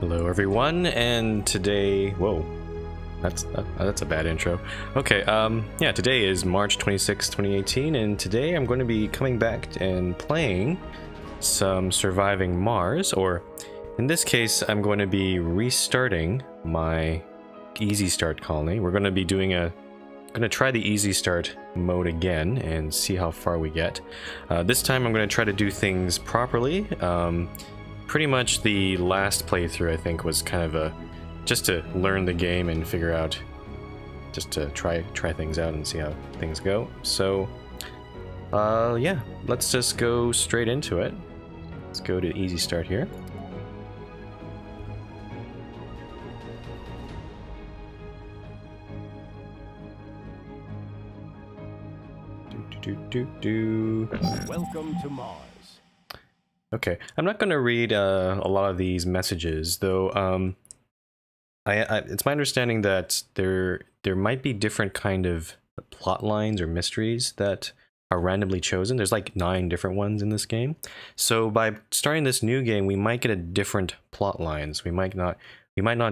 Hello everyone, and today, whoa, that's a bad intro. Okay, yeah, today is March 26, 2018, and today I'm going to be coming back and playing some Surviving Mars, or in this case, I'm going to be restarting my Easy Start colony. We're going to be going to try the Easy Start mode again and see how far we get. This time I'm going to try to do things properly. Pretty much the last playthrough, I think, was kind of just to learn the game and figure out, just to try things out and see how things go. So, yeah, let's just go straight into it. Let's go to Easy Start here. Welcome to Mars. Okay, I'm not going to read a lot of these messages, though. It's my understanding that there might be different kind of plot lines or mysteries that are randomly chosen. There's like 9 different ones in this game. So by starting this new game, we might get a different plot lines. We might not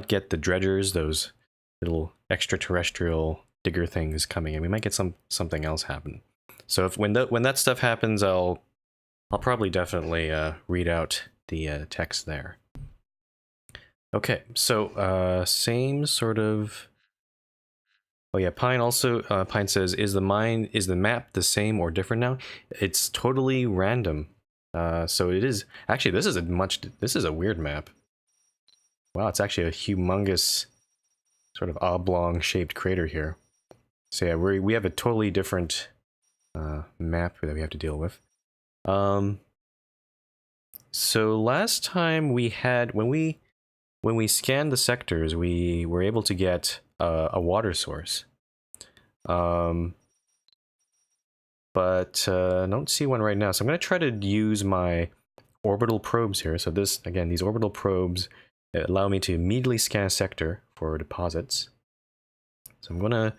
get the dredgers, those little extraterrestrial digger things coming in. We might get something else happen. So when that stuff happens, I'll probably definitely read out the text there. Okay, so same sort of. Oh yeah, Pine says, is the map the same or different now? It's totally random. So it is actually, this is a weird map. Wow, it's actually a humongous sort of oblong shaped crater here. So yeah, we have a totally different map that we have to deal with. So last time we had, when we scanned the sectors, we were able to get a water source. But I don't see one right now. So I'm going to try to use my orbital probes here. So these orbital probes allow me to immediately scan a sector for deposits. So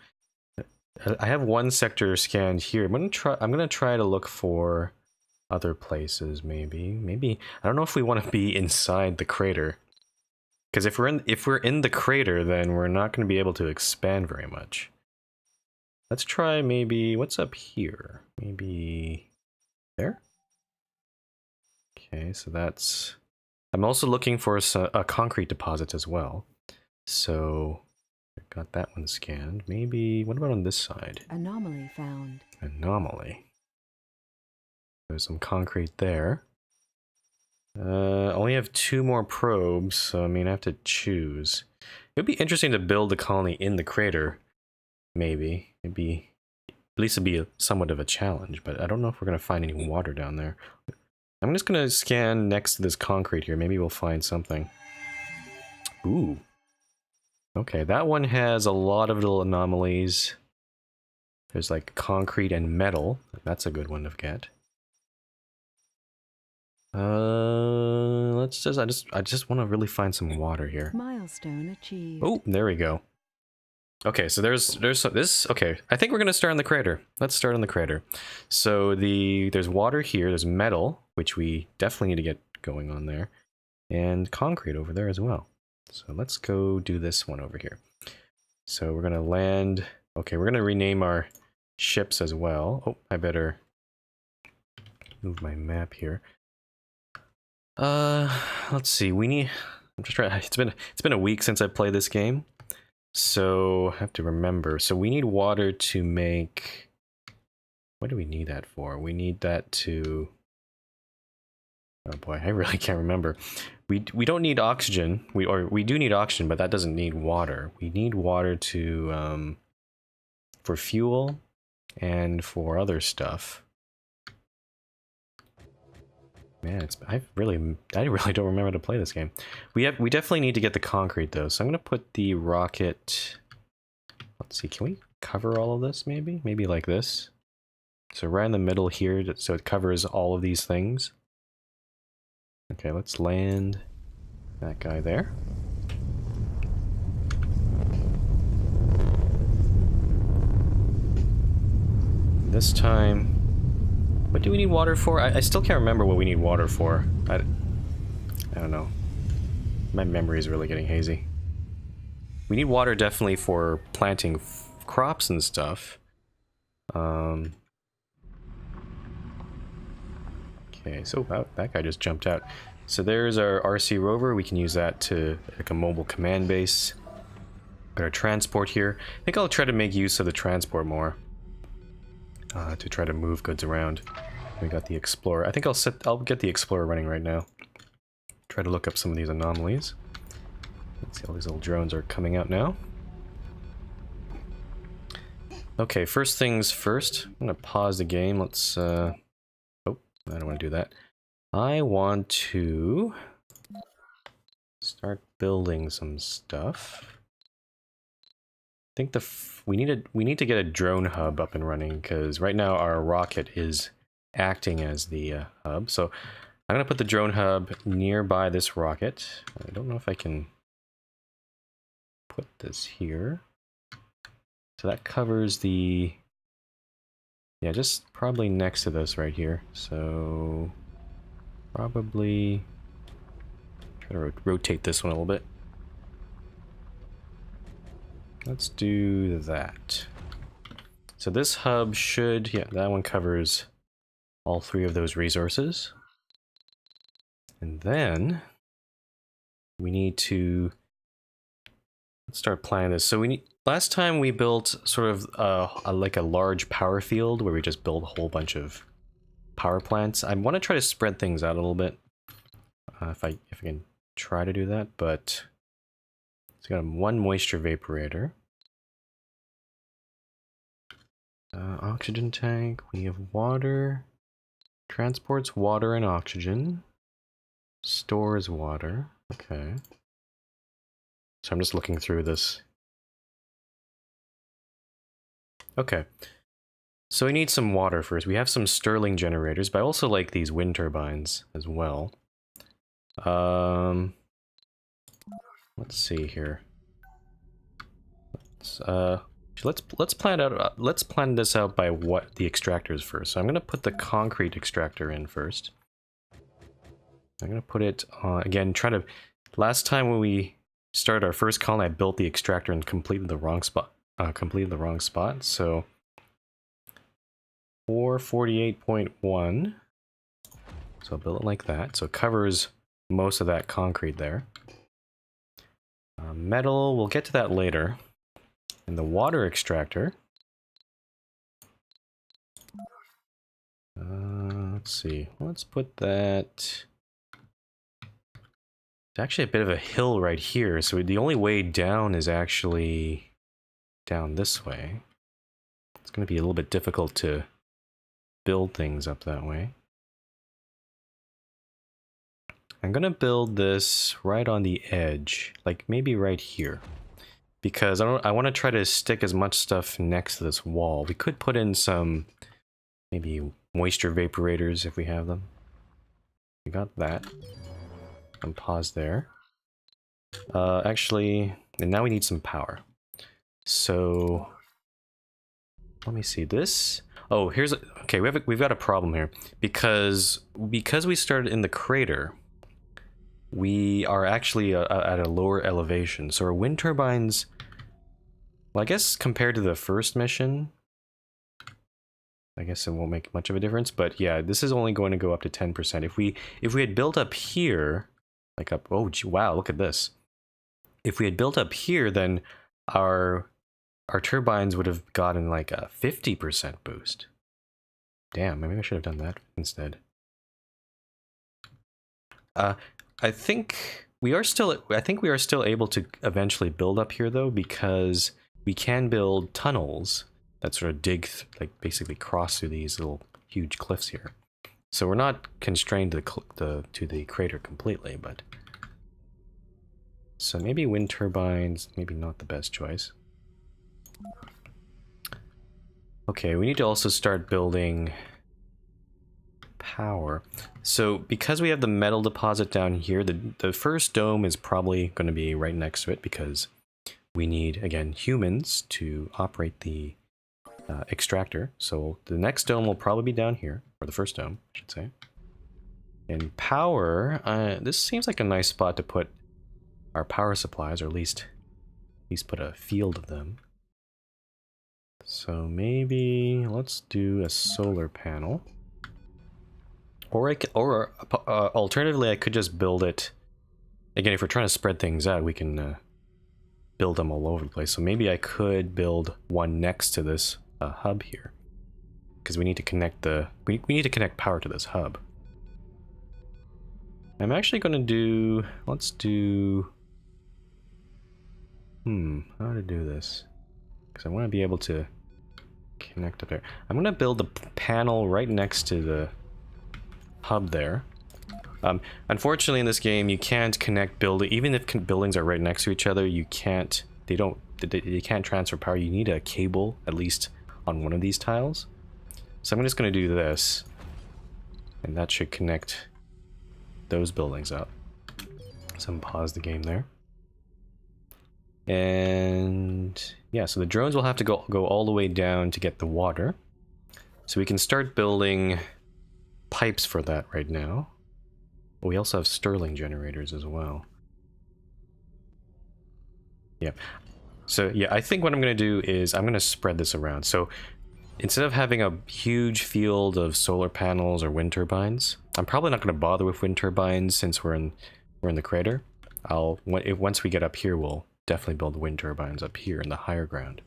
I have one sector scanned here. I'm gonna try to look for other places. Maybe I don't know if we want to be inside the crater, because if we're in the crater, then we're not going to be able to expand very much. Let's try maybe what's up here. Maybe there. Okay, so that's. I'm also looking for a concrete deposit as well. So. Got that one scanned. Maybe, what about on this side? Anomaly found. Anomaly. There's some concrete there. Only have 2 more probes, so I mean I have to choose. It would be interesting to build a colony in the crater. Maybe. At least it'd be somewhat of a challenge, but I don't know if we're going to find any water down there. I'm just going to scan next to this concrete here. Maybe we'll find something. Ooh. Okay, that one has a lot of little anomalies. There's like concrete and metal. That's a good one to get. I just want to really find some water here. Milestone achieved. Oh, there we go. Okay, so there's this. Okay, I think we're gonna start in the crater. Let's start in the crater. So there's water here. There's metal, which we definitely need to get going on there, and concrete over there as well. So let's go do this one over here. So we're gonna land. Okay, we're gonna rename our ships as well. Oh, I better move my map here. Let's see. I'm just trying. It's been a week since I played this game, so I have to remember. So we need water to make. What do we need that for? We need that to. Oh boy, I really can't remember. We don't need oxygen. We do need oxygen, but that doesn't need water. We need water to for fuel and for other stuff. Man, I really don't remember how to play this game. We definitely need to get the concrete though. So I'm gonna put the rocket. Let's see, can we cover all of this? Maybe like this. So right in the middle here, so it covers all of these things. Okay, let's land that guy there. This time, what do we need water for? I still can't remember what we need water for. I don't know. My memory is really getting hazy. We need water definitely for planting crops and stuff. Okay, so that guy just jumped out. So there's our RC rover. We can use that to like a mobile command base. Got our transport here. I think I'll try to make use of the transport more to try to move goods around. We got the explorer. I think I'll get the explorer running right now. Try to look up some of these anomalies. Let's see, all these little drones are coming out now. Okay, first things first. I'm gonna pause the game. Let's oh, I don't want to do that. I want to start building some stuff. I think we need to get a drone hub up and running, because right now our rocket is acting as the hub. So I'm gonna put the drone hub nearby this rocket. I don't know if I can put this here. So that covers the, yeah, just probably next to this right here. So probably try to rotate this one a little bit. Let's do that. So this hub should, yeah, that one covers all three of those resources. And then we need to, let's start planning this. So we need, last time we built sort of like a large power field where we just build a whole bunch of power plants. I want to try to spread things out a little bit. If I can try to do that, but it's got one moisture vaporator. Oxygen tank, we have water. Transports water and oxygen. Stores water. Okay. So I'm just looking through this. Okay. So we need some water first. We have some Stirling generators, but I also like these wind turbines as well. Let's see here. Let's plan this out by what the extractor is first. So I'm gonna put the concrete extractor in first. I'm gonna put it again. Last time when we started our first colony, I built the extractor and completed the wrong spot. So 448.1. So I'll build it like that. So it covers most of that concrete there. Metal, we'll get to that later. And the water extractor. Let's see. Let's put that. It's actually a bit of a hill right here, so the only way down is actually down this way. It's going to be a little bit difficult to build things up that way. I'm going to build this right on the edge, like maybe right here. Because I want to try to stick as much stuff next to this wall. We could put in some maybe moisture vaporators if we have them. We got that. And pause there. Actually, and now we need some power. So let me see this. Oh, okay. We've got a problem here because we started in the crater. We are actually at a lower elevation, so our wind turbines. Well, I guess compared to the first mission, I guess it won't make much of a difference. But yeah, this is only going to go up to 10%. If we had built up here, like up, oh gee, wow, look at this. If we had built up here, then our turbines would have gotten like a 50% boost. Damn, maybe I should have done that instead. I think we are still able to eventually build up here though, because we can build tunnels that sort of dig, like basically cross through these little huge cliffs here. So we're not constrained to the crater completely, but so maybe wind turbines, maybe not the best choice. Okay, we need to also start building power. So because we have the metal deposit down here, the first dome is probably going to be right next to it because we need, again, humans to operate the extractor. So the next dome will probably be down here, or the first dome, I should say. And power, this seems like a nice spot to put our power supplies, or at least put a field of them. So maybe let's do a solar panel. Or alternatively, I could just build it. Again, if we're trying to spread things out, we can build them all over the place. So maybe I could build one next to this hub here, because we need to connect the we need to connect power to this hub. I'm actually going to do. Let's do. How to do this? Because I want to be able to connect up there. I'm going to build a panel right next to the hub there. Unfortunately, in this game, you can't connect even if buildings are right next to each other. You can't. They can't transfer power. You need a cable at least on one of these tiles. So I'm just going to do this, and that should connect those buildings up. So I'm gonna pause the game there. And yeah, so the drones will have to go all the way down to get the water. So we can start building pipes for that right now. But we also have Stirling generators as well. Yeah. So yeah, I think what I'm going to do is I'm going to spread this around. So instead of having a huge field of solar panels or wind turbines, I'm probably not going to bother with wind turbines since we're in the crater. Once we get up here, we'll definitely build wind turbines up here in the higher ground.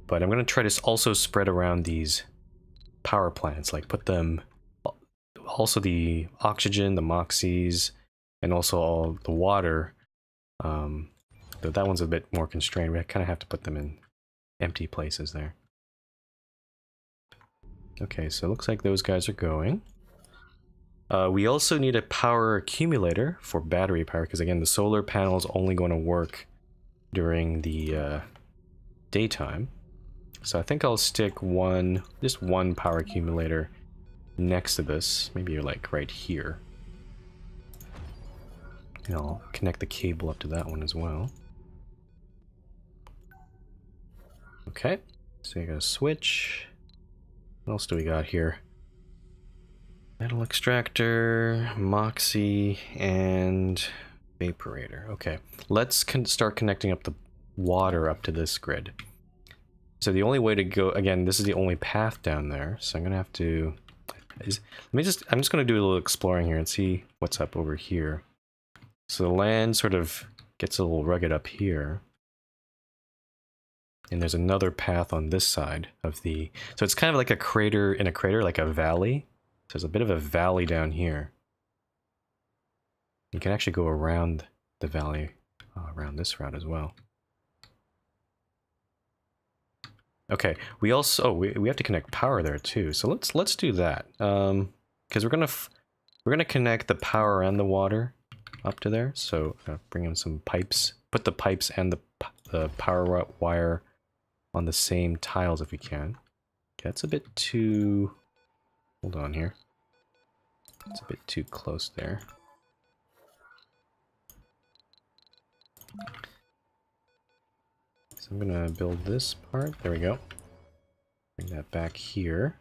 But I'm going to try to also spread around these power plants, like put them, also the oxygen, the moxies, and also all the water. Though that one's a bit more constrained. We kind of have to put them in empty places there. Okay, so it looks like those guys are going. We also need a power accumulator for battery power, because again, the solar panel is only going to work during the daytime. So I think I'll stick just one power accumulator next to this. Maybe you're like right here. And I'll connect the cable up to that one as well. Okay, so you got a switch. What else do we got here? Metal extractor, moxie, and vaporator. Okay, let's start connecting up the water up to this grid. So the only way to go, again, this is the only path down there, so I'm gonna have to, I'm just gonna do a little exploring here and see what's up over here. So the land sort of gets a little rugged up here. And there's another path on this side of the, so it's kind of like a crater in a crater, like a valley. So there's a bit of a valley down here. You can actually go around the valley, around this route as well. Okay, we also, we have to connect power there too. So let's do that. Because we're gonna connect the power and the water up to there. So bring in some pipes, put the pipes and the power wire on the same tiles if we can. Okay, that's a bit too, hold on here. It's a bit too close there. So I'm gonna build this part. There we go. Bring that back here.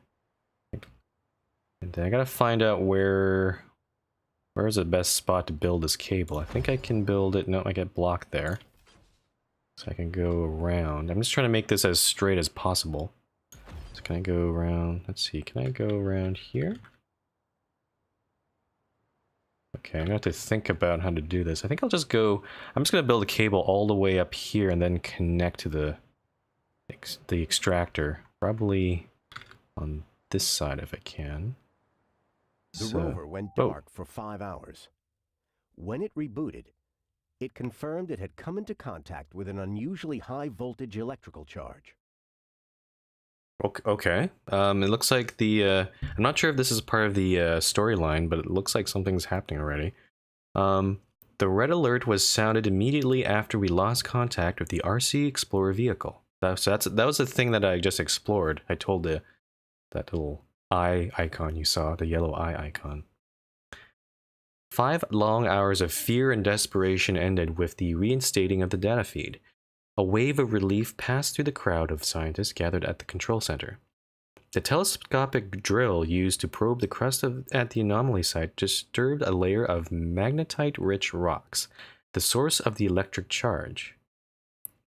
And then I gotta find out where's the best spot to build this cable. I think I can build it. No, I get blocked there. So I can go around. I'm just trying to make this as straight as possible. So can I go around? Let's see. Can I go around here? Okay, I'm gonna have to think about how to do this. I think I'll just go. I'm just gonna build a cable all the way up here and then connect to the extractor, probably on this side if I can. The rover went dark for 5 hours. When it rebooted, it confirmed it had come into contact with an unusually high voltage electrical charge. Okay. It looks like I'm not sure if this is part of the storyline, but it looks like something's happening already. The red alert was sounded immediately after we lost contact with the RC Explorer vehicle. That was the thing that I just explored. I told that little eye icon you saw, the yellow eye icon. 5 long hours of fear and desperation ended with the reinstating of the data feed. A wave of relief passed through the crowd of scientists gathered at the control center. The telescopic drill used to probe the crust at the anomaly site disturbed a layer of magnetite-rich rocks, the source of the electric charge.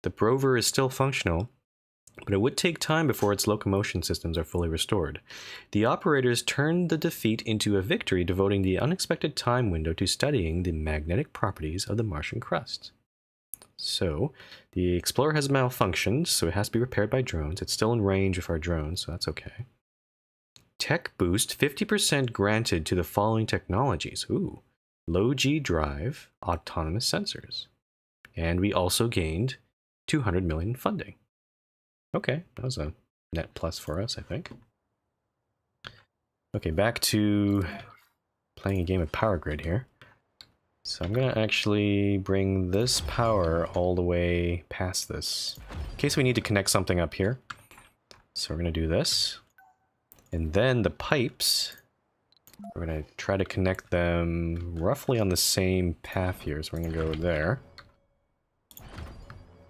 The rover is still functional, but it would take time before its locomotion systems are fully restored. The operators turned the defeat into a victory, devoting the unexpected time window to studying the magnetic properties of the Martian crust. So, the Explorer has malfunctioned, so it has to be repaired by drones. It's still in range of our drones, so that's okay. Tech boost 50% granted to the following technologies. Ooh, low G drive, autonomous sensors. And we also gained 200 million funding. Okay, that was a net plus for us, I think. Okay, back to playing a game of Power Grid here. So I'm gonna actually bring this power all the way past this, in case we need to connect something up here. So we're gonna do this. And then the pipes, we're gonna try to connect them roughly on the same path here. So we're gonna go there.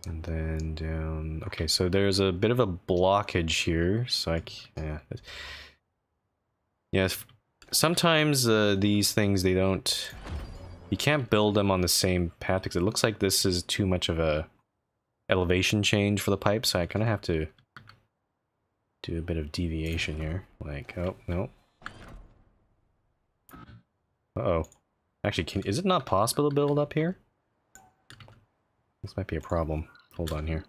And then down. Okay, so there's a bit of a blockage here, so yes, sometimes these things, they don't, you can't build them on the same path because it looks like this is too much of a elevation change for the pipe, so I kind of have to do a bit of deviation here. Like, oh, no. Uh-oh. Actually, is it not possible to build up here? This might be a problem. Hold on here.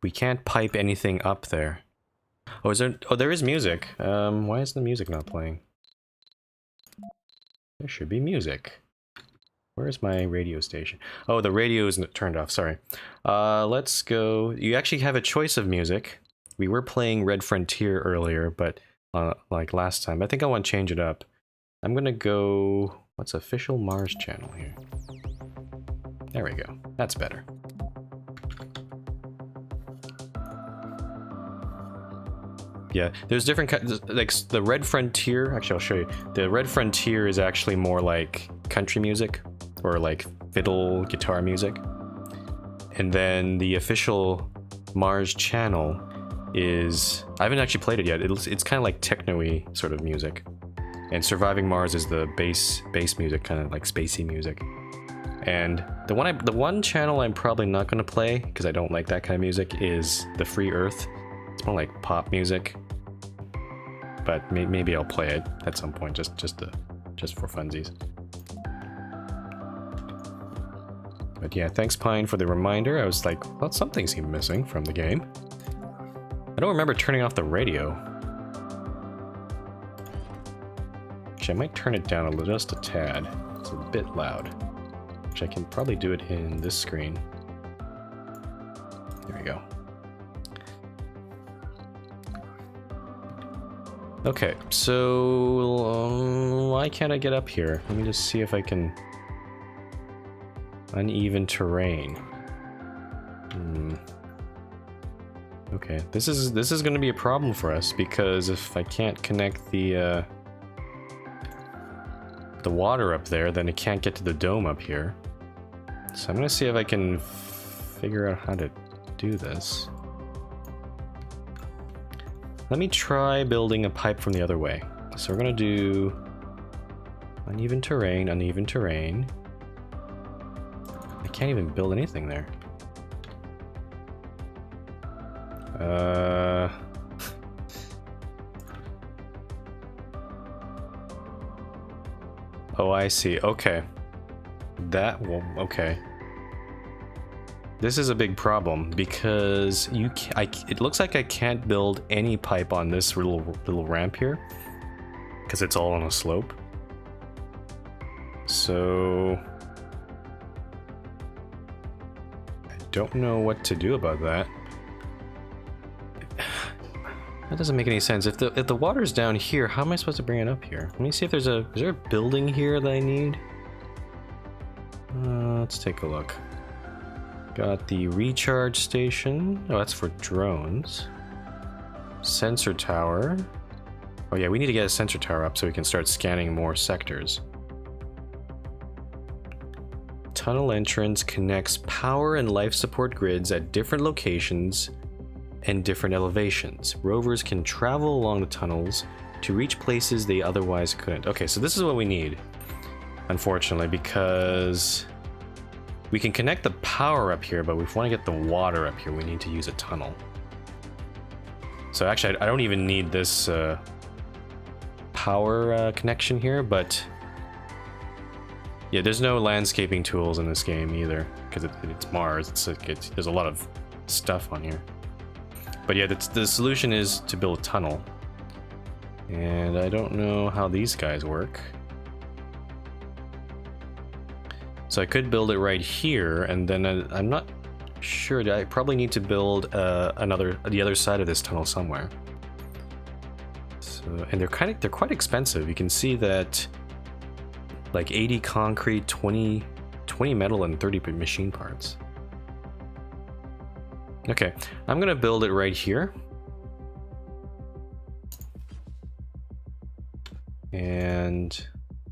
We can't pipe anything up there. Oh, is there? Oh, there is music. Why is the music not playing? There should be music. Where's my radio station? Oh, the radio is turned off. Sorry. Let's go. You actually have a choice of music. We were playing Red Frontier earlier, but like last time. I think I want to change it up. I'm gonna go. What's official Mars channel here? There we go. That's better. Yeah, there's different kinds, like the Red Frontier. Actually, I'll show you. The Red Frontier is actually more like country music or like fiddle guitar music. And then the official Mars channel is, I haven't actually played it yet. It's kind of like techno-y sort of music. And Surviving Mars is the bass music, kind of like spacey music. And the one channel I'm probably not going to play because I don't like that kind of music is the Free Earth. It's more like pop music. But maybe I'll play it at some point, just for funsies. But yeah, thanks Pine for the reminder. I was like, well, something seemed missing from the game. I don't remember turning off the radio. Actually, I might turn it down just a tad. It's a bit loud. Which I can probably do it in this screen. There we go. Okay, so why can't I get up here? Let me just see if I can. Uneven terrain. Okay, this is going to be a problem for us because if I can't connect the water up there, then it can't get to the dome up here. So I'm going to see if I can figure out how to do this. Let me try building a pipe from the other way. So we're going to do uneven terrain, uneven terrain. I can't even build anything there. Oh, I see. Okay. Okay. This is a big problem because it looks like I can't build any pipe on this little ramp here because it's all on a slope. So I don't know what to do about that. That doesn't make any sense. If the water's down here, how am I supposed to bring it up here? Let me see if is there a building here that I need? Let's take a look. Got the recharge station. Oh, that's for drones. Sensor tower. Oh yeah, we need to get a sensor tower up so we can start scanning more sectors. Tunnel entrance connects power and life support grids at different locations and different elevations. Rovers can travel along the tunnels to reach places they otherwise couldn't. Okay, so this is what we need, unfortunately, because we can connect the power up here, but if we want to get the water up here, we need to use a tunnel. So actually, I don't even need this power connection here, but yeah, there's no landscaping tools in this game either, because it's Mars. There's a lot of stuff on here. But yeah, the solution is to build a tunnel. And I don't know how these guys work. So I could build it right here, and then I'm not sure. I probably need to build the other side of this tunnel somewhere. So, and they're quite expensive. You can see that like 80 concrete, 20 metal, and 30 machine parts. Okay, I'm gonna build it right here. And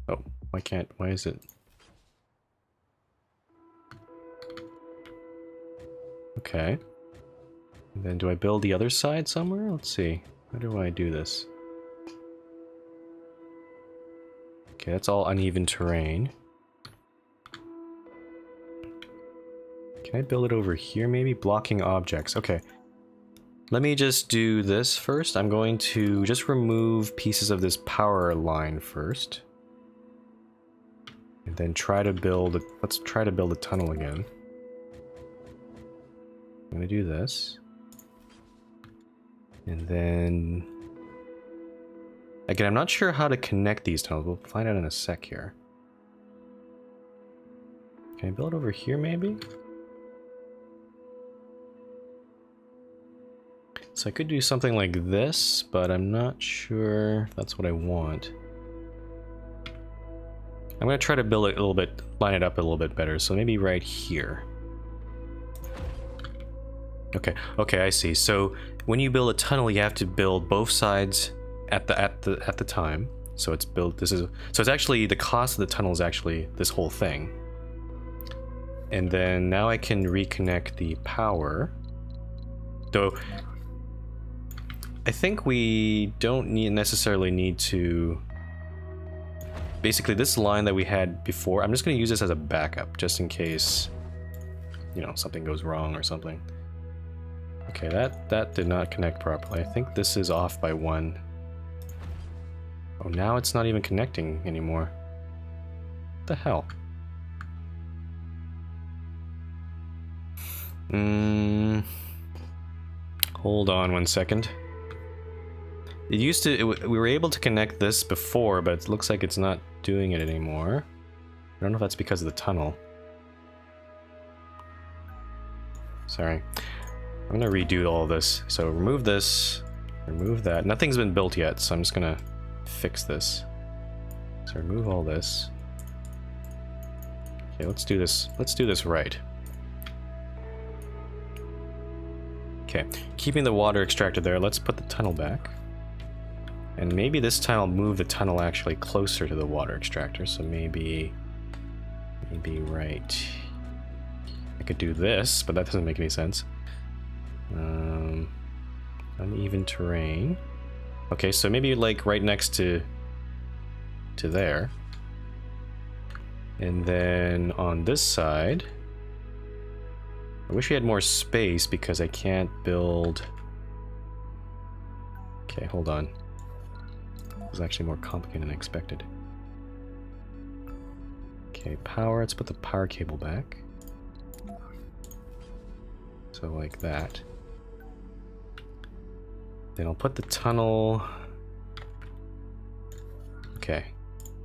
oh, why is it? Okay. And then do I build the other side somewhere? Let's see. How do I do this? Okay, that's all uneven terrain. Can I build it over here maybe? Blocking objects. Okay. Let me just do this first. I'm going to just remove pieces of this power line first. And then try to build let's try to build a tunnel again. I'm gonna do this. And then again, I'm not sure how to connect these tunnels. We'll find out in a sec here. Can I build over here maybe? So I could do something like this, but I'm not sure if that's what I want. I'm gonna try to build it a little bit, line it up a little bit better. So maybe right here. Okay, I see. So when you build a tunnel, you have to build both sides at the time. So it's built. So it's actually the cost of the tunnel is actually this whole thing. And then now I can reconnect the power. Though I think we don't necessarily need to. Basically, this line that we had before, I'm just going to use this as a backup, just in case, you know, something goes wrong or something. Okay, that did not connect properly. I think this is off by 1. Oh, now it's not even connecting anymore. What the hell? Hold on 1 second. It used to, we were able to connect this before, but it looks like it's not doing it anymore. I don't know if that's because of the tunnel. Sorry. I'm gonna redo all this. So remove this, remove that. Nothing's been built yet, so I'm just gonna fix this. So remove all this. Okay, let's do this. Let's do this right. Okay, keeping the water extractor there, let's put the tunnel back. And maybe this time I'll move the tunnel actually closer to the water extractor, so maybe right. I could do this, but that doesn't make any sense. Uneven terrain. Okay, so maybe like right next to there. And then on this side, I wish we had more space because I can't build. Okay, hold on. It was actually more complicated than I expected. Okay, power. Let's put the power cable back. So like that. Then I'll put the tunnel. Okay,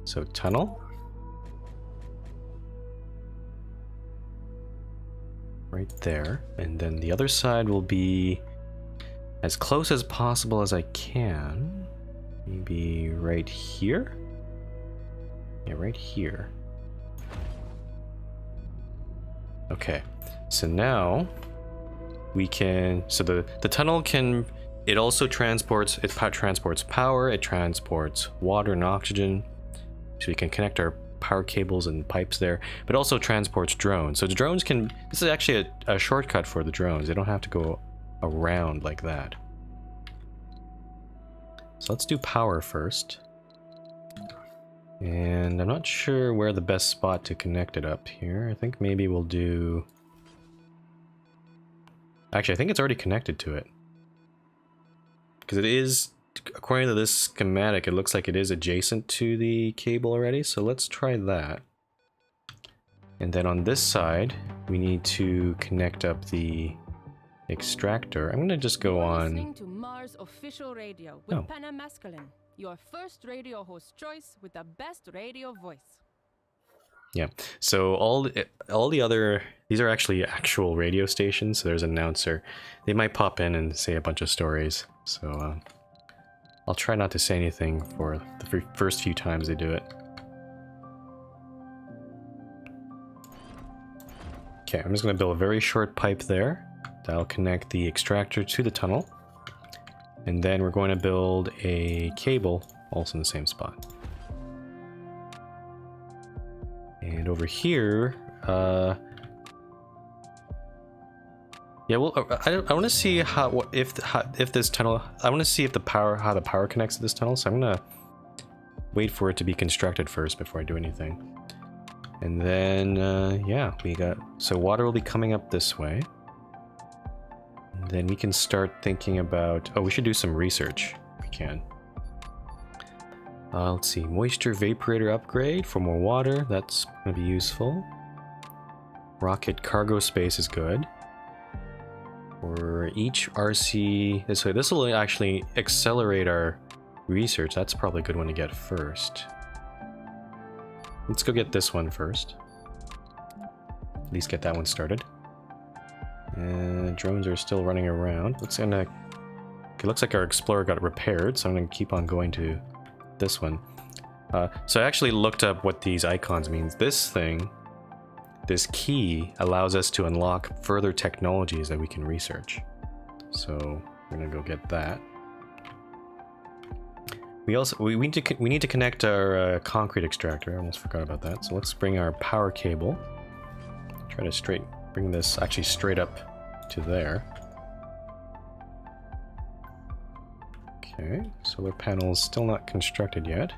so tunnel. Right there. And then the other side will be as close as possible as I can. Maybe right here? Yeah, right here. Okay, so now we can, so the tunnel can, it also transports, transports power, it transports water and oxygen, so we can connect our power cables and pipes there, but also transports drones. So the drones can, this is actually a shortcut for the drones. They don't have to go around like that. So let's do power first. And I'm not sure where the best spot to connect it up here. I think maybe we'll do... Actually, I think it's already connected to it. Because it is, according to this schematic, it looks like it is adjacent to the cable already. So let's try that. And then on this side, we need to connect up the extractor. I'm going to just go on... Listening to Mars Official Radio with Panna Masculine. Your first radio host choice with the best radio voice. Yeah, so all the other, these are actually actual radio stations, so there's an announcer. They might pop in and say a bunch of stories, so I'll try not to say anything for the first few times they do it. Okay, I'm just going to build a very short pipe there. That'll connect the extractor to the tunnel. And then we're going to build a cable, also in the same spot. And over here, yeah, well, I want to see if this tunnel. I want to see if how the power connects to this tunnel. So I'm gonna wait for it to be constructed first before I do anything. And then, yeah, so water will be coming up this way. Then we can start thinking about... Oh, we should do some research. We can. Let's see. Moisture vaporator upgrade for more water. That's going to be useful. Rocket cargo space is good. For each RC... This will actually accelerate our research. That's probably a good one to get first. Let's go get this one first. At least get that one started. Drones are still running around. It looks like our Explorer got repaired, so I'm going to keep on going to this one. So I actually looked up what these icons mean. This thing, this key, allows us to unlock further technologies that we can research. So we're going to go get that. We need to connect our concrete extractor. I almost forgot about that. So let's bring our power cable. Try to bring this actually straight up to there. Okay, solar panels still not constructed yet.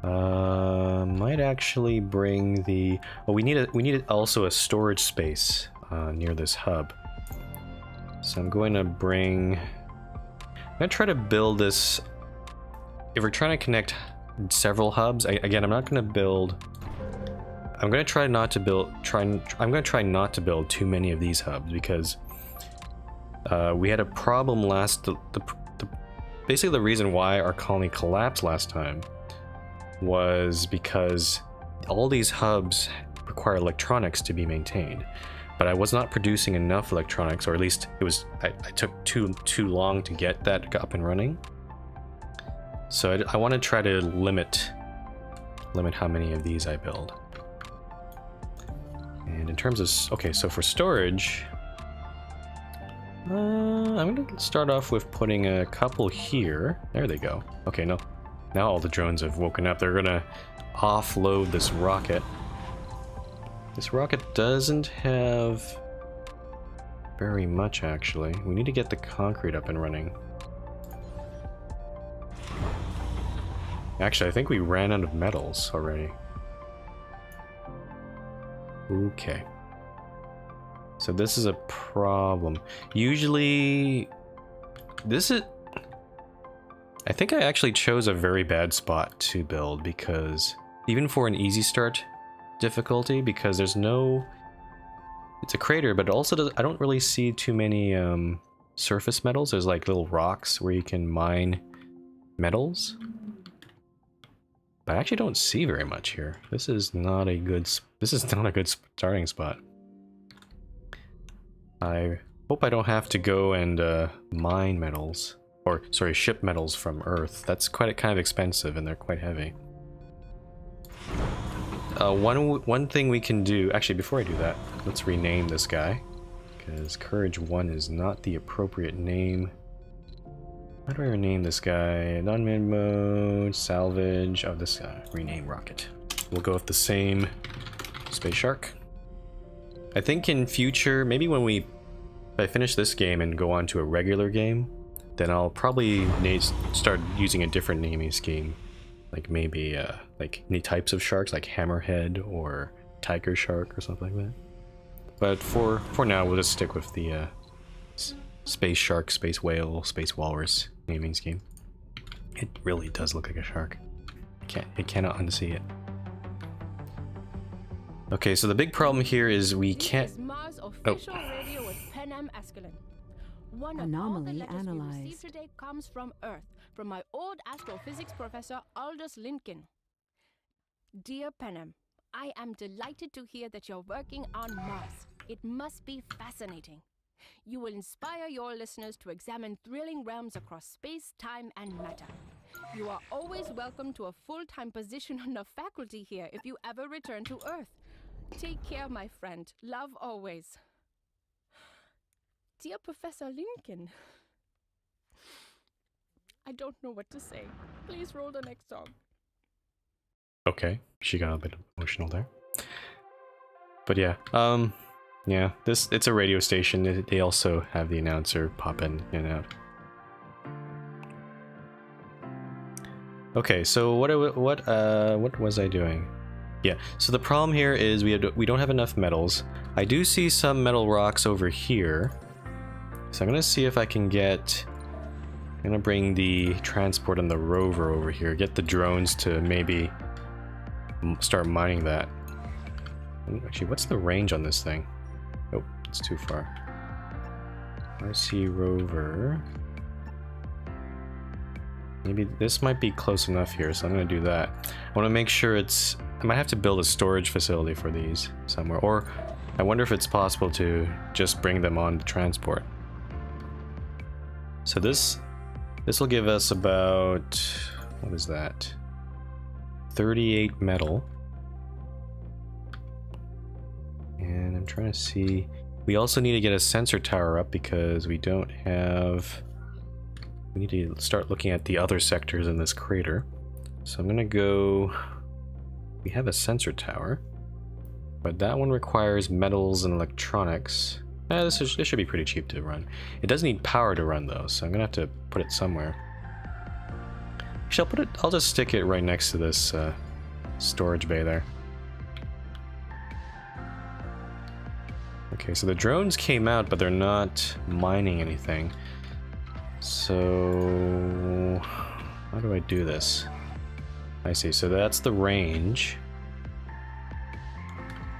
Might actually bring the... Oh, we need also a storage space near this hub. So I'm going to bring... I'm going to try to build this... If we're trying to connect several hubs, again, I'm not going to build... I'm going to try not to build... I'm going to try not to build too many of these hubs, because we had a problem basically the reason why our colony collapsed last time was because all these hubs require electronics to be maintained. But I was not producing enough electronics, or at least it was. I took too long to get that up and running. So I want to try to limit how many of these I build. And in terms of okay, so for storage, I'm going to start off with putting a couple here. There they go. Okay, no, now all the drones have woken up. They're gonna offload this rocket. This rocket doesn't have very much, actually. We need to get the concrete up and running. Actually, I think we ran out of metals already. Okay. So this is a problem. Usually, I think I actually chose a very bad spot to build, because even for an easy start difficulty, because there's no... It's a crater, but also I don't really see too many surface metals. There's like little rocks where you can mine metals. But I actually don't see very much here. This is not a good starting spot. I hope I don't have to go and mine metals. Or, sorry, ship metals from Earth. That's kind of expensive, and they're quite heavy. One thing we can do... Actually, before I do that, let's rename this guy. Because Courage 1 is not the appropriate name. How do I rename this guy? Non-mid mode, salvage... Oh, this guy. Rename rocket. We'll go with the same Space Shark. I think in future, maybe when we if I finish this game and go on to a regular game, then I'll probably start using a different naming scheme. Like maybe like any types of sharks, like hammerhead or tiger shark or something like that. But for now, we'll just stick with the space shark, space whale, space walrus naming scheme. It really does look like a shark. It cannot unsee it. Okay, so the big problem here is we can't. This is Mars official radio with Panam Escalon. One of all the Anomaly letters we analyzed. received today comes from Earth, from my old astrophysics professor Aldous Lincoln. Dear Panam, I am delighted to hear that you're working on Mars. It must be fascinating. You will inspire your listeners to examine thrilling realms across space, time, and matter. You are always welcome to a full-time position on the faculty here if you ever return to Earth. Take care, my friend. Love always. Dear Professor Lincoln. I don't know what to say. Please roll the next song. Okay, she got a bit emotional there. But yeah, yeah, it's a radio station. They also have the announcer pop in and out. Okay, so what was I doing? Yeah, so the problem here is we don't have enough metals. I do see some metal rocks over here. So I'm gonna see if I can get... I'm gonna bring the transport and the rover over here. Get the drones to maybe start mining that. Actually, what's the range on this thing? Oh, it's too far. RC rover. Maybe this might be close enough here, so I'm gonna do that. I want to make sure it's... I might have to build a storage facility for these somewhere, or I wonder if it's possible to just bring them on to transport. So this will give us about... what is that? 38 metal. And I'm trying to see... we also need to get a sensor tower up because we don't have... we need to start looking at the other sectors in this crater. So I'm gonna go... we have a sensor tower, but that one requires metals and electronics. This should be pretty cheap to run. It does need power to run though, so I'm gonna have to put it somewhere. Actually, I'll just stick it right next to this storage bay there. Okay, so the drones came out, but they're not mining anything. So how do I do this? I see, so that's the range.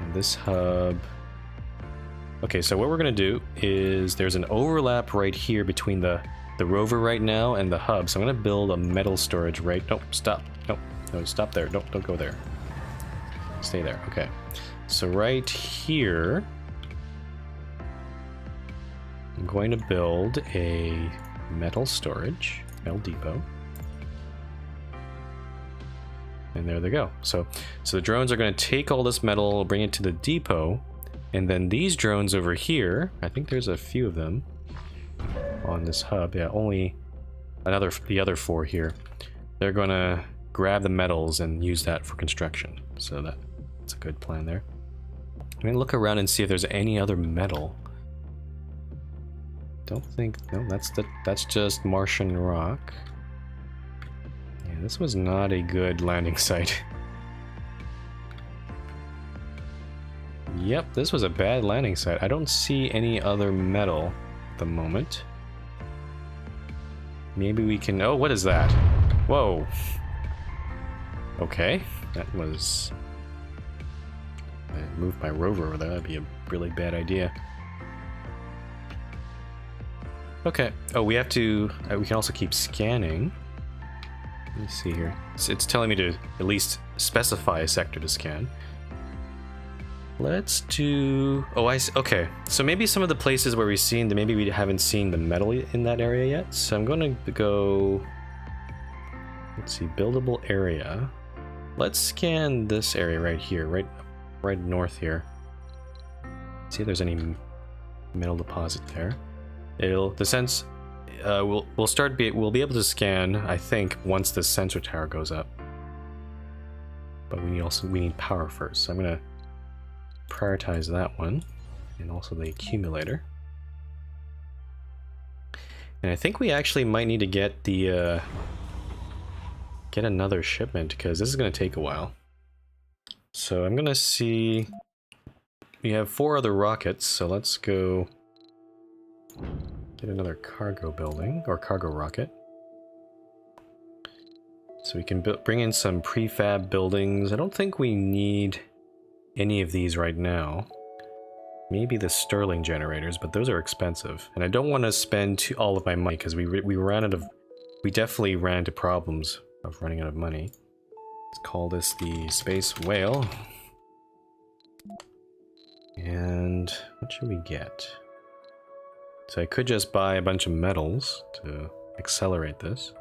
And this hub... okay, so what we're gonna do is there's an overlap right here between the rover right now and the hub. So I'm gonna build a metal storage right... nope, stop. Nope, no, stop there. Don't go there. Stay there, okay. So right here, I'm going to build a metal storage, metal depot. And there they go. So the drones are going to take all this metal, bring it to the depot, and then these drones over here, I think there's a few of them on this hub. Yeah, only the other 4 here. They're going to grab the metals and use that for construction. So that's a good plan there. I'm going to look around and see if there's any other metal. Don't think... no, that's just Martian rock. Yeah, this was not a good landing site. Yep, this was a bad landing site. I don't see any other metal at the moment. Maybe we can... oh, what is that? Whoa. Okay, that was... I moved my rover over there. That'd be a really bad idea. Okay. Oh, we have to... we can also keep scanning. Let me see here. It's telling me to at least specify a sector to scan. Let's do... oh, I see. Okay. So maybe some of the places where we've seen... maybe we haven't seen the metal in that area yet. So I'm going to go... let's see. Buildable area. Let's scan this area right here. Right north here. See if there's any metal deposit there. We'll be able to scan, I think, once the sensor tower goes up. But we need power first. So I'm gonna prioritize that one, and also the accumulator. And I think we actually might need to get the get another shipment, because this is going to take a while. So I'm going to see... We have 4 other rockets, so let's go get another cargo building, or cargo rocket. So we can bring in some prefab buildings. I don't think we need any of these right now. Maybe the Stirling generators, but those are expensive. And I don't want to spend all of my money, because we ran out of... We definitely ran into problems of running out of money. Let's call this the Space Whale. And what should we get? So I could just buy a bunch of metals to accelerate this.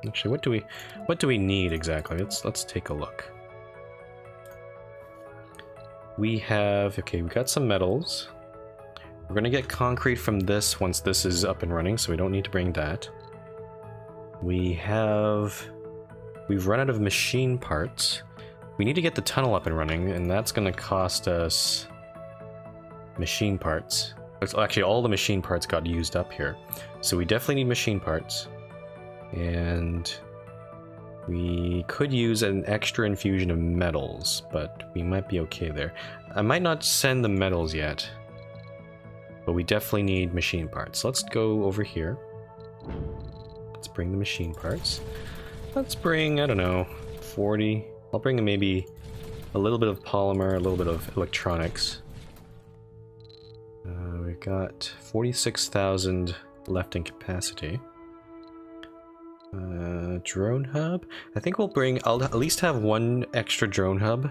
Actually, what do we need exactly? Let's take a look. We have, okay, we got some metals. We're gonna get concrete from this once this is up and running, so we don't need to bring that. We've run out of machine parts. We need to get the tunnel up and running, and that's gonna cost us machine parts. Actually, all the machine parts got used up here. So we definitely need machine parts. And we could use an extra infusion of metals, but we might be okay there. I might not send the metals yet, but we definitely need machine parts. Let's go over here. Let's bring the machine parts. Let's bring, I don't know, 40. I'll bring maybe a little bit of polymer, a little bit of electronics. We've got 46,000 left in capacity. Drone hub. I think I'll at least have one extra drone hub,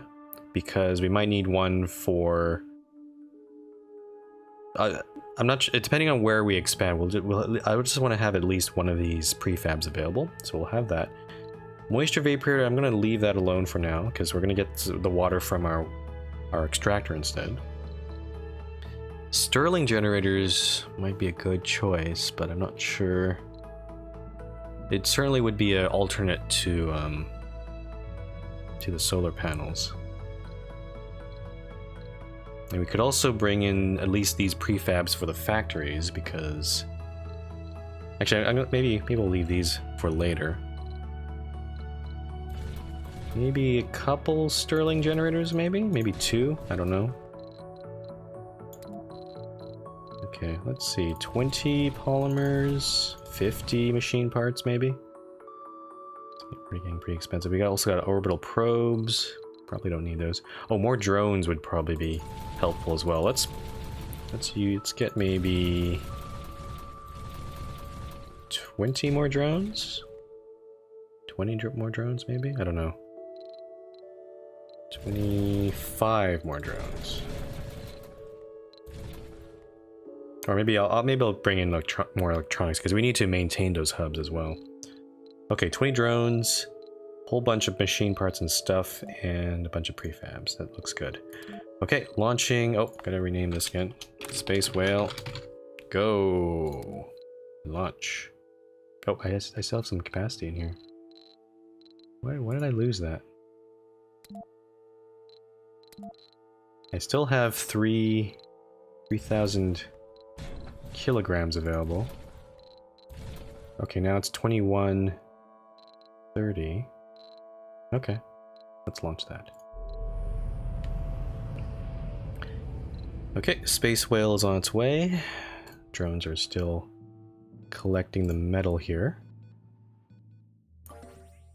because we might need one for... I'm not sure, depending on where we expand, I would just want to have at least one of these prefabs available, so we'll have that. Moisture vaporator, I'm going to leave that alone for now, because we're going to get the water from our extractor instead. Stirling generators might be a good choice, but I'm not sure. It certainly would be an alternate to the solar panels. And we could also bring in at least these prefabs for the factories, because... Actually, maybe we'll leave these for later. Maybe a couple Stirling generators, maybe? Maybe 2? I don't know. Okay, let's see. 20 polymers, 50 machine parts, maybe? It's getting pretty expensive. We also got orbital probes. Probably don't need those. Oh, more drones would probably be helpful as well. Let's get maybe 20 more drones? 20 more drones, maybe? I don't know. 25 more drones. Or maybe I'll bring in more electronics, because we need to maintain those hubs as well. Okay, 20 drones, whole bunch of machine parts and stuff, and a bunch of prefabs. That looks good. Okay, launching. Oh, gotta rename this again. Space Whale. Go. Launch. Oh, I still have some capacity in here. Why did I lose that? I still have 3,000 kilograms available. Okay, now it's 2130. Okay, let's launch that. Okay, Space Whale is on its way. Drones are still collecting the metal here.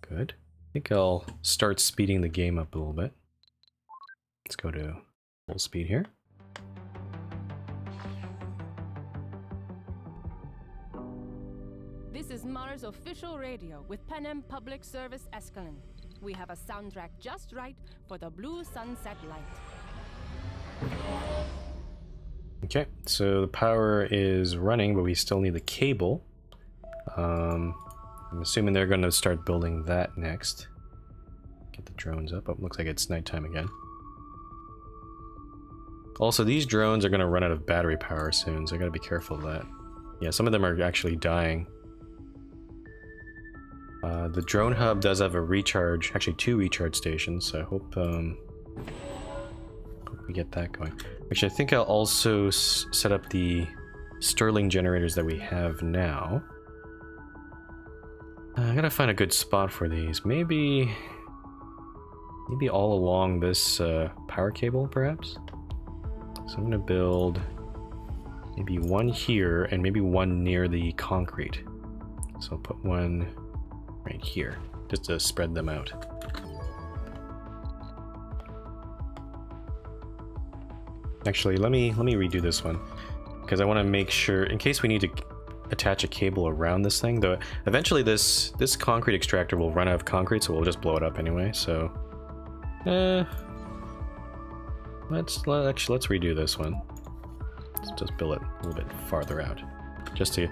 Good. I think I'll start speeding the game up a little bit. Let's go to full speed here. This is Mars official radio with Panem Public Service Escalon. We have a soundtrack just right for the Blue Sunset Light. Okay, so the power is running, but we still need the cable. I'm assuming they're going to start building that next. Get the drones up. Oh, looks like it's nighttime again. Also, these drones are going to run out of battery power soon, so I gotta be careful of that. Yeah, some of them are actually dying. The drone hub does have a recharge, actually 2 recharge stations, so I hope we get that going. Actually, I think I'll also set up the Stirling generators that we have now. I gotta find a good spot for these. Maybe all along this power cable, perhaps? So I'm gonna build maybe one here and maybe one near the concrete. So I'll put one right here, just to spread them out. Actually, let me redo this one, because I want to make sure, in case we need to attach a cable around this thing, though eventually this concrete extractor will run out of concrete, so we'll just blow it up anyway, so let's redo this one. Let's just build it a little bit farther out, just to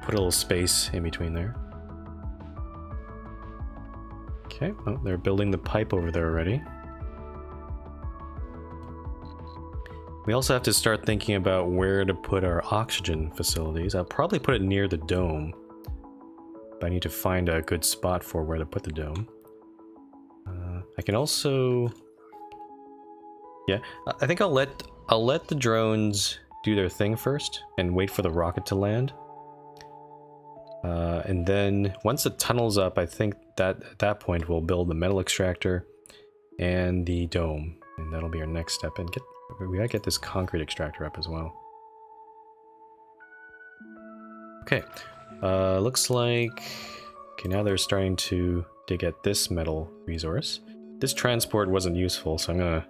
put a little space in between there. Okay, oh, they're building the pipe over there already. We also have to start thinking about where to put our oxygen facilities. I'll probably put it near the dome, but I need to find a good spot for where to put the dome. I can also, yeah, I think I'll let the drones do their thing first and wait for the rocket to land. And then once the tunnel's up, I think that at that point we'll build the metal extractor and the dome, and that'll be our next step. And we gotta get this concrete extractor up as well. Okay, looks like, okay, now they're starting to dig at this metal resource. This transport wasn't useful, so I'm gonna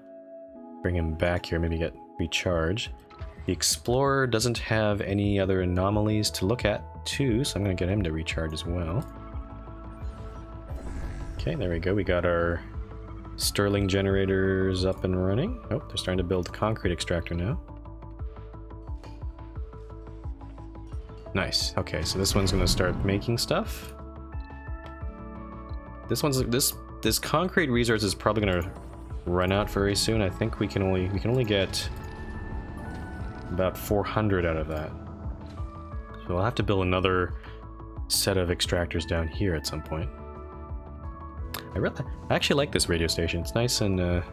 bring him back here, maybe get recharged. The Explorer doesn't have any other anomalies to look at too, so I'm gonna get him to recharge as well. Okay, there we go, we got our Stirling generators up and running. Oh, they're starting to build the concrete extractor now. Nice. Okay, so this one's gonna start making stuff. This concrete resource is probably gonna run out very soon. I think we can only get about 400 out of that. So we'll have to build another set of extractors down here at some point. I actually like this radio station. It's nice and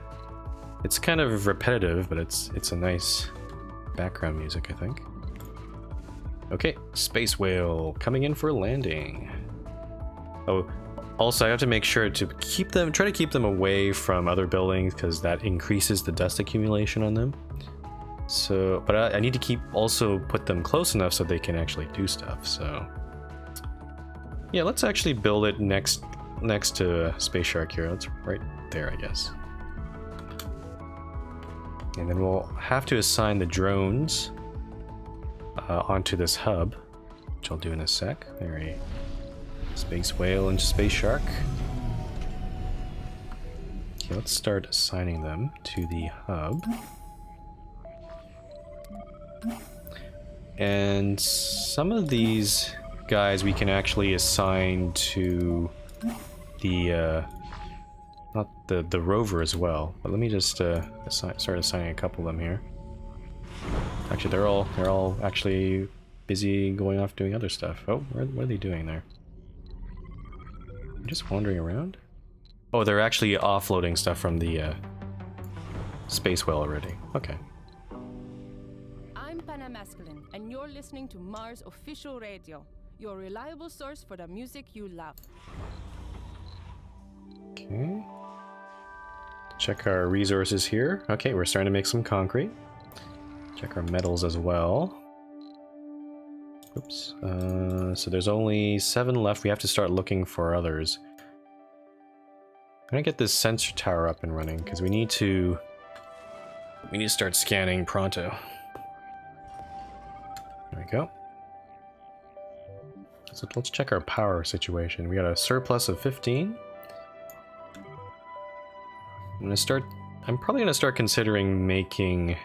it's kind of repetitive, but it's a nice background music, I think. Okay, Space Whale coming in for landing. Oh, also I have to make sure to try to keep them away from other buildings, because that increases the dust accumulation on them. So, but I need to also put them close enough so they can actually do stuff. So, yeah, let's actually build it next to Space Shark here. That's right there, I guess. And then we'll have to assign the drones onto this hub, which I'll do in a sec. There, a Space Whale and Space Shark. Okay, let's start assigning them to the hub. And some of these guys we can actually assign to the the rover as well, but let me just start assigning a couple of them here. Actually, they're all actually busy going off doing other stuff. Oh, what are they doing there? I'm just wandering around. Oh, they're actually offloading stuff from the Space Whale already. Okay. I'm Panamasculine, and you're listening to Mars Official Radio, your reliable source for the music you love. Okay. Check our resources here. Okay, we're starting to make some concrete. Check our metals as well. Oops. So there's only 7 left. We have to start looking for others. I'm gonna get this sensor tower up and running, because we need to start scanning pronto. There we go. So let's check our power situation. We got a surplus of 15. I'm probably gonna start considering making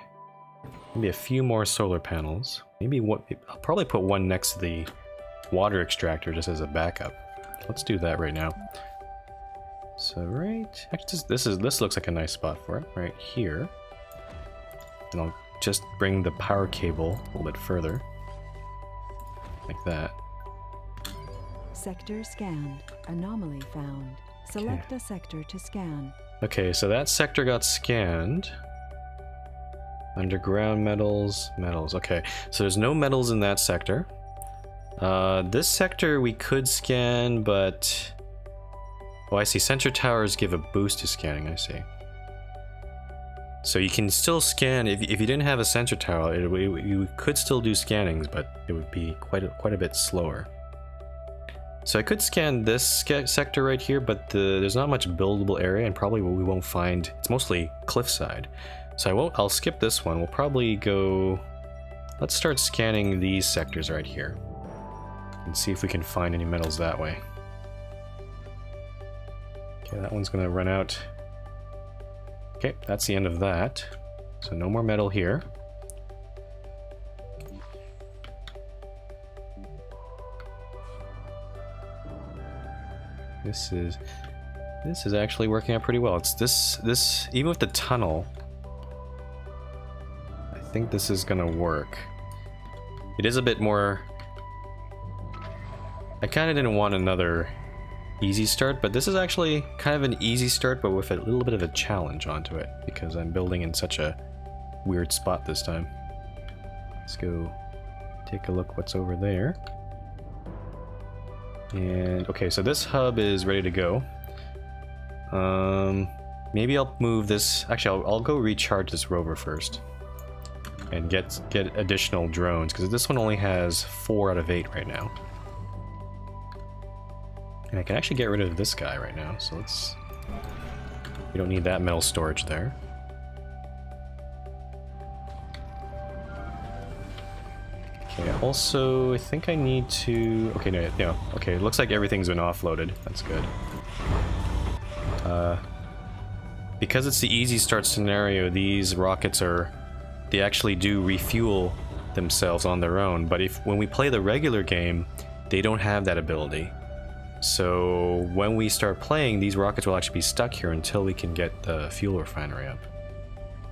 maybe a few more solar panels. I'll probably put one next to the water extractor just as a backup. Let's do that right now. So actually this looks like a nice spot for it, right here. And I'll just bring the power cable a little bit further, like that. Sector scanned. Anomaly found. Select a sector to scan. Okay, so that sector got scanned. Underground metals. Metals. Okay, so there's no metals in that sector. This sector we could scan, but... Oh, I see. Sensor towers give a boost to scanning, I see. So you can still scan, if you didn't have a sensor tower, you could still do scannings, but it would be quite a bit slower. So I could scan this sector right here, but there's not much buildable area, and probably we won't find, it's mostly cliffside. So I'll skip this one. We'll probably go, let's start scanning these sectors right here and see if we can find any metals that way. Okay, that one's gonna run out. Okay, that's the end of that. So no more metal here. This is actually working out pretty well. It's this even with the tunnel, I think this is gonna work. It is a bit more. I kind of didn't want another easy start, but this is actually kind of an easy start, but with a little bit of a challenge onto it, because I'm building in such a weird spot this time. Let's go take a look what's over there. And okay, so this hub is ready to go. Maybe I'll move this. Actually, I'll go recharge this rover first and get additional drones, because this one only has 4 out of 8 right now. And I can actually get rid of this guy right now, so let's... We don't need that metal storage there. Okay, also, I think I need to... Okay, no. Okay, it looks like everything's been offloaded. That's good. Because it's the easy start scenario, these rockets are... They actually do refuel themselves on their own, but when we play the regular game, they don't have that ability. So when we start playing, these rockets will actually be stuck here until we can get the fuel refinery up.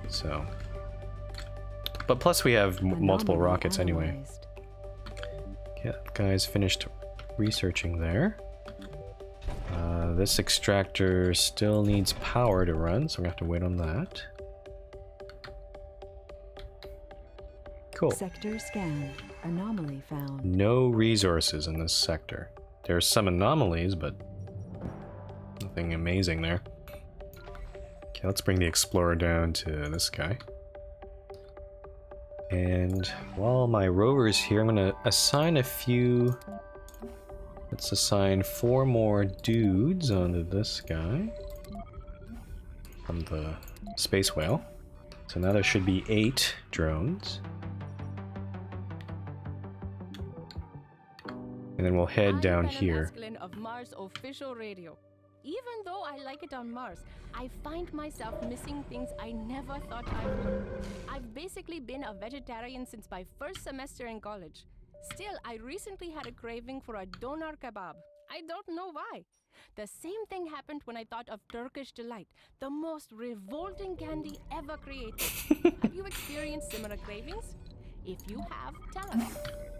So, but plus we have multiple rockets anyway. Yeah, guys finished researching there. This extractor still needs power to run, so we're gonna have to wait on that. Cool. Sector scanned. Anomaly found. No resources in this sector. There are some anomalies, but nothing amazing there. Okay, let's bring the explorer down to this guy. And while my rover is here, I'm going to assign a few... Let's assign 4 more dudes onto this guy from the space whale. So now there should be 8 drones. And then we'll head down here. Of Mars official radio. Even though I like it on Mars, I find myself missing things I never thought I would. I've basically been a vegetarian since my first semester in college. Still, I recently had a craving for a doner kebab. I don't know why. The same thing happened when I thought of Turkish Delight, the most revolting candy ever created. Have you experienced similar cravings? If you have, tell us.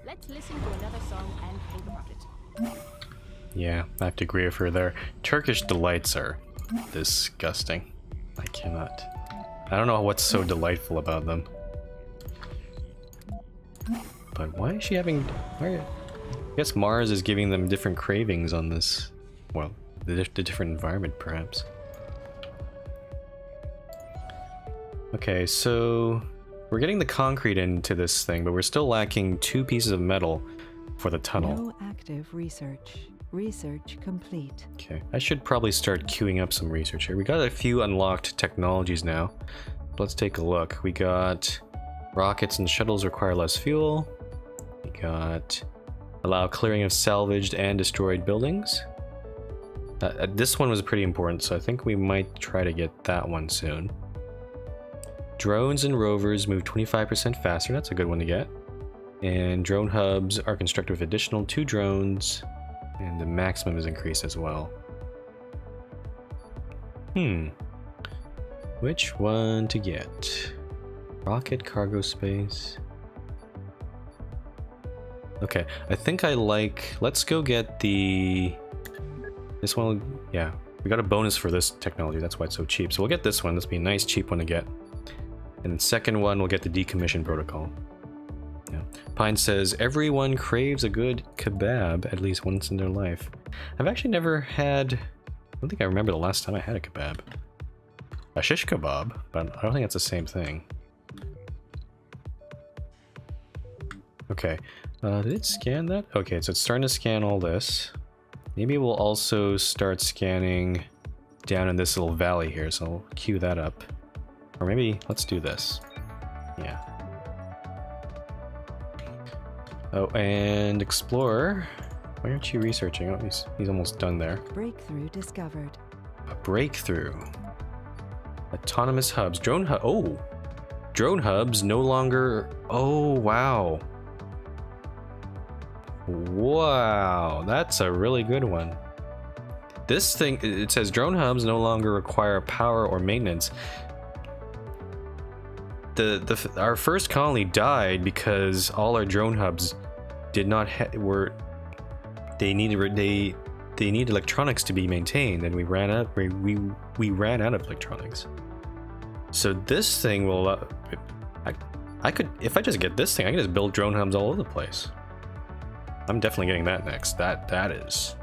Let's listen to another song and think about it. Yeah, I have to agree with her there. Turkish Delights are disgusting. I cannot. I don't know what's so delightful about them. But why is she having... I guess Mars is giving them different cravings on this... Well, the different environment, perhaps. Okay, so... We're getting the concrete into this thing, but we're still lacking 2 pieces of metal for the tunnel. No active research. Research complete. Okay, I should probably start queuing up some research here. We got a few unlocked technologies now. Let's take a look. We got rockets and shuttles require less fuel. We got allow clearing of salvaged and destroyed buildings. This one was pretty important, so I think we might try to get that one soon. Drones and rovers move 25% faster. That's a good one to get. And drone hubs are constructed with additional 2 drones, and the maximum is increased as well. Which one to get? Rocket cargo space. Okay, I think I like... Let's go get the... This one, yeah. We got a bonus for this technology, that's why it's so cheap. So we'll get this one. This will be a nice cheap one to get. And second one, we'll get the decommission protocol. Yeah. Pine says, everyone craves a good kebab at least once in their life. I've actually never had... I don't think I remember the last time I had a kebab. A shish kebab, but I don't think it's the same thing. Okay. Did it scan that? Okay, so it's starting to scan all this. Maybe we'll also start scanning down in this little valley here, so I'll queue that up. Or maybe, let's do this. Yeah. Oh, and Explorer. Why aren't you researching? Oh, he's almost done there. Breakthrough discovered. A breakthrough. Autonomous hubs. Drone hub. Oh! Drone hubs no longer... Oh, wow. Wow, that's a really good one. This thing, it says drone hubs no longer require power or maintenance. Our first colony died because all our drone hubs did not they need electronics to be maintained, and we ran out of electronics. So this thing will I could, if I just get this thing, I can just build drone hubs all over the place. I'm definitely getting that next. That is,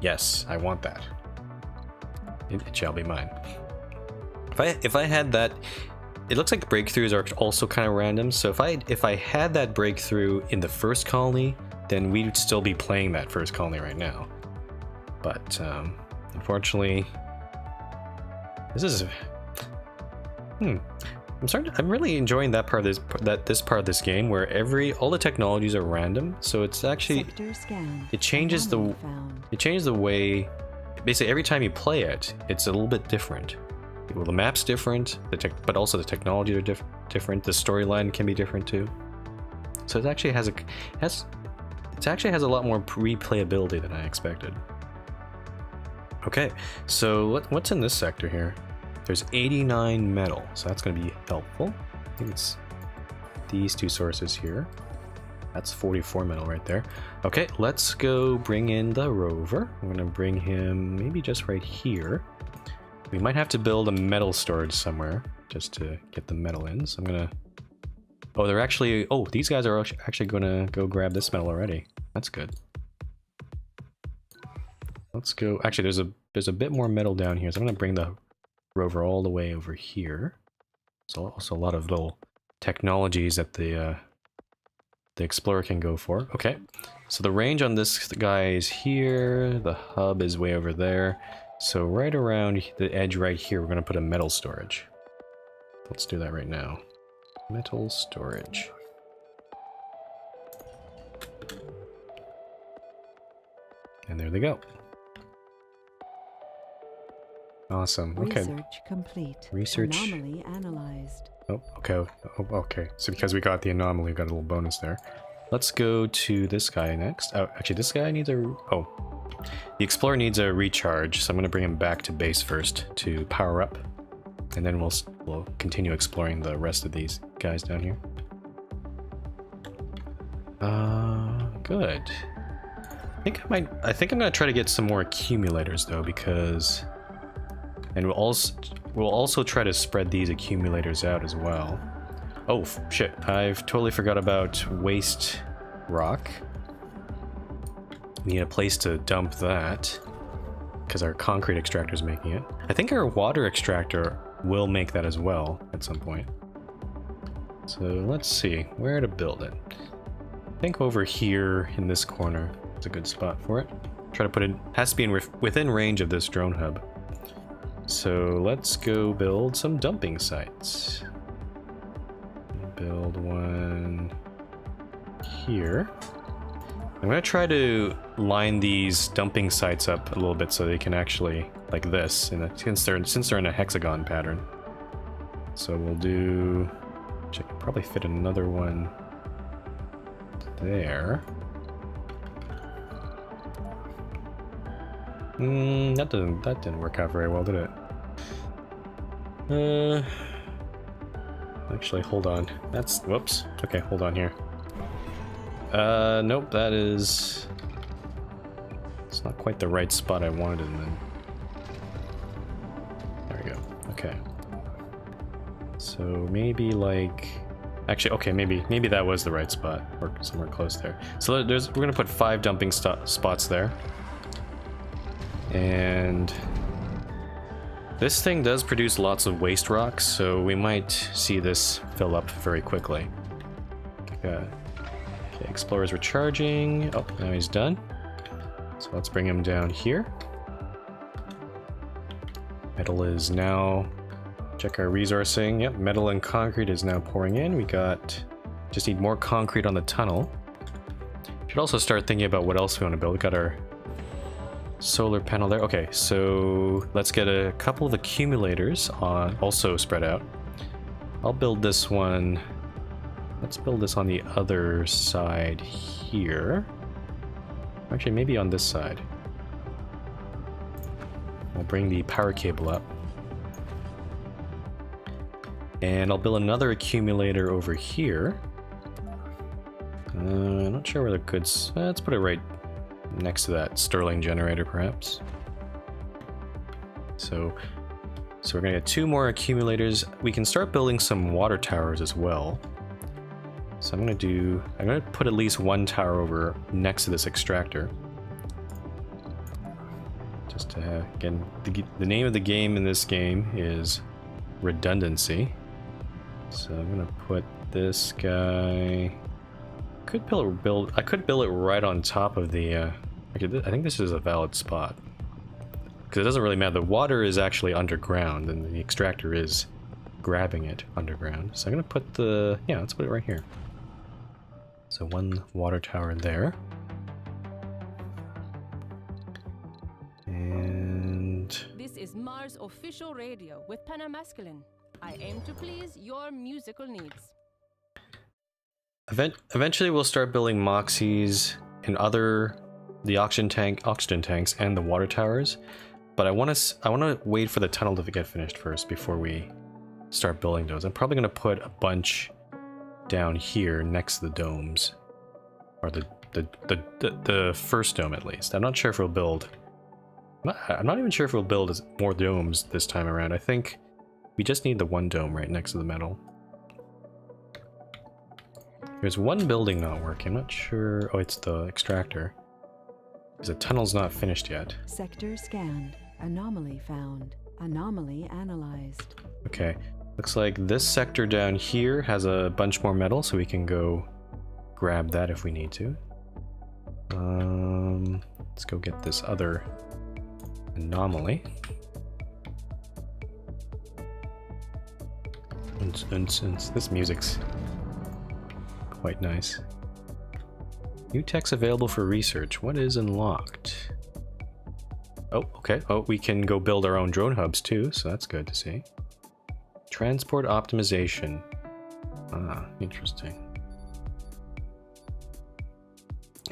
yes, I want that. It shall be mine. If I had that, it looks like the breakthroughs are also kind of random. So if I had that breakthrough in the first colony, then we'd still be playing that first colony right now. But unfortunately, this is. I'm really enjoying that part of this part of this game where all the technologies are random. So it's actually it changes the way. Basically, every time you play it, it's a little bit different. Well, the map's different, but also the technologies are different. The storyline can be different too. So it actually has a lot more replayability than I expected. Okay, so what's in this sector here? There's 89 metal, so that's going to be helpful. I think it's these two sources here. That's 44 metal right there. Okay, let's go bring in the rover. We're going to bring him maybe just right here. We might have to build a metal storage somewhere just to get the metal in. So I'm going to... Oh, they're actually... Oh, these guys are actually going to go grab this metal already. That's good. Let's go... Actually, there's a bit more metal down here, so I'm going to bring the rover all the way over here. So also a lot of little technologies that the Explorer can go for. Okay, so the range on this guy is here. The hub is way over there. So right around the edge right here, we're going to put a metal storage. Let's do that right now. Metal storage. And there they go. Awesome. Okay. Research complete. Research. Anomaly analyzed. Oh, okay. Oh, okay. So because we got the anomaly, we got a little bonus there. Let's go to this guy next. Oh, actually, this guy needs a... Oh. The Explorer needs a recharge, so I'm going to bring him back to base first to power up. And then we'll continue exploring the rest of these guys down here. Good. I think I'm going to try to get some more accumulators, though, because... And we'll also try to spread these accumulators out as well. Oh, shit. I've totally forgot about waste rock. We need a place to dump that, because our concrete extractor is making it. I think our water extractor will make that as well at some point. So let's see where to build it. I think over here in this corner is a good spot for it. Try to put it, has to be within range of this drone hub. So let's go build some dumping sites. Build one here. I'm going to try to line these dumping sites up a little bit so they can actually, like this, since they're in a hexagon pattern. So we'll do... I could probably fit another one there. That didn't work out very well, did it? Actually, hold on. Whoops. Okay, hold on here. Nope, it's not quite the right spot I wanted it in. There we go. Okay. So maybe like... Actually, okay, maybe that was the right spot, or somewhere close there. So we're gonna put 5 dumping spots there. And this thing does produce lots of waste rocks, so we might see this fill up very quickly. Okay, Explorer's recharging. Oh, now he's done. So let's bring him down here. Metal is now... Check our resourcing. Yep, metal and concrete is now pouring in. We just need more concrete on the tunnel. Should also start thinking about what else we want to build. We got our solar panel there. Okay, so let's get a couple of accumulators on, also spread out. I'll build this one. Let's build this on the other side here. Actually, maybe on this side. We'll bring the power cable up. And I'll build another accumulator over here. I'm not sure where the goods... let's put it right next to that Stirling generator, perhaps. So we're gonna get 2 more accumulators. We can start building some water towers as well. So I'm gonna put at least 1 tower over next to this extractor. Just to again, the name of the game in this game is redundancy. So I'm gonna put this guy. I could build it right on top of the. I think this is a valid spot because it doesn't really matter. The water is actually underground, and the extractor is grabbing it underground. So I'm gonna put let's put it right here. So 1 water tower there, and This is Mars official radio with Panamasculine. I aim to please your musical needs. Eventually we'll start building Moxies and the oxygen tanks and the water towers, but I want to wait for the tunnel to get finished first before we start building those. I'm probably going to put a bunch down here next to the domes, or the first dome at least. I'm not sure if we'll build. I'm not even sure if we'll build more domes this time around. I think we just need the 1 dome right next to the metal. There's 1 building not working. I'm not sure. Oh, it's the extractor. Because the tunnel's not finished yet. Sector scanned. Anomaly found. Anomaly analyzed. Okay. Looks like this sector down here has a bunch more metal, so we can go grab that if we need to. Let's go get this other anomaly. This music's quite nice. New techs available for research. What is unlocked? Oh, okay. Oh, we can go build our own drone hubs too, so that's good to see. Transport optimization. Ah, interesting.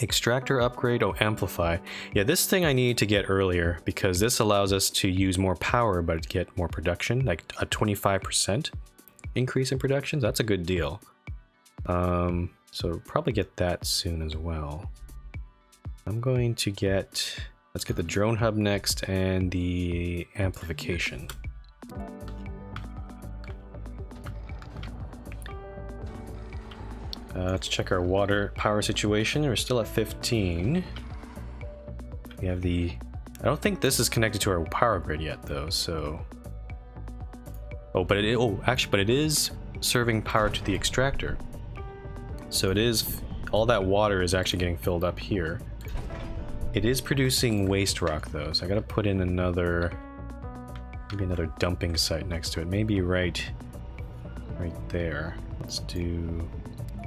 Extractor upgrade. Oh, amplify. Yeah, this thing I need to get earlier because this allows us to use more power but get more production, like a 25% increase in production. That's a good deal. So probably get that soon as well. I'm going to let's get the drone hub next and the amplification. Let's check our water power situation. We're still at 15. We have I don't think this is connected to our power grid yet though, so. Oh, but it is serving power to the extractor. So it is, all that water is actually getting filled up here. It is producing waste rock though, so I gotta put in maybe another dumping site next to it. Maybe right there. Let's do,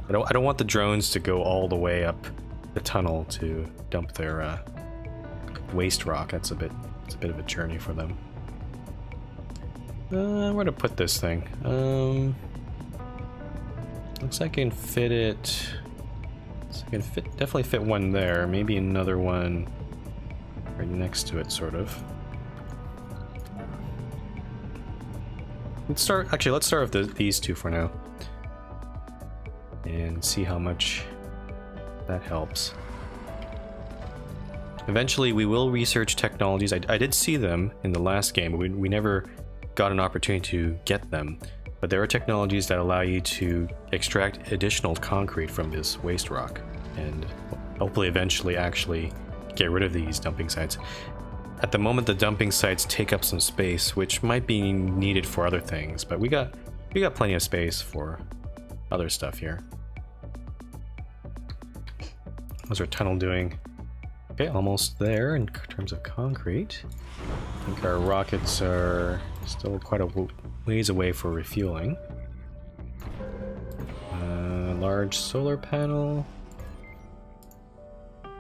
I don't want the drones to go all the way up the tunnel to dump their waste rock. It's a bit of a journey for them. Where to put this thing? Looks like I can fit it. So I can definitely fit one there. Maybe another one right next to it, sort of. Let's start with these 2 for now, and see how much that helps. Eventually, we will research technologies. I did see them in the last game, but we never got an opportunity to get them. but there are technologies that allow you to extract additional concrete from this waste rock, and hopefully eventually actually get rid of these dumping sites. At the moment, the dumping sites take up some space, which might be needed for other things, but we got plenty of space for other stuff here. How's our tunnel doing? Okay, almost there in terms of concrete. I think our rockets are still quite a ways away for refueling. Large solar panel.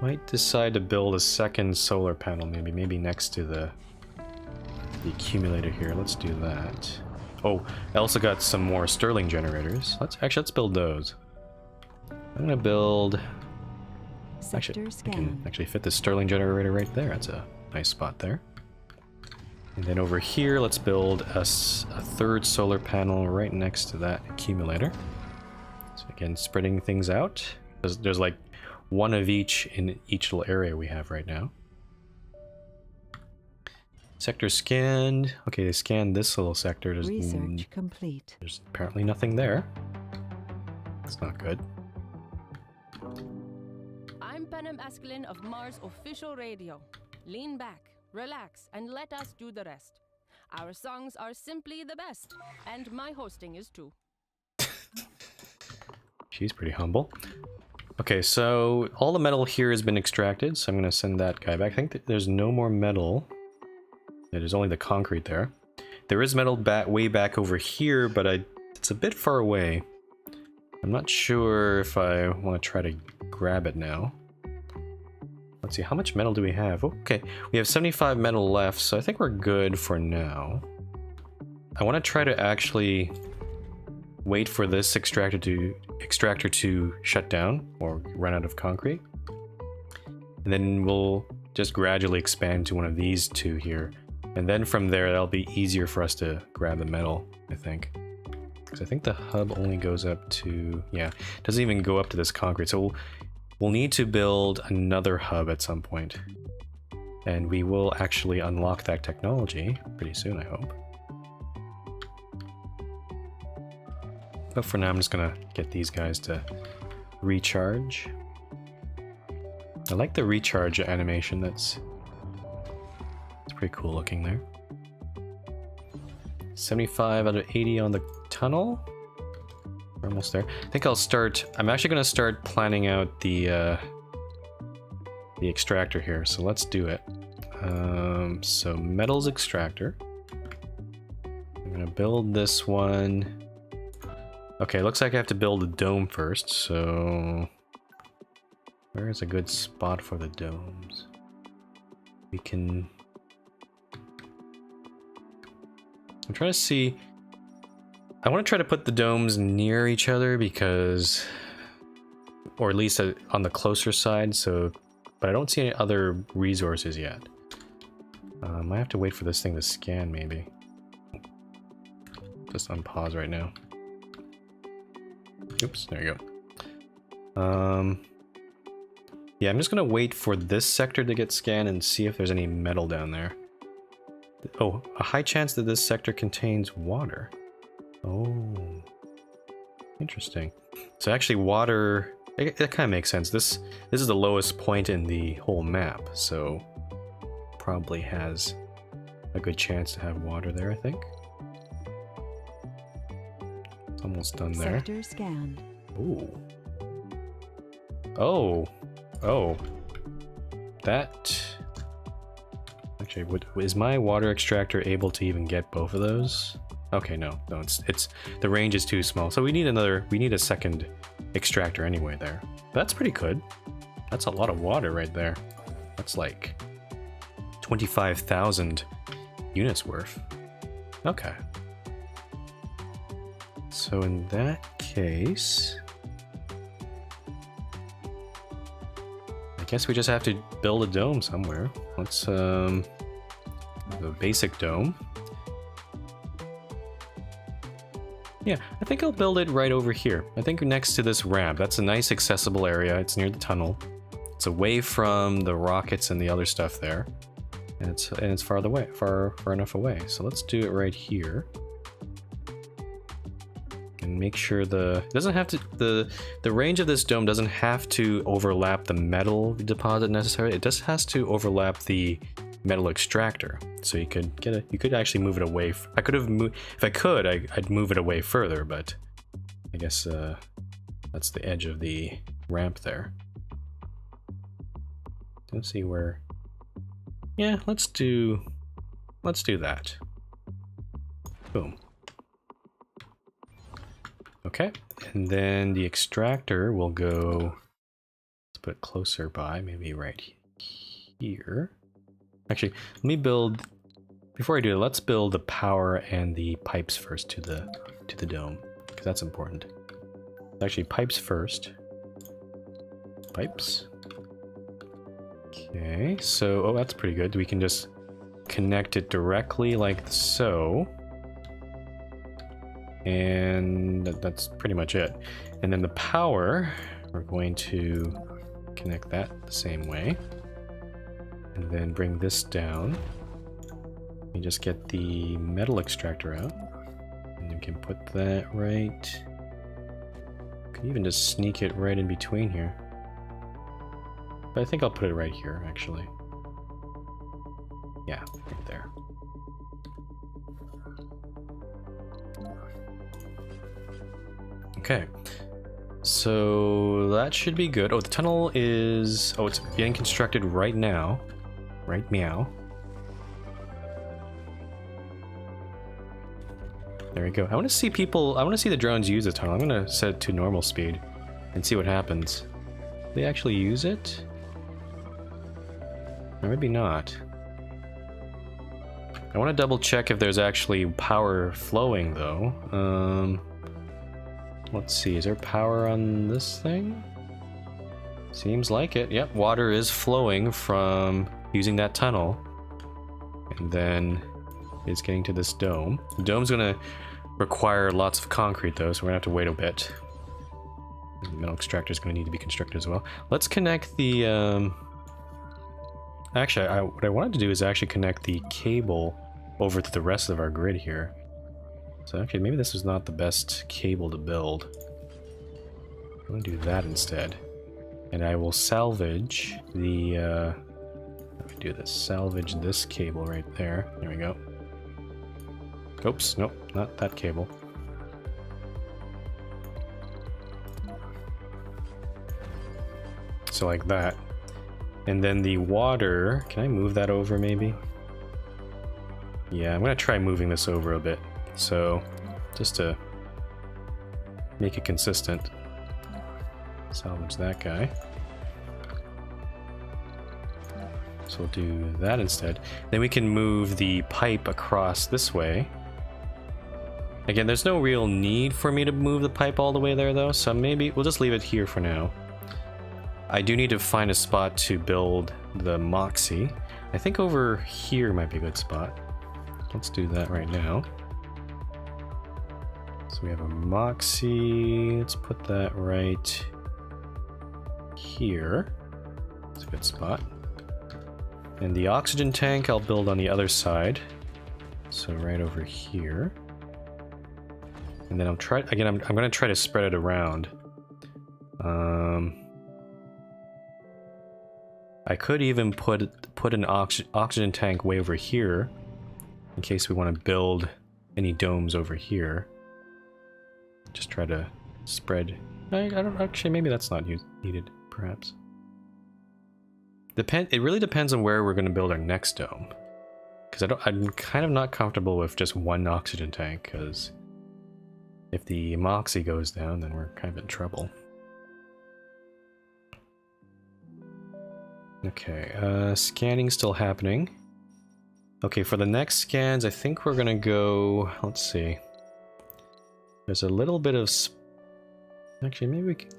Might decide to build a second solar panel, maybe next to the accumulator here. Let's do that. Oh, I also got some more Stirling generators. Let's build those. I'm gonna build. Actually, I can actually fit the Stirling generator right there. That's a nice spot there. And then over here, let's build a third solar panel right next to that accumulator. So again, spreading things out. There's like one of each in each little area we have right now. Sector scanned. Okay, they scanned this little sector. Research complete. There's apparently nothing there. That's not good. I'm Panem Askelin of Mars Official Radio. Lean back, relax, and let us do the rest. Our songs are simply the best, and my hosting is too. She's pretty humble. Okay, so all the metal here has been extracted, so I'm going to send that guy back. I think that there's no more metal. There's only the concrete there. There is metal way back over here, but it's a bit far away. I'm not sure if I want to try to grab it now. Let's see, how much metal do we have? Okay, we have 75 metal left, so I think we're good for now. I want to try to actually wait for this extractor to shut down or run out of concrete. And then we'll just gradually expand to one of these two here. And then from there, that'll be easier for us to grab the metal, I think. Because I think the hub only goes up to... yeah, it doesn't even go up to this concrete. So we'll need to build another hub at some point. And we will actually unlock that technology pretty soon, I hope. But for now, I'm just gonna get these guys to recharge. I like the recharge animation. It's pretty cool looking there. 75 out of 80 on the tunnel. We're almost there. I think I'll start. I'm actually gonna start planning out the extractor here. So let's do it. So metals extractor. I'm gonna build this one. Okay, looks like I have to build a dome first, so... where is a good spot for the domes? We can... I'm trying to see... I want to try to put the domes near each other because... or at least on the closer side, so... but I don't see any other resources yet. I might have to wait for this thing to scan, maybe. Just unpause right now. Oops, there you go. Yeah, I'm just gonna wait for this sector to get scanned and see if there's any metal down there. Oh, a high chance that this sector contains water. Oh, interesting. So actually water, that kind of makes sense. This is the lowest point in the whole map, so probably has a good chance to have water there, I think. Almost done there. Sector scanned. Ooh. Oh. Oh. That... actually, is my water extractor able to even get both of those? Okay, no, it's the range is too small. So we need a second extractor anyway there. That's pretty good. That's a lot of water right there. That's like 25,000 units worth. Okay. So in that case, I guess we just have to build a dome somewhere. Let's the basic dome. Yeah, I think I'll build it right over here. I think next to this ramp. That's a nice accessible area. It's near the tunnel. It's away from the rockets and the other stuff there. And it's far enough away. So let's do it right here. and make sure it doesn't have to, the range of this dome doesn't have to overlap the metal deposit necessarily. It just has to overlap the metal extractor. So you could you could actually move it away. I could have moved, if I could, I'd move it away further, but I guess that's the edge of the ramp there. Let's see where. Yeah, let's do that. Boom. Okay, and then the extractor will go, let's put it closer by, maybe right here. Actually, let me build, before I do it, let's build the power and the pipes first to the dome, because that's important. Actually, pipes first. Pipes. Okay, so, oh, that's pretty good. We can just connect it directly like so. And that's pretty much it. And then the power, we're going to connect that the same way. And then bring this down. We just get the metal extractor out. And we can put that right. We can even just sneak it right in between here. But I think I'll put it right here, actually. Yeah, right there. Okay, so that should be good. Oh, the tunnel is... oh, it's being constructed right now. Right meow. There we go. I want to see people... I want to see the drones use the tunnel. I'm going to set it to normal speed and see what happens. Do they actually use it? Or maybe not. I want to double check if there's actually power flowing, though. Let's see, is there power on this thing? Seems like it. Yep, water is flowing from using that tunnel. And then it's getting to this dome. The dome's gonna require lots of concrete though, so we're gonna have to wait a bit. The metal extractor is gonna need to be constructed as well. Let's connect the, actually, what I wanted to do is actually connect the cable over to the rest of our grid here. So actually, maybe this is not the best cable to build. I'm gonna do that instead. And I will salvage the, let me do this. Salvage this cable right there. There we go. Oops, nope, not that cable. So like that. And then the water, can I move that over maybe? Yeah, I'm gonna try moving this over a bit. So, just to make it consistent, salvage that guy. So we'll do that instead. Then we can move the pipe across this way. Again, there's no real need for me to move the pipe all the way there though, so maybe we'll just leave it here for now. I do need to find a spot to build the Moxie. I think over here might be a good spot. Let's do that right now. So we have a Moxie, let's put that right here. It's a good spot. And the oxygen tank I'll build on the other side. So right over here. And then I'm gonna try to spread it around. I could even put an oxygen tank way over here in case we want to build any domes over here. Just try to spread. I don't actually. Maybe that's not needed. Perhaps. It really depends on where we're going to build our next dome. Because I'm kind of not comfortable with just one oxygen tank. Because if the Moxie goes down, then we're kind of in trouble. Okay. Scanning still happening. Okay, for the next scans, I think we're going to go. Let's see. There's a little bit of... Actually, maybe we can...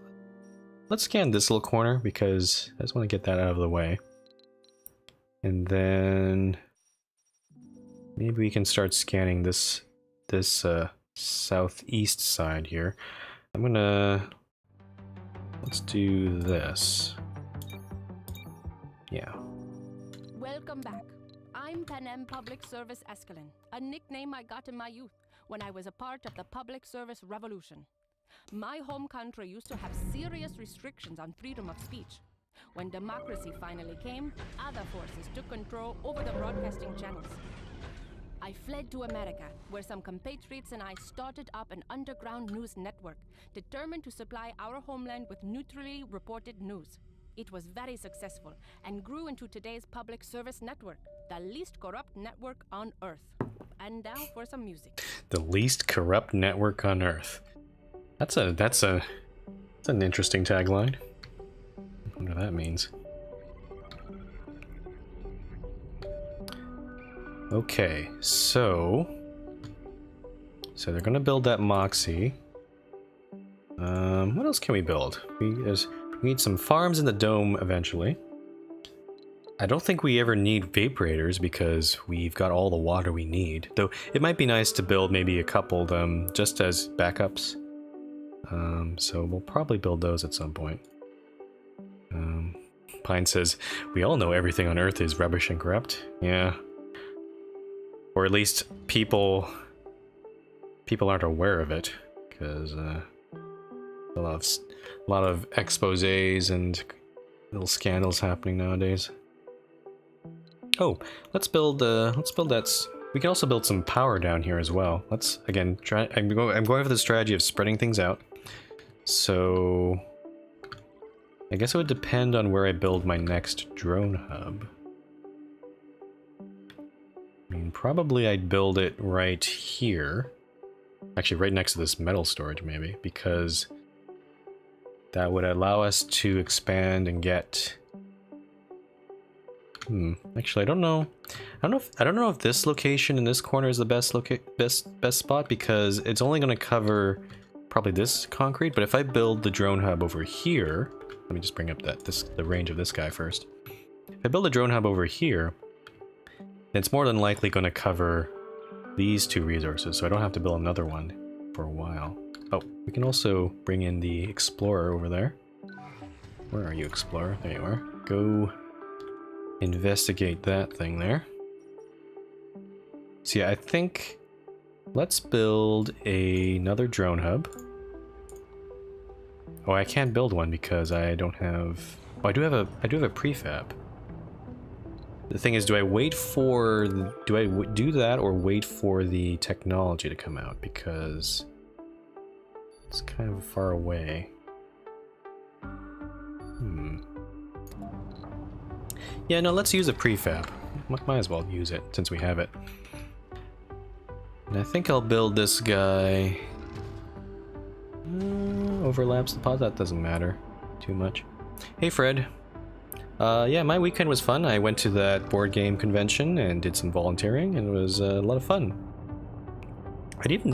Let's scan this little corner, because I just want to get that out of the way. And then... maybe we can start scanning this southeast side here. I'm gonna... let's do this. Yeah. Welcome back. I'm Panem Public Service Escalon, a nickname I got in my youth when I was a part of the public service revolution. My home country used to have serious restrictions on freedom of speech. When democracy finally came, other forces took control over the broadcasting channels. I fled to America, where some compatriots and I started up an underground news network, determined to supply our homeland with neutrally reported news. It was very successful and grew into today's public service network, the least corrupt network on Earth. And now for some music. The least corrupt network on Earth. That's an interesting tagline. I wonder what that means. Okay, so they're gonna build that Moxie. What else can we build? We need some farms in the dome eventually. I don't think we ever need vaporators because we've got all the water we need. Though it might be nice to build maybe a couple of them just as backups. So we'll probably build those at some point. Pine says, we all know everything on Earth is rubbish and corrupt. Yeah. Or at least people aren't aware of it, because a lot of exposés and little scandals happening nowadays. Oh, let's build that. We can also build some power down here as well. Let's again try. I'm going for the strategy of spreading things out. So I guess it would depend on where I build my next drone hub. I mean, probably I'd build it right here. Actually, right next to this metal storage, maybe, because that would allow us to expand and get. Actually, I don't know. I don't know if this location in this corner is the best spot, because it's only going to cover probably this concrete. But if I build the drone hub over here, let me just bring up the range of this guy first. If I build a drone hub over here, then it's more than likely going to cover these two resources, so I don't have to build another one for a while. Oh, we can also bring in the Explorer over there. Where are you, Explorer? There you are. Go investigate that thing there. So yeah, I think let's build another drone hub. Oh, I can't build one because I don't have. Oh, I do have a prefab. The thing is, do I do that or wait for the technology to come out, because it's kind of far away. Yeah, no, let's use a prefab. Might as well use it since we have it. And I think I'll build this guy. Overlaps the pod, that doesn't matter too much. Hey Fred. Yeah, my weekend was fun. I went to that board game convention and did some volunteering, and it was a lot of fun. I did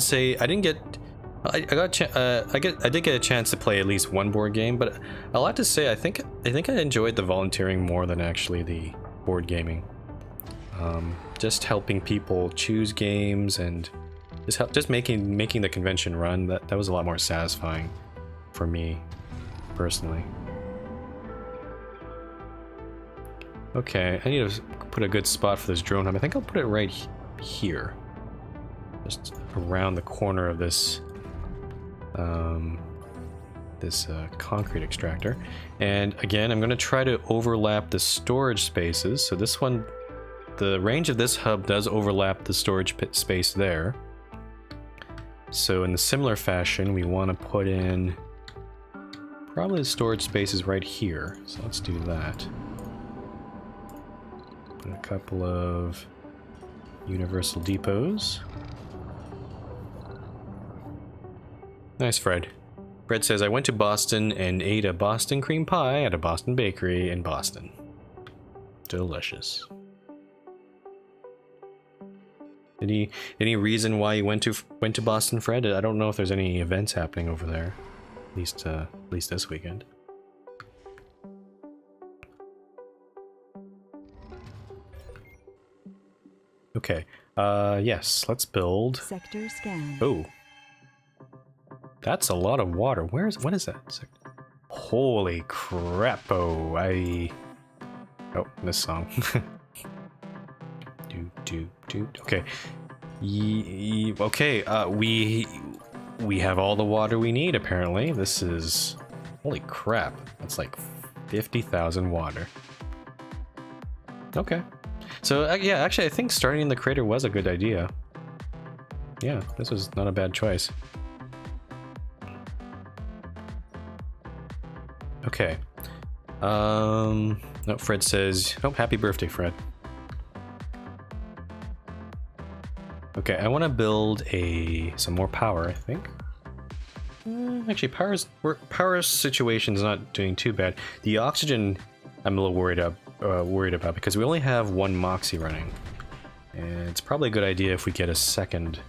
get a chance to play at least one board game, but I'll have to say I think I enjoyed the volunteering more than actually the board gaming. Just helping people choose games and just making the convention run, that was a lot more satisfying for me personally. Okay, I need to put a good spot for this drone hub. I think I'll put it right here, just around the corner of this concrete extractor. And again, I'm going to try to overlap the storage spaces. So this one, the range of this hub does overlap the storage space there. So in the similar fashion, we want to put in probably the storage spaces right here. So let's do that. And a couple of universal depots. Nice, Fred. Fred says, I went to Boston and ate a Boston cream pie at a Boston bakery in Boston. Delicious. Any reason why you went to Boston, Fred? I don't know if there's any events happening over there. At least this weekend. Okay. Yes, let's build. Sector scan. Oh. That's a lot of water. What is that? Holy crap. Oh, this song. Okay. Okay, we have all the water we need, apparently. This is... Holy crap. That's like 50,000 water. Okay. So, yeah, actually, I think starting in the crater was a good idea. Yeah, this was not a bad choice. Okay. No, Fred says... Oh, happy birthday, Fred. Okay, I want to build some more power, I think. Actually, power situation's not doing too bad. The oxygen, I'm a little worried about because we only have one Moxie running, and it's probably a good idea if we get a second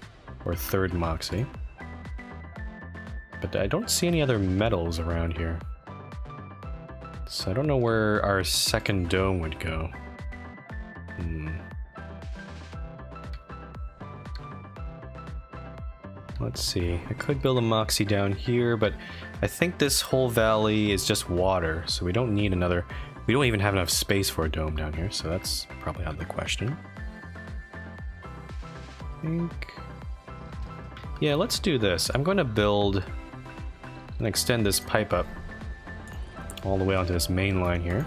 or third Moxie. But I don't see any other metals around here, so I don't know where our second dome would go. Let's see, I could build a Moxie down here, but I think this whole valley is just water, so we don't need another... We don't even have enough space for a dome down here, so that's probably out of the question. I think... Yeah, let's do this. I'm going to build and extend this pipe up all the way onto this main line here.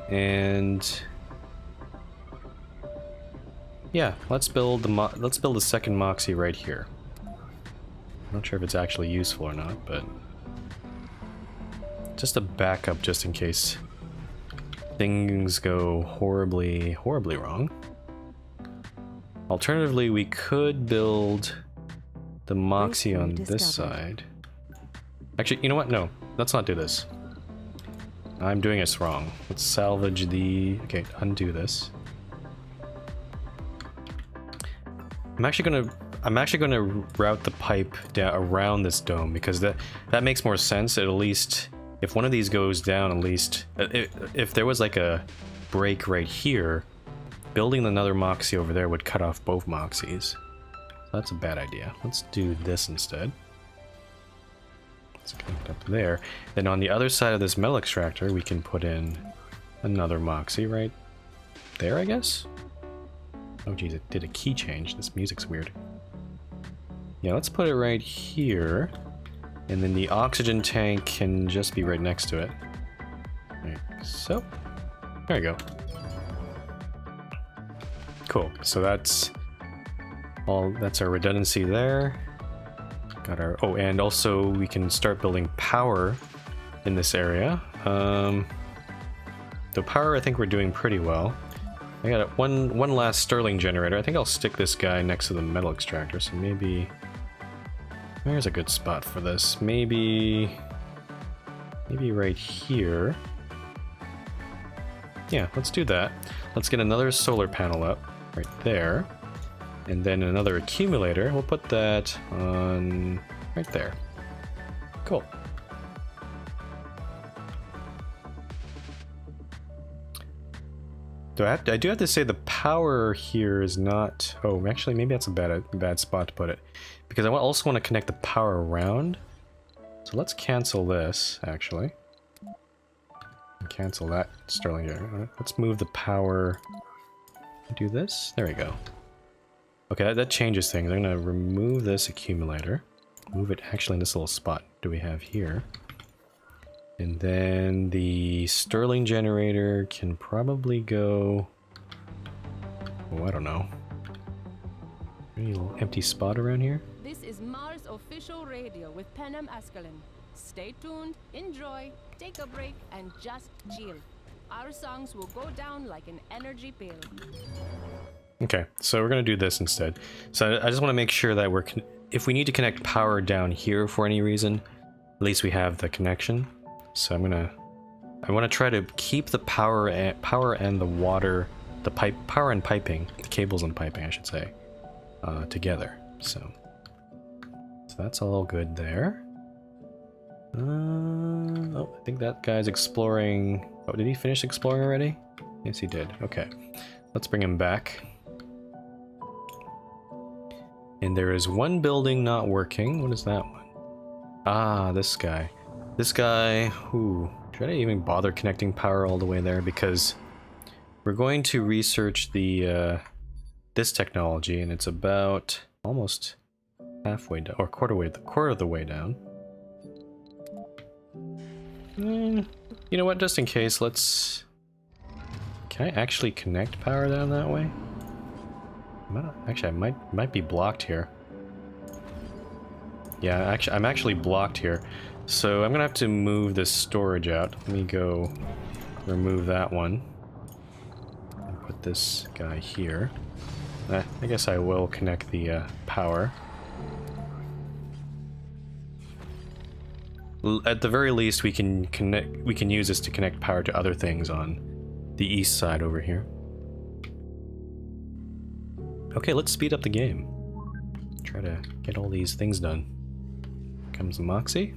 And... yeah, let's build the second Moxie right here. I'm not sure if it's actually useful or not, but just a backup just in case things go horribly wrong. Alternatively, we could build the Moxie on this side. Actually, you know what? No, let's not do this. I'm doing this wrong. Let's salvage the... Okay, undo this. I'm actually gonna route the pipe down around this dome because that makes more sense. At least if one of these goes down, at least if there was like a break right here, building another Moxie over there would cut off both Moxies. So that's a bad idea. Let's do this instead. Let's connect up there. Then on the other side of this metal extractor, we can put in another Moxie right there, I guess. Oh geez, it did a key change. This music's weird. Yeah, let's put it right here. And then the oxygen tank can just be right next to it. Like so. There you go. Cool. So that's our redundancy there. Got our... Oh, and also we can start building power in this area. The power, I think we're doing pretty well. I got one last Stirling generator. I think I'll stick this guy next to the metal extractor, so maybe... There's a good spot for this. Maybe right here. Yeah, let's do that. Let's get another solar panel up right there. And then another accumulator. We'll put that on right there. Cool. I do have to say the power here is not... Oh, actually, maybe that's a bad spot to put it. Because I also want to connect the power around. So let's cancel this, actually. And cancel that Stirling generator. Let's move the power... Do this? There we go. Okay, that changes things. I'm going to remove this accumulator. Move it actually in this little spot do we have here. And then the Stirling generator can probably go... Oh, I don't know. Any little empty spot around here? This is Mars Official Radio with Penem Askelin. Stay tuned, enjoy, take a break, and just chill. Our songs will go down like an energy pill. Okay, so we're gonna do this instead. So I just want to make sure that if we need to connect power down here for any reason, at least we have the connection. So I want to try to keep the power and the water, power and piping, the cables and piping, I should say, together. So that's all good there. Oh, I think that guy's exploring. Oh, did he finish exploring already? Yes, he did. Okay, let's bring him back. And there is one building not working. What is that one? Ah, this guy. This guy, should I even bother connecting power all the way there? Because we're going to research the this technology, and it's about almost halfway down, or quarter of the way down. You know what? Just in case, let's. Can I actually connect power down that way? Actually, I might be blocked here. Yeah, actually, I'm actually blocked here. So I'm gonna have to move this storage out. Let me go remove that one. And put this guy here. I guess I will connect the power. At the very least, we can use this to connect power to other things on the east side over here. Okay, let's speed up the game. Try to get all these things done. Comes the Moxie.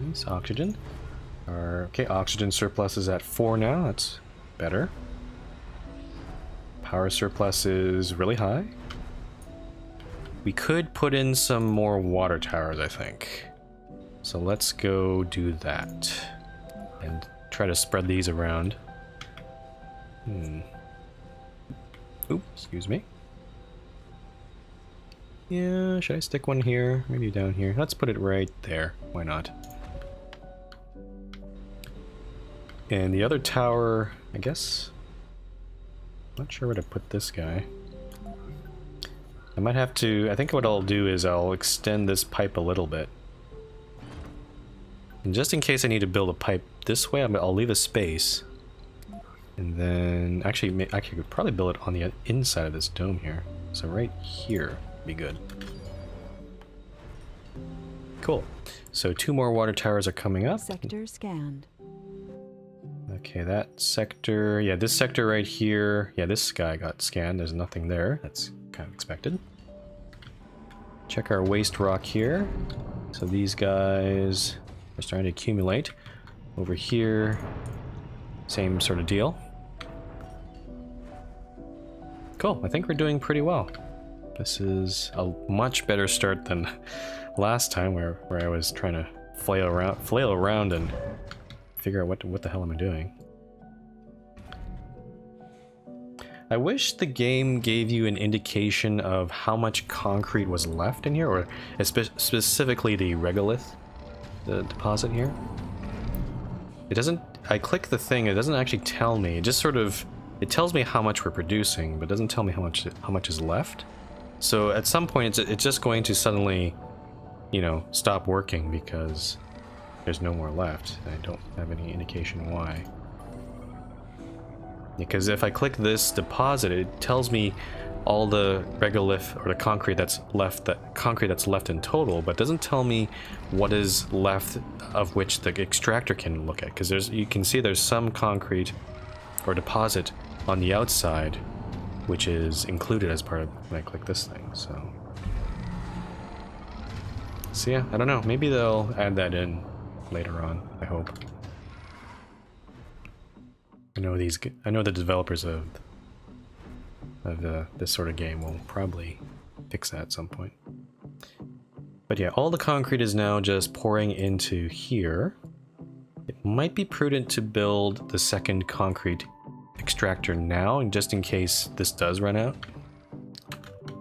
Nice, oxygen. Okay, oxygen surplus is at 4 now. That's better. Power surplus is really high. We could put in some more water towers, I think. So let's go do that. And try to spread these around. Oops, excuse me. Yeah, should I stick one here? Maybe down here. Let's put it right there. Why not? And the other tower, I guess. Not sure where to put this guy. I might have to. I think what I'll do is I'll extend this pipe a little bit. And just in case I need to build a pipe this way, I'll leave a space. And then, actually, I could probably build it on the inside of this dome here. So right here would be good. Cool. So 2 more water towers are coming up. Sector scanned. Okay, that sector, yeah, this sector right here, yeah, this guy got scanned. There's nothing there. That's kind of expected. Check our waste rock here. So these guys are starting to accumulate. Over here, same sort of deal. Cool, I think we're doing pretty well. This is a much better start than last time where I was trying to flail around and figure out what the hell am I doing. I wish the game gave you an indication of how much concrete was left in here, or specifically the regolith, the deposit here. It doesn't. I click the thing. It doesn't actually tell me. It just sort of. It tells me how much we're producing, but doesn't tell me how much is left. So at some point, it's just going to suddenly, you know, stop working because there's no more left. I don't have any indication why. Because if I click this deposit, it tells me all the regolith or the concrete that's left in total, but doesn't tell me what is left of which the extractor can look at. Because you can see there's some concrete or deposit on the outside, which is included as part of when I click this thing. So yeah, I don't know. Maybe they'll add that in later on. I hope. I know the developers of this sort of game will probably fix that at some point. But yeah, all the concrete is now just pouring into here. It might be prudent to build the second concrete extractor now, and just in case this does run out.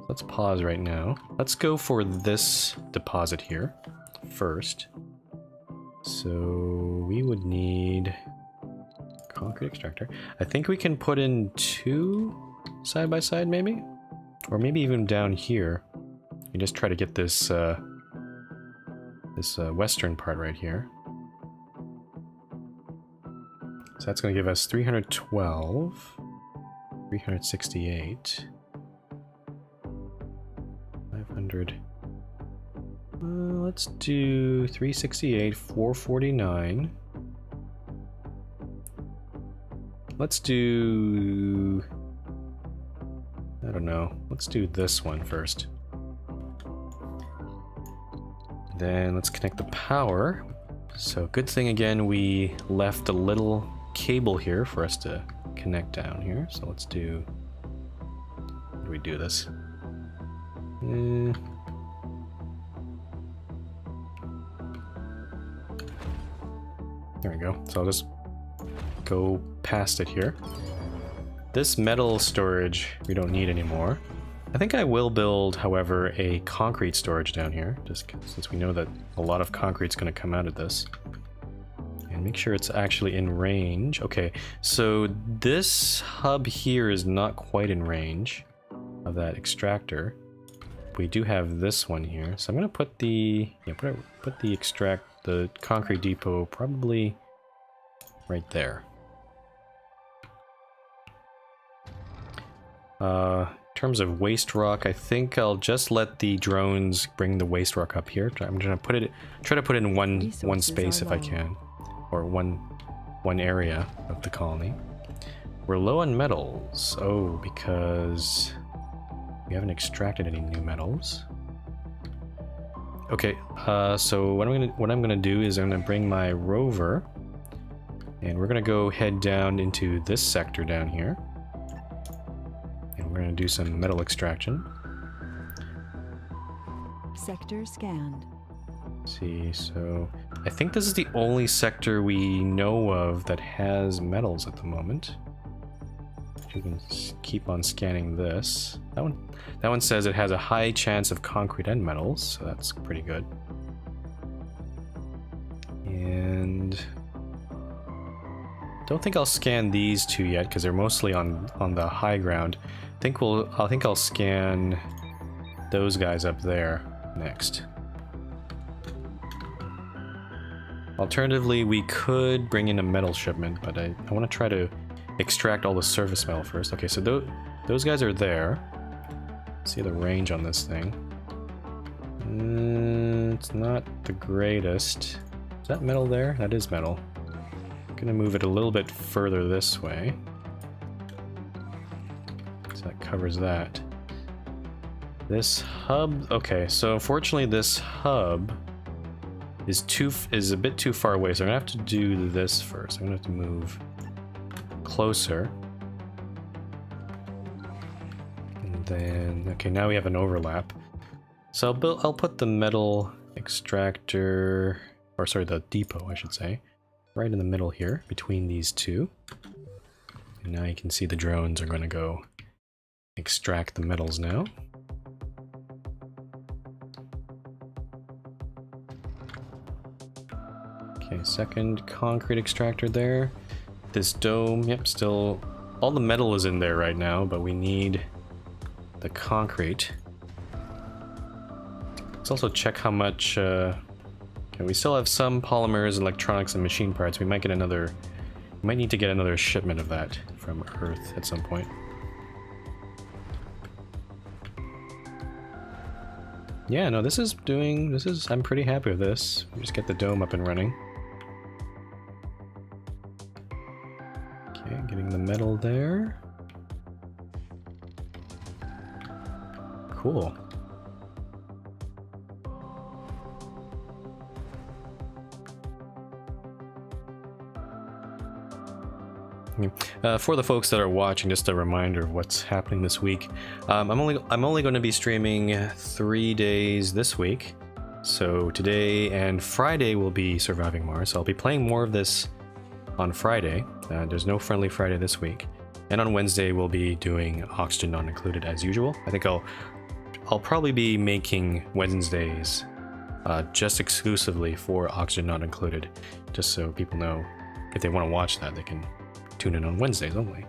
Let's pause right now. Let's go for this deposit here first. So we would need concrete extractor. I think we can put in 2 side by side, maybe, or maybe even down here. You just try to get this western part right here. So that's going to give us 312, 368, 500. Let's do 368, 449. Let's do... I don't know. Let's do this one first. Then let's connect the power. So good thing again we left a little cable here for us to connect down here. So let's do... How do we do this? There we go. So I'll just go past it here. this metal storage we don't need anymore. I think I will build, however, a concrete storage down here, just since we know that a lot of concrete's going to come out of this. And make sure it's actually in range. Okay, so this hub here is not quite in range of that extractor. We do have this one here, so I'm going to put the put the concrete depot probably right there. In terms of waste rock, I think I'll just let the drones bring the waste rock up here. I'm gonna try to put it in one space if I can, or one area of the colony. We're low on metals. Oh, because we haven't extracted any new metals. Okay, so what I'm gonna do is I'm gonna bring my rover, and we're gonna go head down into this sector down here. We're going to do some metal extraction. Sector scanned. Let's see, so I think this is the only sector we know of that has metals at the moment. You can keep on scanning this. That one says it has a high chance of concrete and metals, so that's pretty good. And don't think I'll scan these two yet because they're mostly on the high ground. I think I'll scan those guys up there next. Alternatively, we could bring in a metal shipment, but I want to try to extract all the surface metal first. Okay, so those guys are there. Let's see the range on this thing. It's not the greatest. Is that metal there? That is metal. I'm gonna move it a little bit further this way. So that covers that. This hub, okay, so unfortunately this hub is a bit too far away, so I'm gonna have to do this first. I'm gonna have to move closer. And then, okay, now we have an overlap. So I'll put the metal extractor, or sorry, the depot, I should say, right in the middle here, between these two. And now you can see the drones are gonna go extract the metals now. Okay, second concrete extractor there. This dome, yep, still all the metal is in there right now, but we need the concrete. Let's also check how much okay, we still have some polymers, electronics, and machine parts. We might need to get another shipment of that from Earth at some point. Yeah, no, I'm pretty happy with this. We just get the dome up and running. Okay, getting the metal there. Cool. For the folks that are watching, just a reminder of what's happening this week. I'm only going to be streaming 3 days this week. So today and Friday will be Surviving Mars. So I'll be playing more of this on Friday. There's no Friendly Friday this week. And on Wednesday we'll be doing Oxygen Not Included as usual. I think I'll probably be making Wednesdays just exclusively for Oxygen Not Included, just so people know if they want to watch that, they can tune in on Wednesdays only.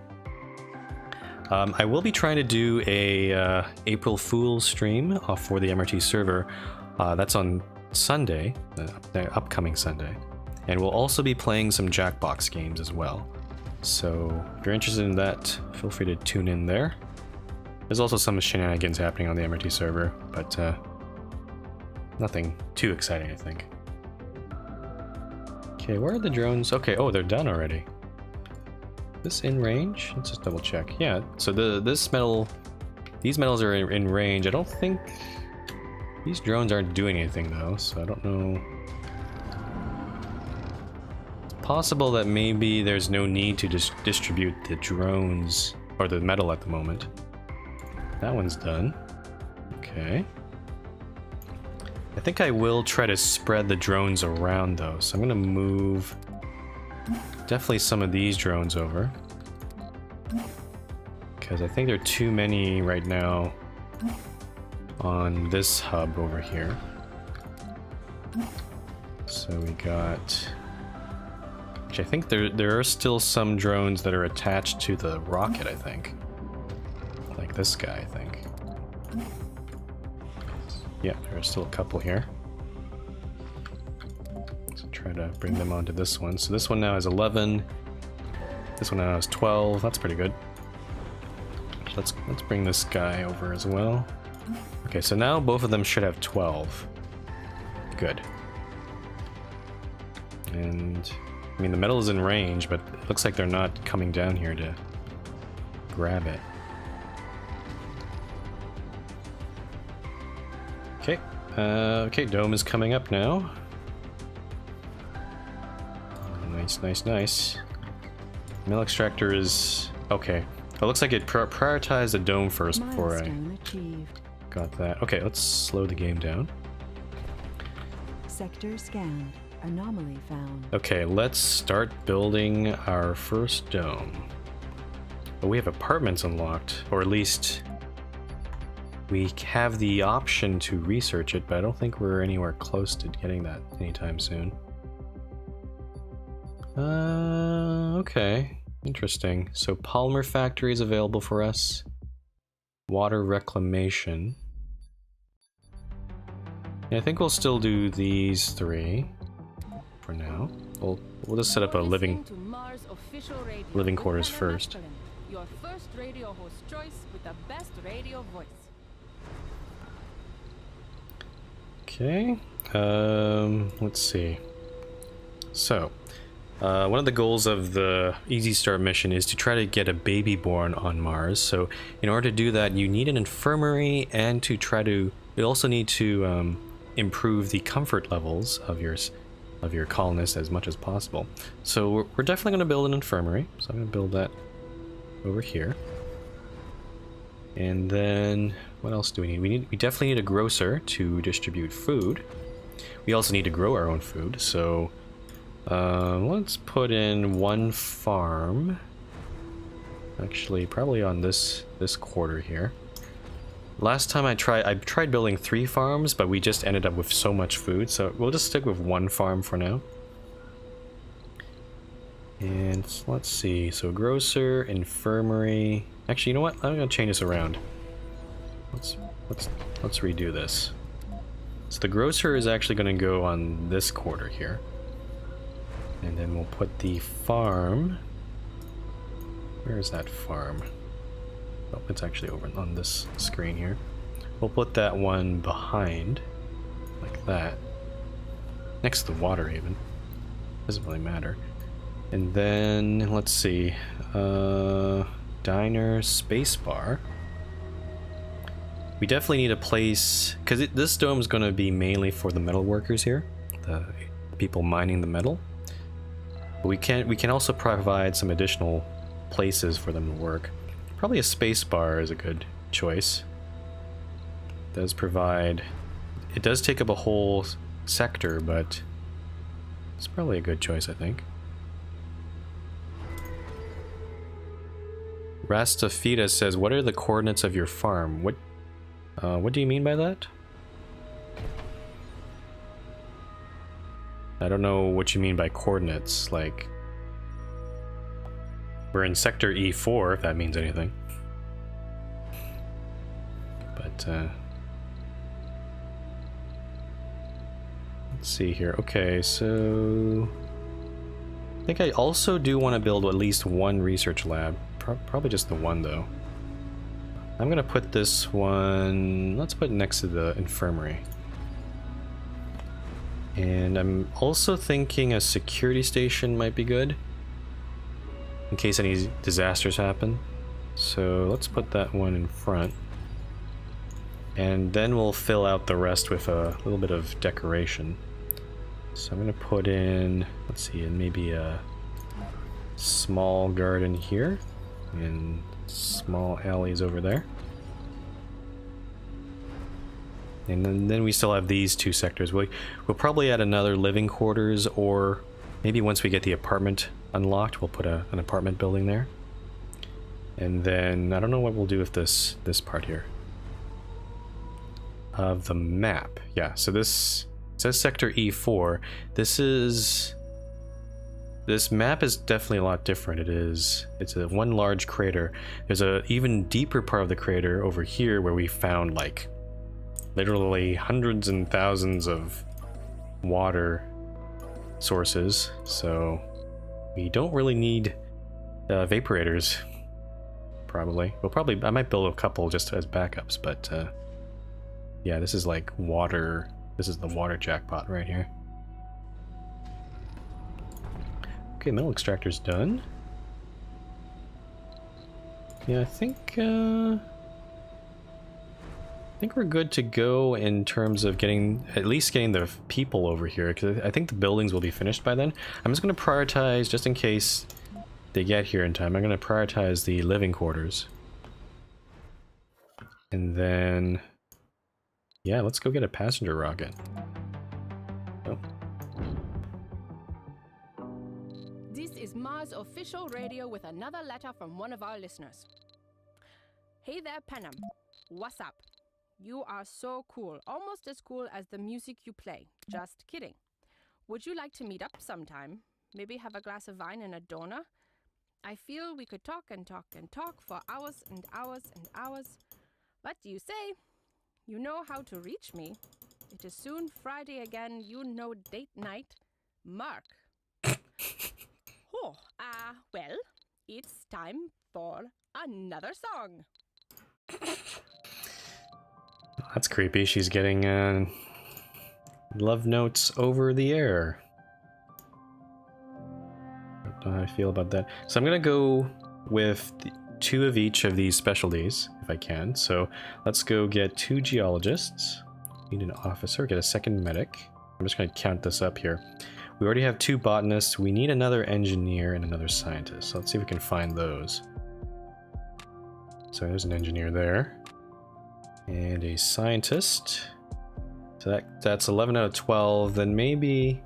I will be trying to do a April Fool's stream for the MRT server. That's on Sunday, the upcoming Sunday. And we'll also be playing some Jackbox games as well. So if you're interested in that, feel free to tune in there. There's also some shenanigans happening on the MRT server, but nothing too exciting, I think. Okay, where are the drones? Okay, oh, they're done already. This in range? Let's just double check. Yeah, so these metals are in range. I don't think these drones aren't doing anything though, so I don't know. It's possible that maybe there's no need to distribute the drones or the metal at the moment. That one's done. Okay. I think I will try to spread the drones around though, so I'm gonna move definitely some of these drones over. because I think there are too many right now on this hub over here. So we got... Actually, I think there are still some drones that are attached to the rocket, I think. Like this guy, I think. Yeah, there are still a couple here. So try to bring them onto this one. So this one now has 11. This one now has 12. That's pretty good. Let's bring this guy over as well. Okay, so now both of them should have 12. Good. And I mean, the metal is in range, but it looks like they're not coming down here to grab it. Okay. Okay, dome is coming up now. Nice, nice, nice. Mill extractor is okay. It looks like it prioritized the dome first before I got that. Okay, let's slow the game down. Sector scanned. Anomaly found. Okay, let's start building our first dome. But we have apartments unlocked, or at least we have the option to research it, but I don't think we're anywhere close to getting that anytime soon. Okay. Interesting. So polymer factory is available for us. Water reclamation. Yeah, I think we'll still do these three for now. We'll just set up a living quarters first. Your first radio host choice with the best radio voice. Okay. Let's see. So, one of the goals of the Easy Start mission is to try to get a baby born on Mars. So in order to do that, you need an infirmary, and to try to, you also need to improve the comfort levels of your colonists as much as possible. So we're definitely going to build an infirmary. So I'm going to build that over here. And then what else do we need? We definitely need a grocer to distribute food. We also need to grow our own food. So let's put in one farm. Actually, probably on this quarter here. Last time I tried building 3 farms, but we just ended up with so much food, so we'll just stick with 1 farm for now. And let's see, so grocer, infirmary. Actually, you know what? I'm gonna change this around. Let's redo this. So the grocer is actually gonna go on this quarter here. And then we'll put the farm. Where is that farm? Oh, it's actually over on this screen here. We'll put that one behind, like that. Next to the water even. Doesn't really matter. And then, let's see. Diner, spacebar. We definitely need a place, because this dome is going to be mainly for the metal workers here. The people mining the metal. But we can also provide some additional places for them to work. Probably a space bar is a good choice. It does take up a whole sector, but it's probably a good choice, I think. Rastafida says, "What are the coordinates of your farm?" What do you mean by that? I don't know what you mean by coordinates, like... We're in sector E4, if that means anything. But, let's see here. Okay, so... I think I also do want to build at least 1 research lab. Probably just the 1, though. I'm gonna put this one... Let's put it next to the infirmary. And I'm also thinking a security station might be good, in case any disasters happen. So let's put that one in front. And then we'll fill out the rest with a little bit of decoration. So I'm gonna put in, let's see, maybe a small garden here, and small alleys over there. And then we still have these 2 sectors. We'll probably add another living quarters, or maybe once we get the apartment unlocked, we'll put an apartment building there. And then I don't know what we'll do with this part here of the map. Yeah, so this says sector E4. This map is definitely a lot different. It's a one large crater. There's a even deeper part of the crater over here where we found like literally hundreds and thousands of water sources. So we don't really need vaporators. Probably. I might build a couple just as backups, but yeah, this is like water. This is the water jackpot right here. Okay, metal extractor's done. Yeah, I think we're good to go in terms of at least getting the people over here, because I think the buildings will be finished by then. I'm just going to prioritize, just in case they get here in time, I'm going to prioritize the living quarters. And then, yeah, let's go get a passenger rocket. Oh. This is Mars official radio with another letter from one of our listeners. Hey there, Panem. What's up? You are so cool, almost as cool as the music you play. Just kidding. Would you like to meet up sometime? Maybe have a glass of wine and a donut? I feel we could talk and talk and talk for hours and hours and hours. What do you say? You know how to reach me. It is soon Friday again, you know, date night. Mark. Oh, well, it's time for another song. That's creepy. She's getting love notes over the air. I don't know how I feel about that. So I'm gonna go with two of each of these specialties if I can. So let's go get 2 geologists. Need an officer. Get a second medic. I'm just gonna count this up here. We already have 2 botanists. We need another engineer and another scientist. So let's see if we can find those. So there's an engineer there. And a scientist. So that's 11 out of 12. Then maybe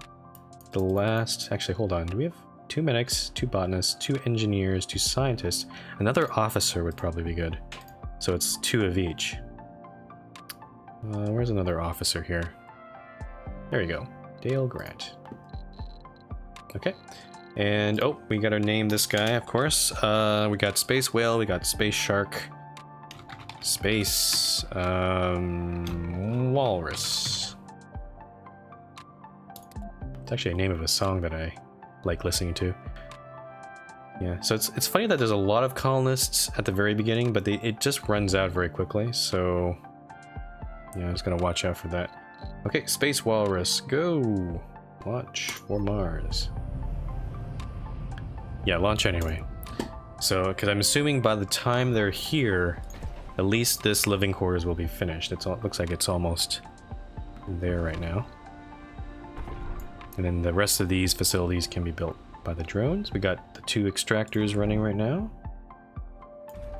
the last... Actually, hold on. Do we have 2 medics, 2 botanists, 2 engineers, 2 scientists? Another officer would probably be good. So it's 2 of each. Where's another officer here? There you go. Dale Grant. Okay. And, oh, we gotta name this guy, of course. We got Space Whale, we got Space Shark, Space Walrus. It's actually a name of a song that I like listening to. Yeah, so it's funny that there's a lot of colonists at the very beginning, but it just runs out very quickly, so yeah, I'm just gonna watch out for that. Okay, Space Walrus, go! Launch for Mars. Yeah, launch anyway. So, because I'm assuming by the time they're here, at least this living quarters will be finished. It looks like it's almost there right now. And then the rest of these facilities can be built by the drones. We got the 2 extractors running right now.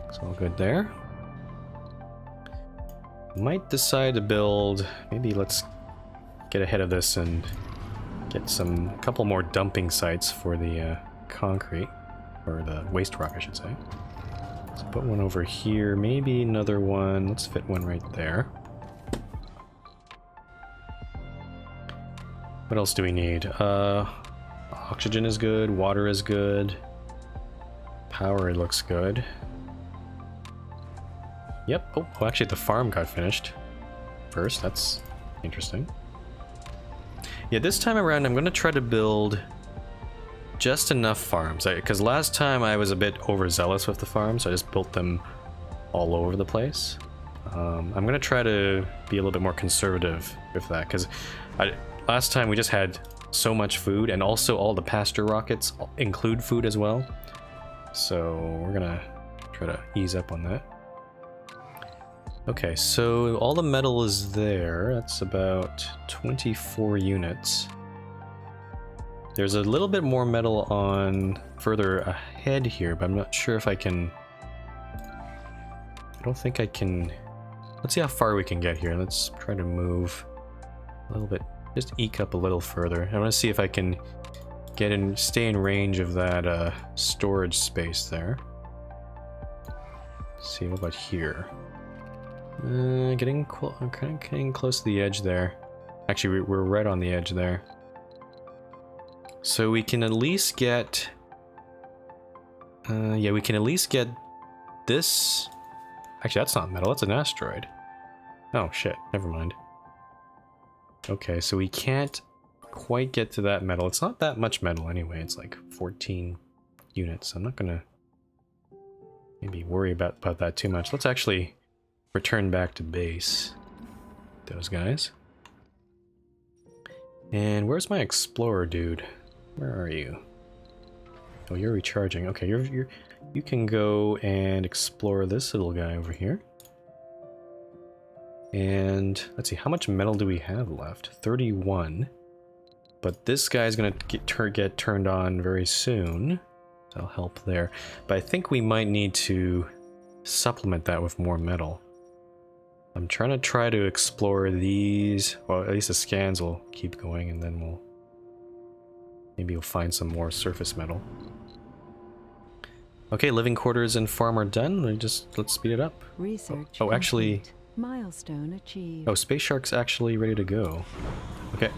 It's all good there. Might decide to build... Maybe let's get ahead of this and get a couple more dumping sites for the concrete. Or the waste rock, I should say. Let's put one over here, maybe another one. Let's fit one right there. What else do we need? Oxygen is good, water is good. Power looks good. Yep, oh, actually the farm got finished first, that's interesting. Yeah, this time around I'm gonna try to build just enough farms, because last time I was a bit overzealous with the farms, so I just built them all over the place. I'm gonna try to be a little bit more conservative with that, because last time we just had so much food, and also all the pasture rockets include food as well. So we're gonna try to ease up on that. Okay, so all the metal is there. That's about 24 units. There's a little bit more metal on further ahead here, but I'm not sure if I can... I don't think I can... Let's see how far we can get here. Let's try to move a little bit. Just eke up a little further. I want to see if I can stay in range of that storage space there. see, what about here? Getting close to the edge there. Actually, we're right on the edge there. So we can at least get... yeah, we can at least get this... Actually, that's not metal, that's an asteroid. Oh, shit, never mind. Okay, so we can't quite get to that metal. It's not that much metal anyway, it's like 14 units. I'm not gonna maybe worry about that too much. Let's actually return back to base. Those guys. And where's my explorer dude? Where are you? Oh, you're recharging. Okay, you can go and explore this little guy over here. And let's see, how much metal do we have left? 31. But this guy's gonna get turned on very soon. That'll help there. But I think we might need to supplement that with more metal. I'm trying to explore these. Well, at least the scans will keep going, and then maybe we'll find some more surface metal. Okay, living quarters and farm are done. Let's speed it up. Research Oh, actually... complete. Milestone achieved. Oh, Space Shark's actually ready to go. Okay.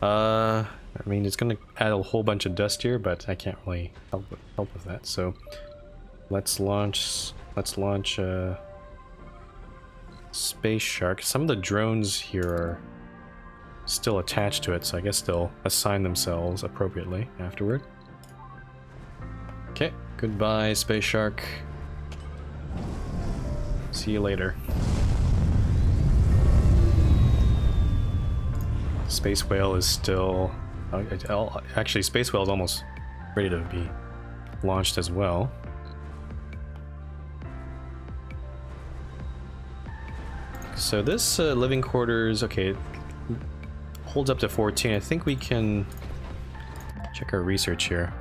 I mean, it's gonna add a whole bunch of dust here, but I can't really help with that. So let's launch Space Shark. Some of the drones here are still attached to it, so I guess they'll assign themselves appropriately afterward. Okay, goodbye, Space Shark. See you later. Space Whale is still... actually, Space Whale is almost ready to be launched as well. So this living quarters, okay, holds up to 14. I think we can check our research here.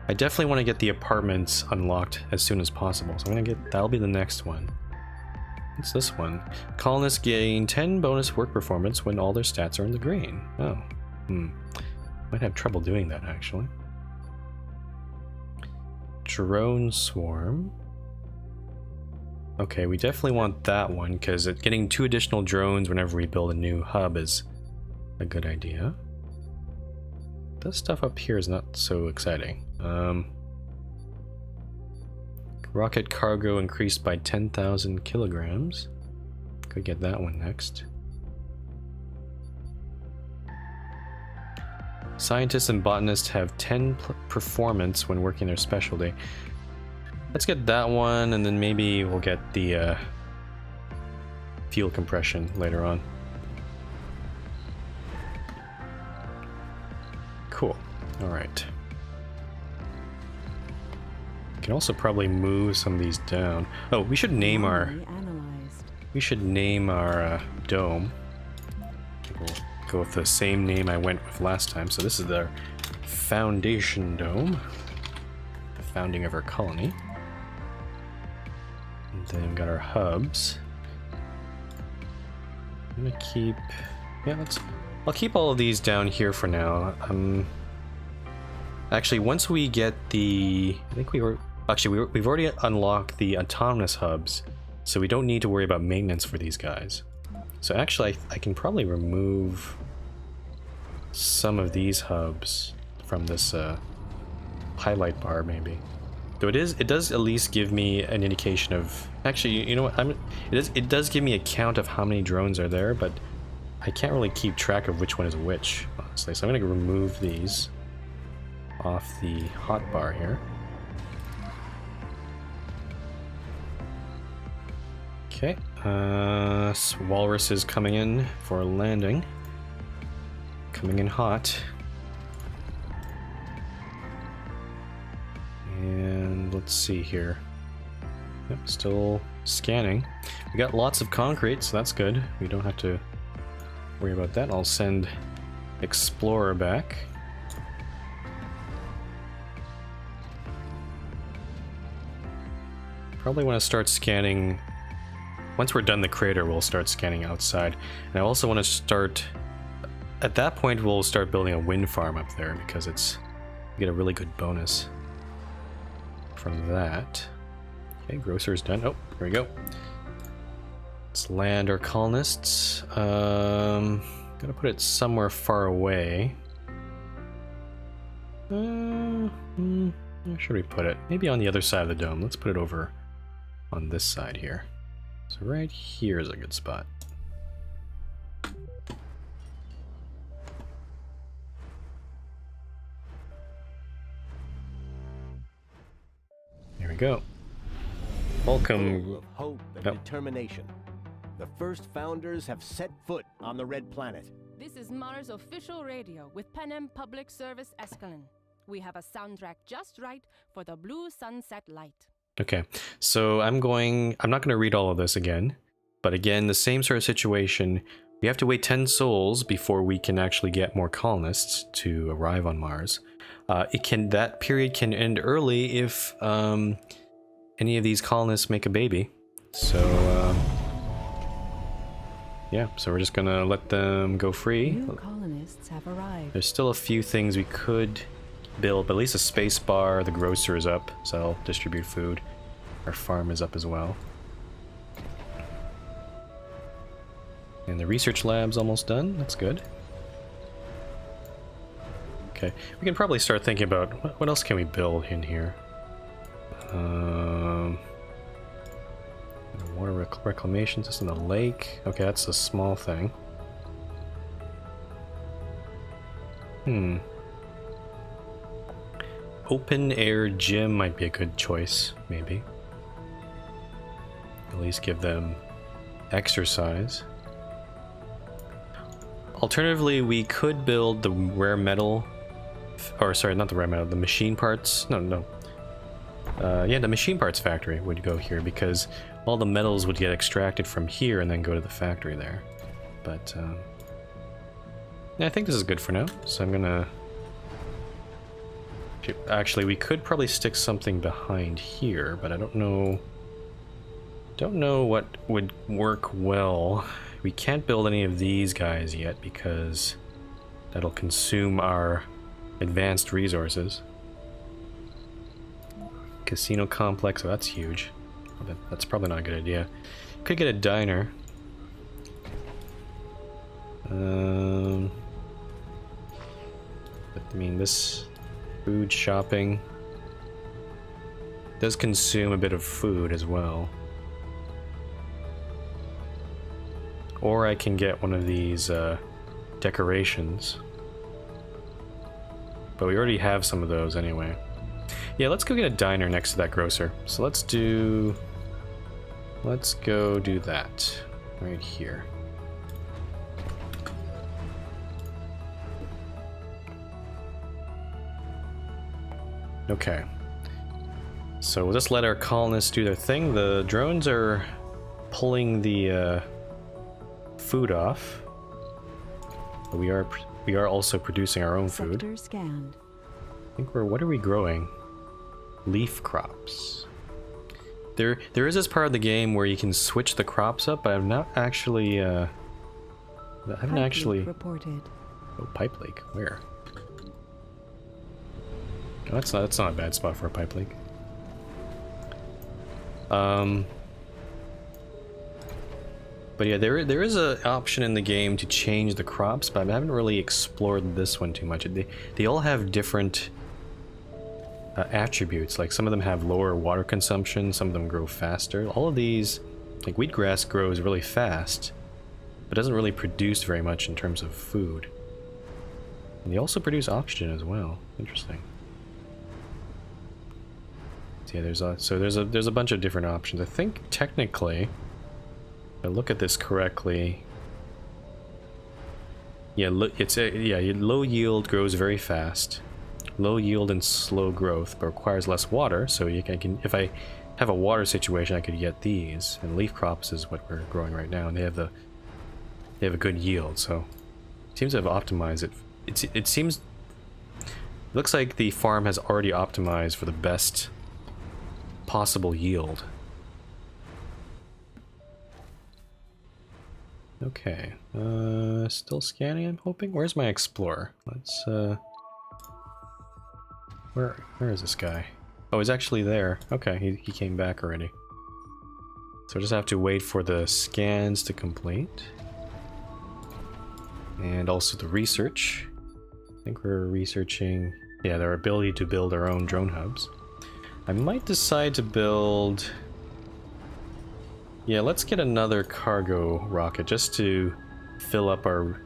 I definitely want to get the apartments unlocked as soon as possible. So I'm gonna that'll be the next one. What's this one? Colonists gain 10 bonus work performance when all their stats are in the green. Oh, might have trouble doing that actually. Drone swarm. Okay, we definitely want that one because getting 2 additional drones whenever we build a new hub is a good idea. This stuff up here is not so exciting. Rocket cargo increased by 10,000 kilograms. Could get that one next. Scientists and botanists have 10 performance when working their specialty. Let's get that one, and then maybe we'll get the fuel compression later on. Cool. Alright. Can also probably move some of these down. Oh, we should name our... We should name our dome. We'll go with the same name I went with last time. So this is our foundation dome. The founding of our colony. And then we've got our hubs. I'm gonna keep... Yeah, I'll keep all of these down here for now. Actually, once we get the... I think we've already unlocked the autonomous hubs, so we don't need to worry about maintenance for these guys. So actually, I can probably remove some of these hubs from this highlight bar, maybe. Though it does at least give me an indication of... Actually, you know what? It does give me a count of how many drones are there, but I can't really keep track of which one is which, honestly. So I'm going to remove these off the hotbar here. Okay, Walrus is coming in for landing. Coming in hot. And let's see here. Yep, still scanning. We got lots of concrete, so that's good. We don't have to worry about that. I'll send Explorer back. Probably want to start scanning. Once we're done the crater, we'll start scanning outside. And I also want to start... At that point, we'll start building a wind farm up there because we get a really good bonus from that. Okay, grocer's done. Oh, here we go. Let's land our colonists. Gotta put it somewhere far away. Where should we put it? Maybe on the other side of the dome. Let's put it over on this side here. So right here is a good spot. There we go. Welcome. Full of hope and determination. The first founders have set foot on the Red Planet. This is Mars official radio with Panem Public Service Escalon. We have a soundtrack just right for the blue sunset light. Okay, so I'm not going to read all of this again, but again, the same sort of situation. We have to wait 10 sols before we can actually get more colonists to arrive on Mars. That period can end early if any of these colonists make a baby. So yeah, so we're just gonna let them go free. New colonists have arrived. There's still a few things we could build, but at least a space bar. The grocer is up, so I'll distribute food. Our farm is up as well. And the research lab's almost done. That's good. Okay, we can probably start thinking about what else can we build in here. Water reclamation system, the lake. Okay, that's a small thing. Open air gym might be a good choice, maybe. At least give them exercise. Alternatively, we could build the rare metal, or sorry, not the rare metal, the machine parts. No. Yeah, the machine parts factory would go here because all the metals would get extracted from here and then go to the factory there. But yeah, I think this is good for now. So I'm gonna. Actually, we could probably stick something behind here, but I don't know. Don't know what would work well. We can't build any of these guys yet because that'll consume our advanced resources. Casino complex, oh, that's huge. That's probably not a good idea. Could get a diner. But I mean, this food shopping does consume a bit of food as well. Or I can get one of these decorations. But we already have some of those anyway. Yeah, let's go get a diner next to that grocer. So let's go do that right here. Okay. So we'll just let our colonists do their thing. The drones are pulling the food off. But we are also producing our own food. Sector scanned. I think what are we growing? Leaf crops. There is this part of the game where you can switch the crops up, but I'm not actually I haven't actually reported. Oh, pipe leak. Where? Oh, that's not a bad spot for a pipe leak. But yeah, there is an option in the game to change the crops, but I haven't really explored this one too much. They all have different attributes. Like some of them have lower water consumption, some of them grow faster. All of these, like wheatgrass grows really fast, but doesn't really produce very much in terms of food. And they also produce oxygen as well. Interesting. So yeah, there's a bunch of different options. I think technically, if I look at this correctly, yeah, low yield grows very fast. Low yield and slow growth, but requires less water. So if I have a water situation, I could get these. And leaf crops is what we're growing right now, and they have a good yield. So it seems to have optimized it. It seems looks like the farm has already optimized for the best possible yield. Okay, still scanning, I'm hoping. Where's my explorer? Let's where is this guy? Oh, he's actually there. Okay, he came back already. So I just have to wait for the scans to complete. And also the research. I think we're researching, yeah, their ability to build our own drone hubs. I might decide to build... Yeah, let's get another cargo rocket just to fill up our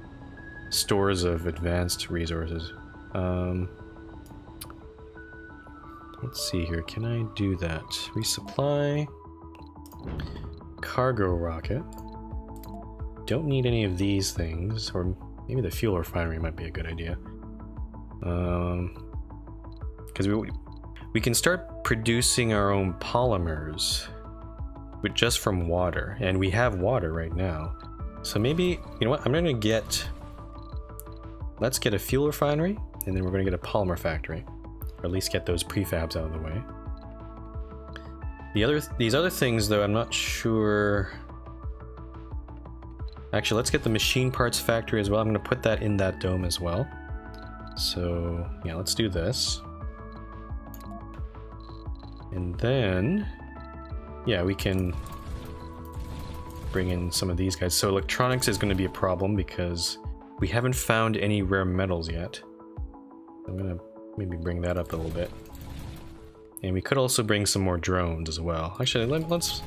stores of advanced resources. Let's see here, can I do that? Resupply. Cargo rocket. Don't need any of these things, or maybe the fuel refinery might be a good idea. Because we can start producing our own polymers with just from water, and we have water right now. So maybe, you know what, I'm gonna get, let's get a fuel refinery, and then we're gonna get a polymer factory, or at least get those prefabs out of the way. These other things though, I'm not sure. Actually, let's get the machine parts factory as well. I'm gonna put that in that dome as well. So yeah, let's do this. And then, yeah, we can bring in some of these guys. So electronics is going to be a problem because we haven't found any rare metals yet. I'm going to maybe bring that up a little bit. And we could also bring some more drones as well. Actually, let's...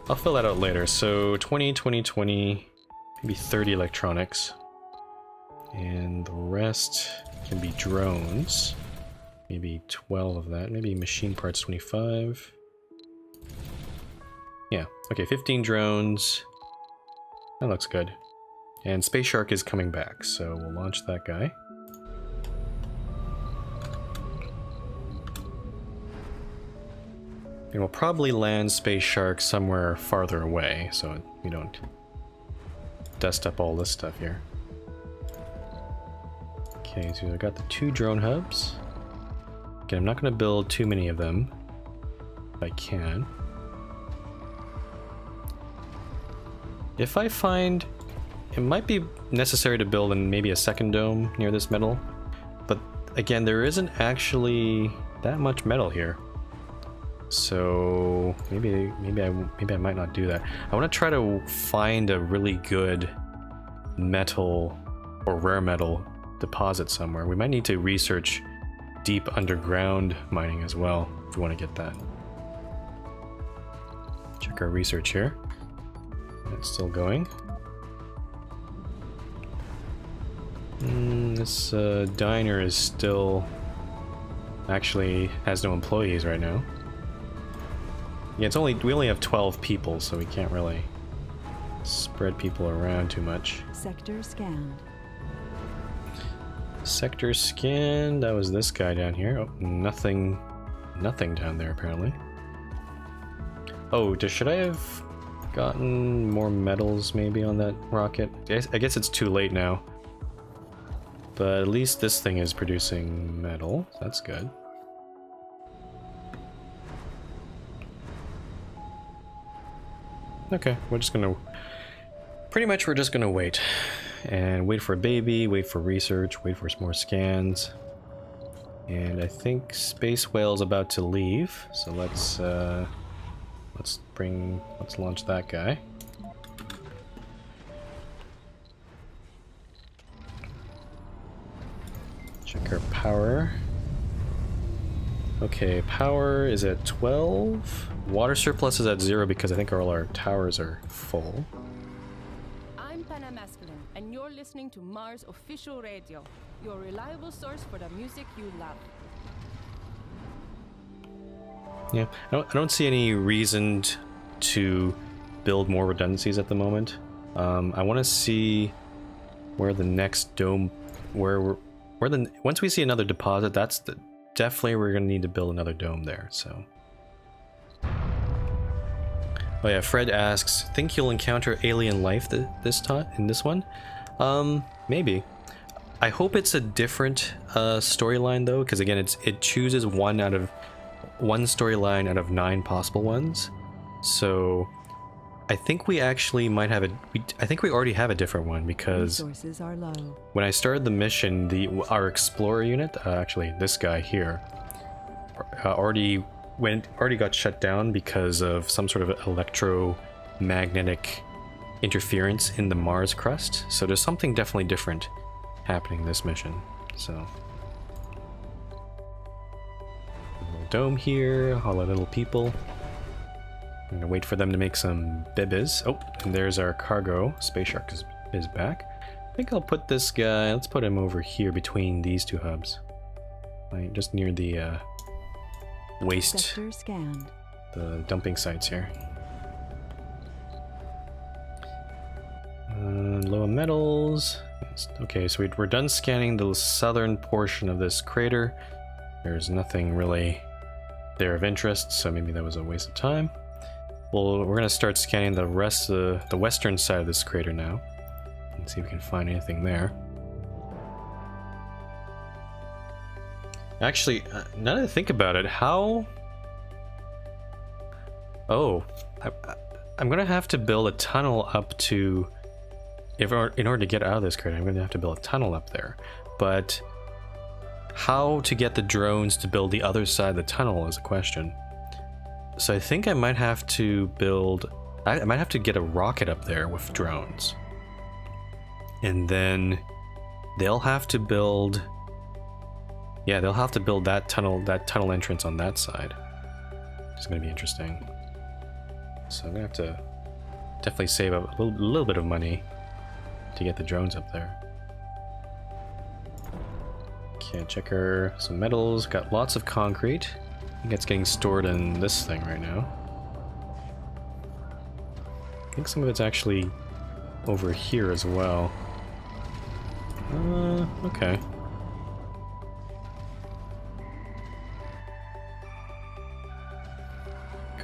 I'll fill that out later. So 20, 20, 20, maybe 30 electronics. And the rest can be drones. Maybe 12 of that. Maybe machine parts 25. Yeah, okay, 15 drones. That looks good. And Space Shark is coming back, so we'll launch that guy. And we'll probably land Space Shark somewhere farther away, so we don't dust up all this stuff here. Okay, so I got the 2 drone hubs. Again, I'm not going to build too many of them, if I can. If I find... It might be necessary to build in maybe a second dome near this metal, but again, there isn't actually that much metal here. So maybe I might not do that. I want to try to find a really good metal or rare metal deposit somewhere. We might need to research deep underground mining as well if we want to get that. Check our research here. It's still going. This diner is still actually has no employees right now. Yeah, we only have 12 people, so we can't really spread people around too much. Sector scanned. Sector scanned. That was this guy down here. Oh, nothing down there apparently. Oh, should I have gotten more metals maybe on that rocket? I guess it's too late now. But at least this thing is producing metal. That's good. Okay, we're just gonna... Pretty much we're just gonna wait. And wait for a baby, wait for research, wait for some more scans. And I think Space Whale's about to leave, so let's launch that guy. Check our power. Okay, power is at 12. Water surplus is at 0 because I think all our towers are full. I'm Panamasculine, and you're listening to Mars Official Radio, your reliable source for the music you love. Yeah, I don't see any reason to build more redundancies at the moment. I want to see where the next dome, once we see another deposit, definitely we're gonna need to build another dome there. So, oh yeah, Fred asks, think you'll encounter alien life this time in this one? Maybe. I hope it's a different storyline though, because again, it chooses one storyline out of 9 possible ones. So I think we actually might have I think we already have a different one because Resources are low. when I started the mission, our explorer unit, actually this guy here, already already got shut down because of some sort of electromagnetic interference in the Mars crust. So there's something definitely different happening in this mission. So a little dome here, all the little people. I'm gonna wait for them to make some bibis. Oh, and there's our cargo. Space Shark is back. I think I'll put this guy, let's put him over here between these two hubs. Right, just near the waste, Sector scanned. the dumping sites here. Low on metals. Okay, so we're done scanning the southern portion of this crater. There's nothing really there of interest, so maybe that was a waste of time. Well, we're gonna start scanning the rest of the western side of this crater now, and see if we can find anything there. Actually, now that I think about it, how... Oh, I'm gonna have to build a tunnel up to... in order to get out of this crater, I'm gonna have to build a tunnel up there. But how to get the drones to build the other side of the tunnel is a question. So I think I might have to build... I might have to get a rocket up there with drones. And then they'll have to build... Yeah, they'll have to build that tunnel entrance on that side. It's gonna be interesting. So I'm gonna have to definitely save a little bit of money to get the drones up there. Okay, check some metals. Got lots of concrete. I think it's getting stored in this thing right now. I think some of it's actually over here as well. Okay.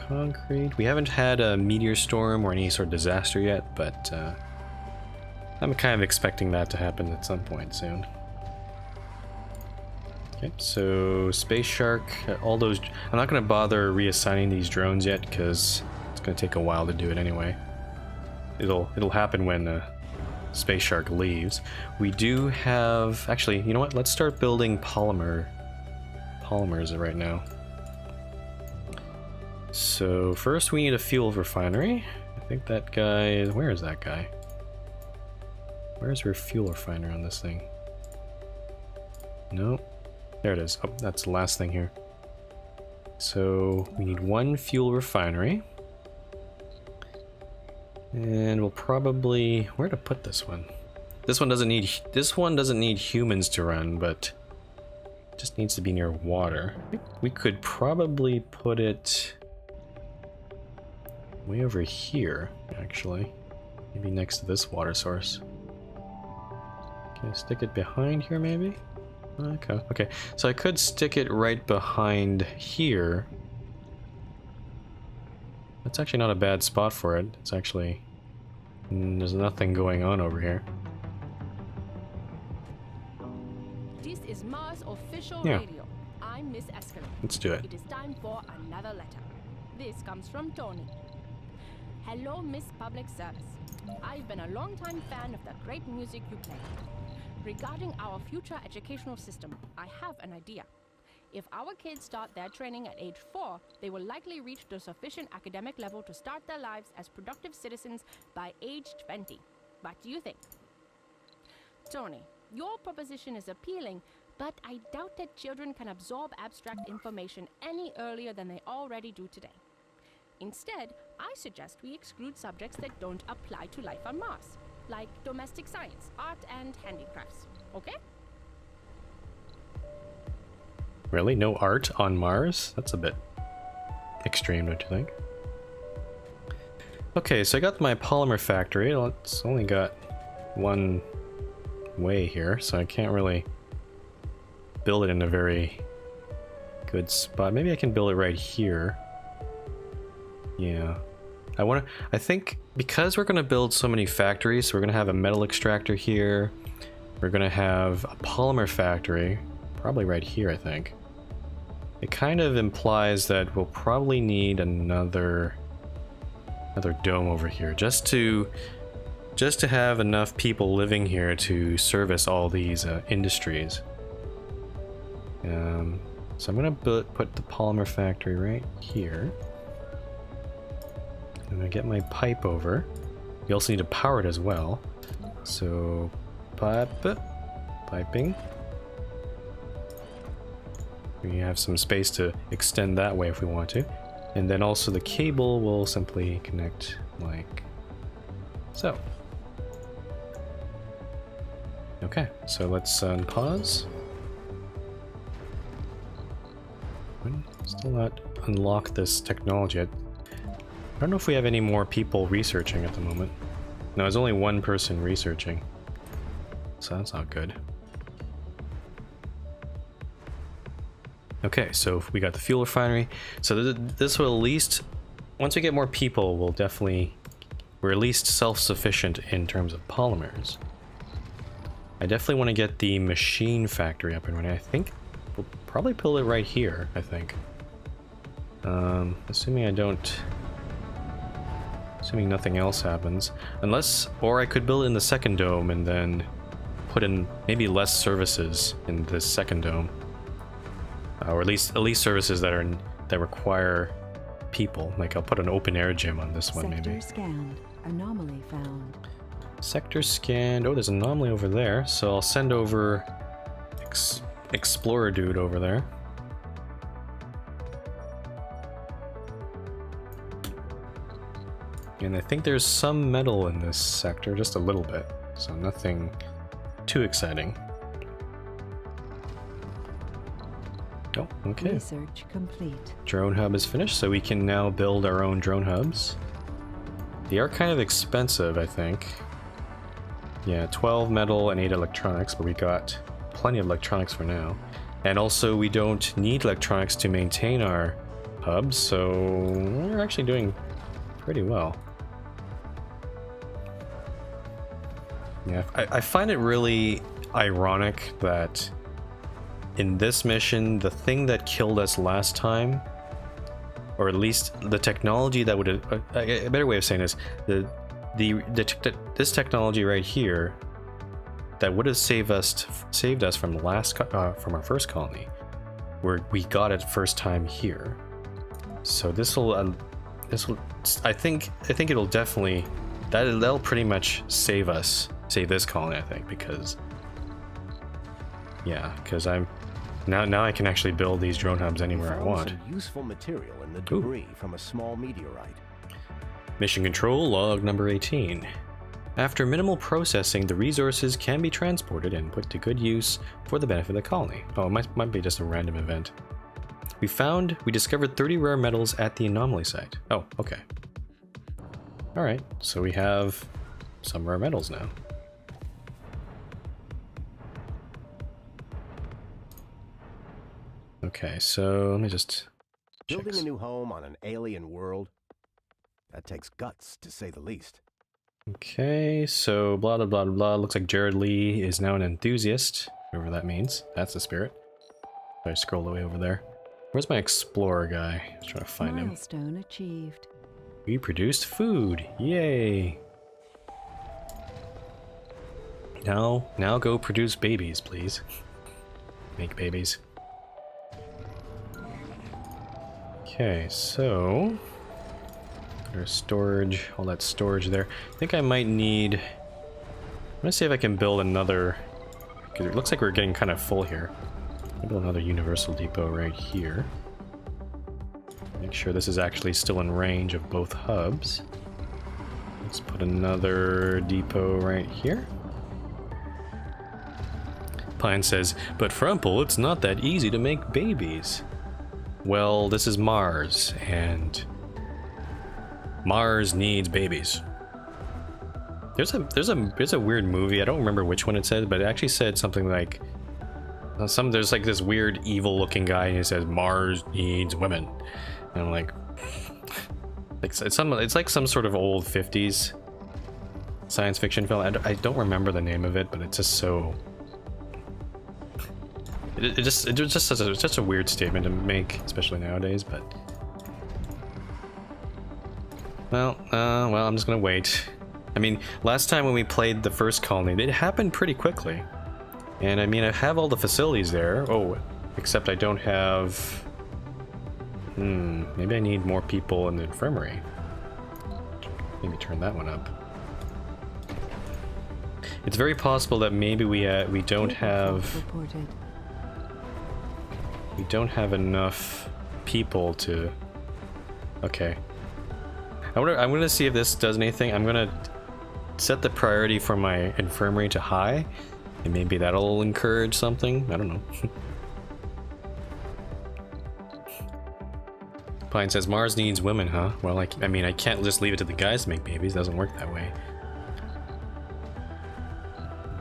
Concrete. We haven't had a meteor storm or any sort of disaster yet, but I'm kind of expecting that to happen at some point soon. Okay, so Space Shark, all those... I'm not going to bother reassigning these drones yet, because it's going to take a while to do it anyway. It'll happen when Space Shark leaves. We do have... Actually, you know what? Let's start building polymers right now. So first we need a fuel refinery. I think that guy is... Where is that guy? Where's your fuel refinery on this thing? No. There it is. Oh, that's the last thing here. So we need one fuel refinery. And we'll probably... Where to put this one? This one doesn't need humans to run, but it just needs to be near water. I think we could probably put it way over here, actually. Maybe next to this water source. Can I stick it behind here, maybe? Okay. So I could stick it right behind here. That's actually not a bad spot for it. It's actually... There's nothing going on over here. This is Mars official Yeah. radio. I'm Miss Escalon. Let's do it. It is time for another letter. This comes from Tony. Hello, Miss Public Service. I've been a long-time fan of the great music you play. Regarding our future educational system, I have an idea. If our kids start their training at age 4, they will likely reach the sufficient academic level to start their lives as productive citizens by age 20. What do you think? Tony, your proposition is appealing, but I doubt that children can absorb abstract information any earlier than they already do today. Instead, I suggest we exclude subjects that don't apply to life on Mars, like domestic science, art, and handicrafts. Okay? Really? No art on Mars? That's a bit extreme, don't you think? Okay, so I got my polymer factory. It's only got one way here, so I can't really build it in a very good spot. Maybe I can build it right here. Yeah. I think because we're gonna build so many factories, so we're gonna have a metal extractor here. We're gonna have a polymer factory, probably right here, I think. It kind of implies that we'll probably need another dome over here, just to have enough people living here to service all these industries. So I'm gonna put the polymer factory right here. I'm gonna get my pipe over. We also need to power it as well. So, piping. We have some space to extend that way if we want to. And then also the cable will simply connect like so. Okay, so let's unpause. Still not unlock this technology yet. I don't know if we have any more people researching at the moment. No, there's only one person researching. So that's not good. Okay, so we got the fuel refinery. So this will at least, once we get more people, we're at least self-sufficient in terms of polymers. I definitely want to get the machine factory up and running. I think we'll probably build it right here, I think. Assuming nothing else happens. Or I could build it in the second dome and then put in maybe less services in this second dome. Or at least services that require people. Like I'll put an open air gym on this one maybe. Sector scanned. Anomaly found. Sector scanned. Oh, there's an anomaly over there. So I'll send over Explorer dude over there. And I think there's some metal in this sector, just a little bit. So nothing too exciting. Oh, okay. Research complete. Drone hub is finished, so we can now build our own drone hubs. They are kind of expensive, I think. Yeah, 12 metal and 8 electronics, but we got plenty of electronics for now. And also, we don't need electronics to maintain our hubs, so we're actually doing pretty well. Yeah, I find it really ironic that in this mission, the thing that killed us last time, or at least the technology that would have, a better way of saying this, this technology right here that would have saved us from from our first colony, where we got it first time here. So this will I think it'll definitely that'll pretty much save this colony, I think, because I'm now I can actually build these drone hubs anywhere I want. Some useful material in the debris from a small meteorite. Mission control log number 18. After minimal processing, the resources can be transported and put to good use for the benefit of the colony. Oh, it might be just a random event. We discovered 30 rare metals at the anomaly site. Oh, okay. Alright, so we have some rare metals now. Okay, so let me just check. Building a new home on an alien world, that takes guts, to say the least. Okay, so blah blah blah blah. Looks like Jared Lee is now an enthusiast, whatever that means. That's the spirit. If I scroll the way over there. Where's my explorer guy? I was trying to find him. Milestone achieved. We produced food. Yay! Now go produce babies, please. Make babies. Okay, so our storage, all that storage there. I think I might need. I'm gonna see if I can build another, because it looks like we're getting kind of full here. I'll build another universal depot right here. Make sure this is actually still in range of both hubs. Let's put another depot right here. Pine says, but Frumple, it's not that easy to make babies. Well, this is Mars, and Mars needs babies. There's a weird movie, I don't remember which one it said, but it actually said something like there's like this weird evil looking guy and he says Mars needs women. And I'm like it's like some sort of old 50s science fiction film. I don't remember the name of it, but it's just so it was just such a weird statement to make, especially nowadays. But well, I'm just gonna wait. I mean, last time when we played the first colony, it happened pretty quickly, and I mean, I have all the facilities there. Oh, Except I don't have... maybe I need more people in the infirmary. Maybe turn that one up. It's very possible that maybe we don't have... We don't have enough people to... Okay. I'm gonna see if this does anything. I'm gonna set the priority for my infirmary to high, and maybe that'll encourage something. I don't know. Pine says Mars needs women, huh? Well, I mean, I can't just leave it to the guys to make babies. It doesn't work that way.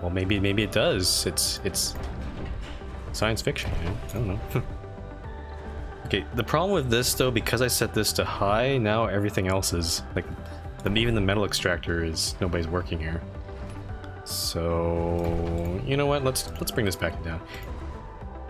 Well, maybe it does. It's science fiction, you know? I don't know. Okay, the problem with this though, because I set this to high, now everything else is like, even the metal extractor is nobody's working here. So you know what? Let's bring this back down.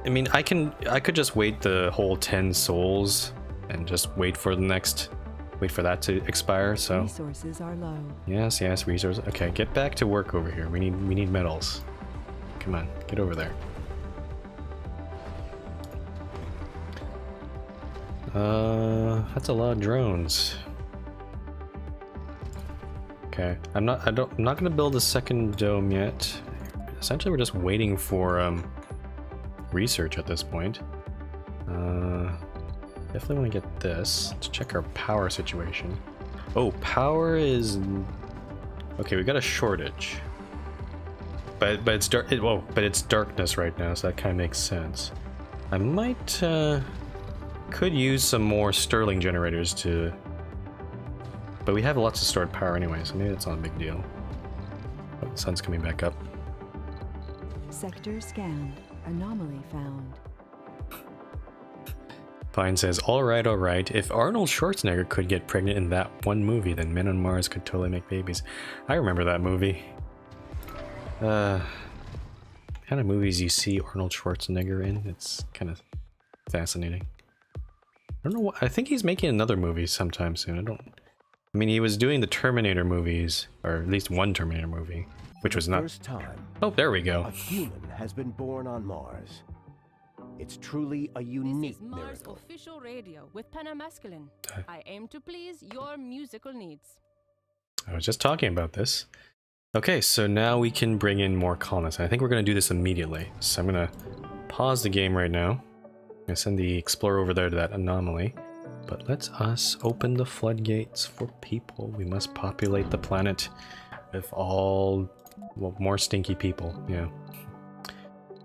I mean, I could just wait the whole 10 souls and just wait for that to expire. So Resources are low. yes, resources. Okay, get back to work over here. We need metals. Come on, get over there. That's a lot of drones. Okay, I'm not gonna build a second dome yet. Essentially, we're just waiting for research at this point. Definitely want to get this. Let's check our power situation. Oh, power is okay. We got a shortage, but it's dark. But it's darkness right now, so that kind of makes sense. I might could use some more Stirling generators to, but we have lots of stored power anyway, so maybe that's not a big deal. Oh, the sun's coming back up. Sector scanned. Anomaly found. Pine says, all right. If Arnold Schwarzenegger could get pregnant in that one movie, then men on Mars could totally make babies. I remember that movie. Kind of movies you see Arnold Schwarzenegger in, it's kind of fascinating. I don't know what, I think he's making another movie sometime soon. I mean, he was doing the Terminator movies, or at least one Terminator movie, which was not... First time, oh, there we go. a human has been born on Mars. It's truly a unique This is Mars miracle. Official Radio with Panamasculine. I aim to please your musical needs. I was just talking about this. Okay, so now we can bring in more colonists. I think we're going to do this immediately. So I'm going to pause the game right now. I'm going to send the Explorer over there to that anomaly. But let's us open the floodgates for people. We must populate the planet with all, well, more stinky people. Yeah.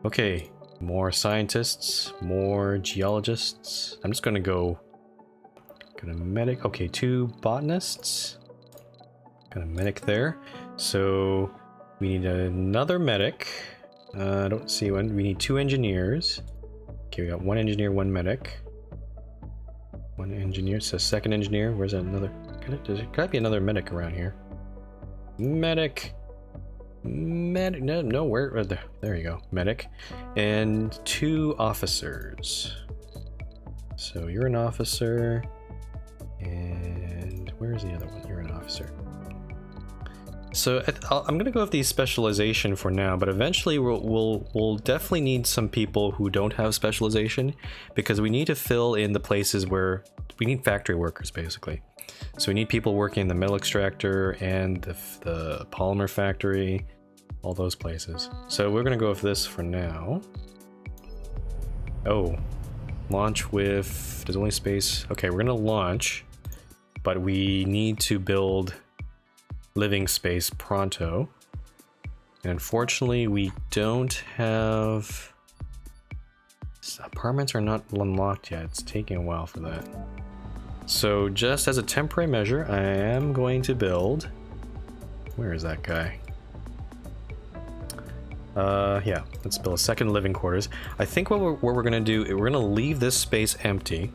Okay, more scientists, more geologists. I'm just going to go medic. Okay, 2 botanists. Got a medic there. So we need another medic. I don't see one. We need 2 engineers. Okay, we got 1 engineer, 1 medic. 1 engineer, so 2nd engineer. Where's that another? There gotta be another medic around here. Medic. No, where? There you go. Medic. And 2 officers. So you're an officer. And where's the other one? You're an officer. So I'm gonna go with the specialization for now, but eventually we'll definitely need some people who don't have specialization, because we need to fill in the places where we need factory workers, basically. So we need people working in the metal extractor and the polymer factory, all those places. So we're gonna go with this for now. Oh, launch with, there's only space. Okay, we're gonna launch, but we need to build living space pronto, and unfortunately we don't have, apartments are not unlocked yet. It's taking a while for that. So just as a temporary measure, I am going to build, where is that guy? Yeah, let's build a 2nd living quarters. I think what we're gonna do, we're gonna leave this space empty.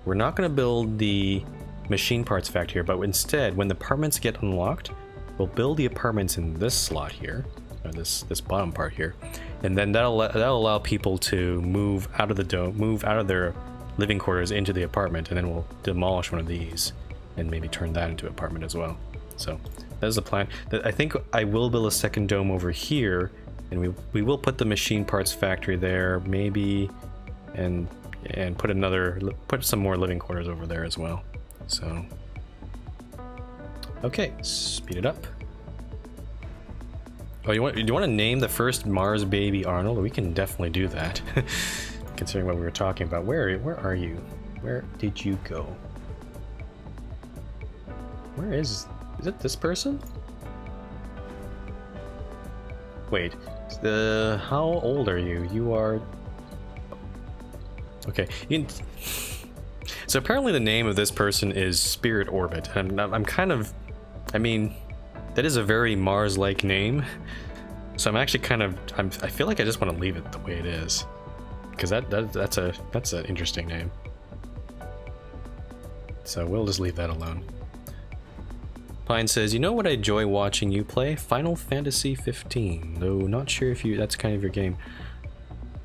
We're not gonna build the machine parts factory here, but instead, when the apartments get unlocked, we'll build the apartments in this slot here, or this bottom part here, and then that'll allow people to move out of the dome, move out of their living quarters into the apartment, and then we'll demolish one of these and maybe turn that into an apartment as well. So that's the plan. I think I will build a 2nd dome over here, and we will put the machine parts factory there. Maybe and put some more living quarters over there as well. So okay, speed it up. Oh, you want to name the first Mars baby Arnold? We can definitely do that. Considering what we were talking about. Where are you? Where did you go? Where is it this person? Wait, how old are you? You are... Okay, so apparently the name of this person is Spirit Orbit. I'm kind of... I mean, that is a very Mars-like name. So I'm actually kind of... I feel like I just want to leave it the way it is. Because that's an interesting name. So we'll just leave that alone. Pine says, you know what I enjoy watching you play? Final Fantasy 15, though not sure if that's kind of your game.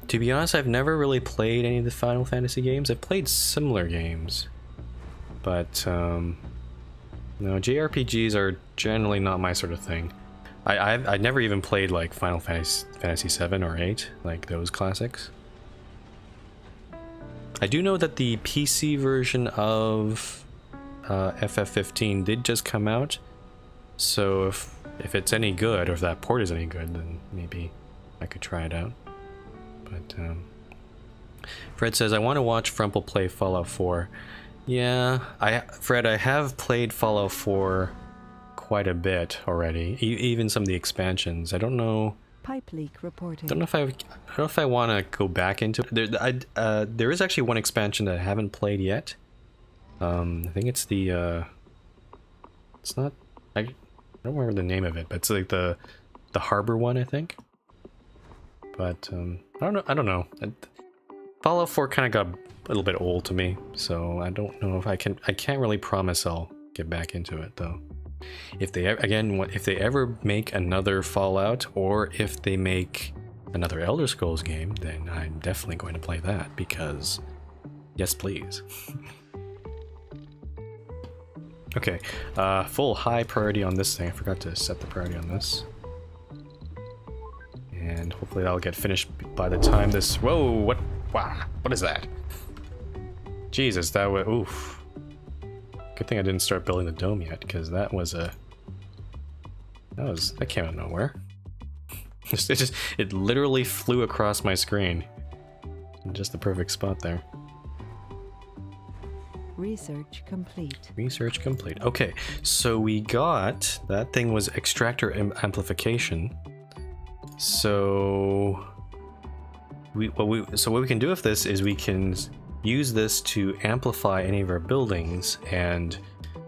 To be honest, I've never really played any of the Final Fantasy games. I've played similar games. But, no, JRPGs are generally not my sort of thing. I never even played, like, Final Fantasy 7 or 8, like those classics. I do know that the PC version of FF15 did just come out, so if it's any good, or if that port is any good, then maybe I could try it out. But Fred says, I want to watch Frumple play Fallout 4. Yeah, Fred, I have played Fallout 4 quite a bit already, even some of the expansions. I don't know. Pipe leak reported. Don't know if I want to go back into it. There is actually one expansion that I haven't played yet. I think it's the it's not, I don't remember the name of it, but it's like the harbor one, I think. But I don't know. Fallout 4 kind of got a little bit old to me, so I don't know if I can't really promise I'll get back into it though. If they ever make another Fallout, or if they make another Elder Scrolls game, then I'm definitely going to play that, because yes please. Okay, full high priority on this thing. I forgot to set the priority on this. And hopefully that'll get finished by the time this... Whoa, what? Wow, what is that? Jesus, that was... Oof. Good thing I didn't start building the dome yet, because that was a... That came out of nowhere. It literally flew across my screen. In just the perfect spot there. Research complete. Research complete. Okay, so we got... That thing was extractor amplification. So... what we can do with this is we can use this to amplify any of our buildings, and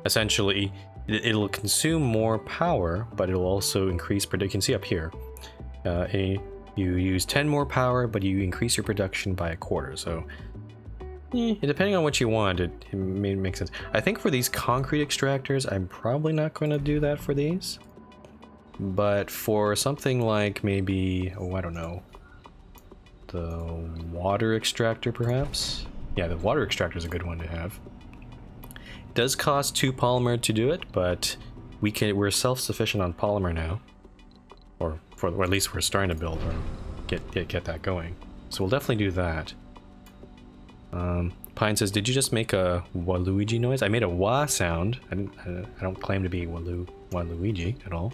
essentially it'll consume more power, but it'll also increase production. You can see up here, you use 10 more power, but you increase your production by a quarter. So depending on what you want, it may make sense. I think for these concrete extractors, I'm probably not going to do that for these, but for something like maybe, oh, I don't know, the water extractor perhaps. Yeah, the water extractor is a good one to have. It does cost 2 polymer to do it, but we're self-sufficient on polymer now, or at least we're starting to build or get that going. So we'll definitely do that. Pine says, "Did you just make a Waluigi noise?" I made a wah sound. I don't claim to be Waluigi at all.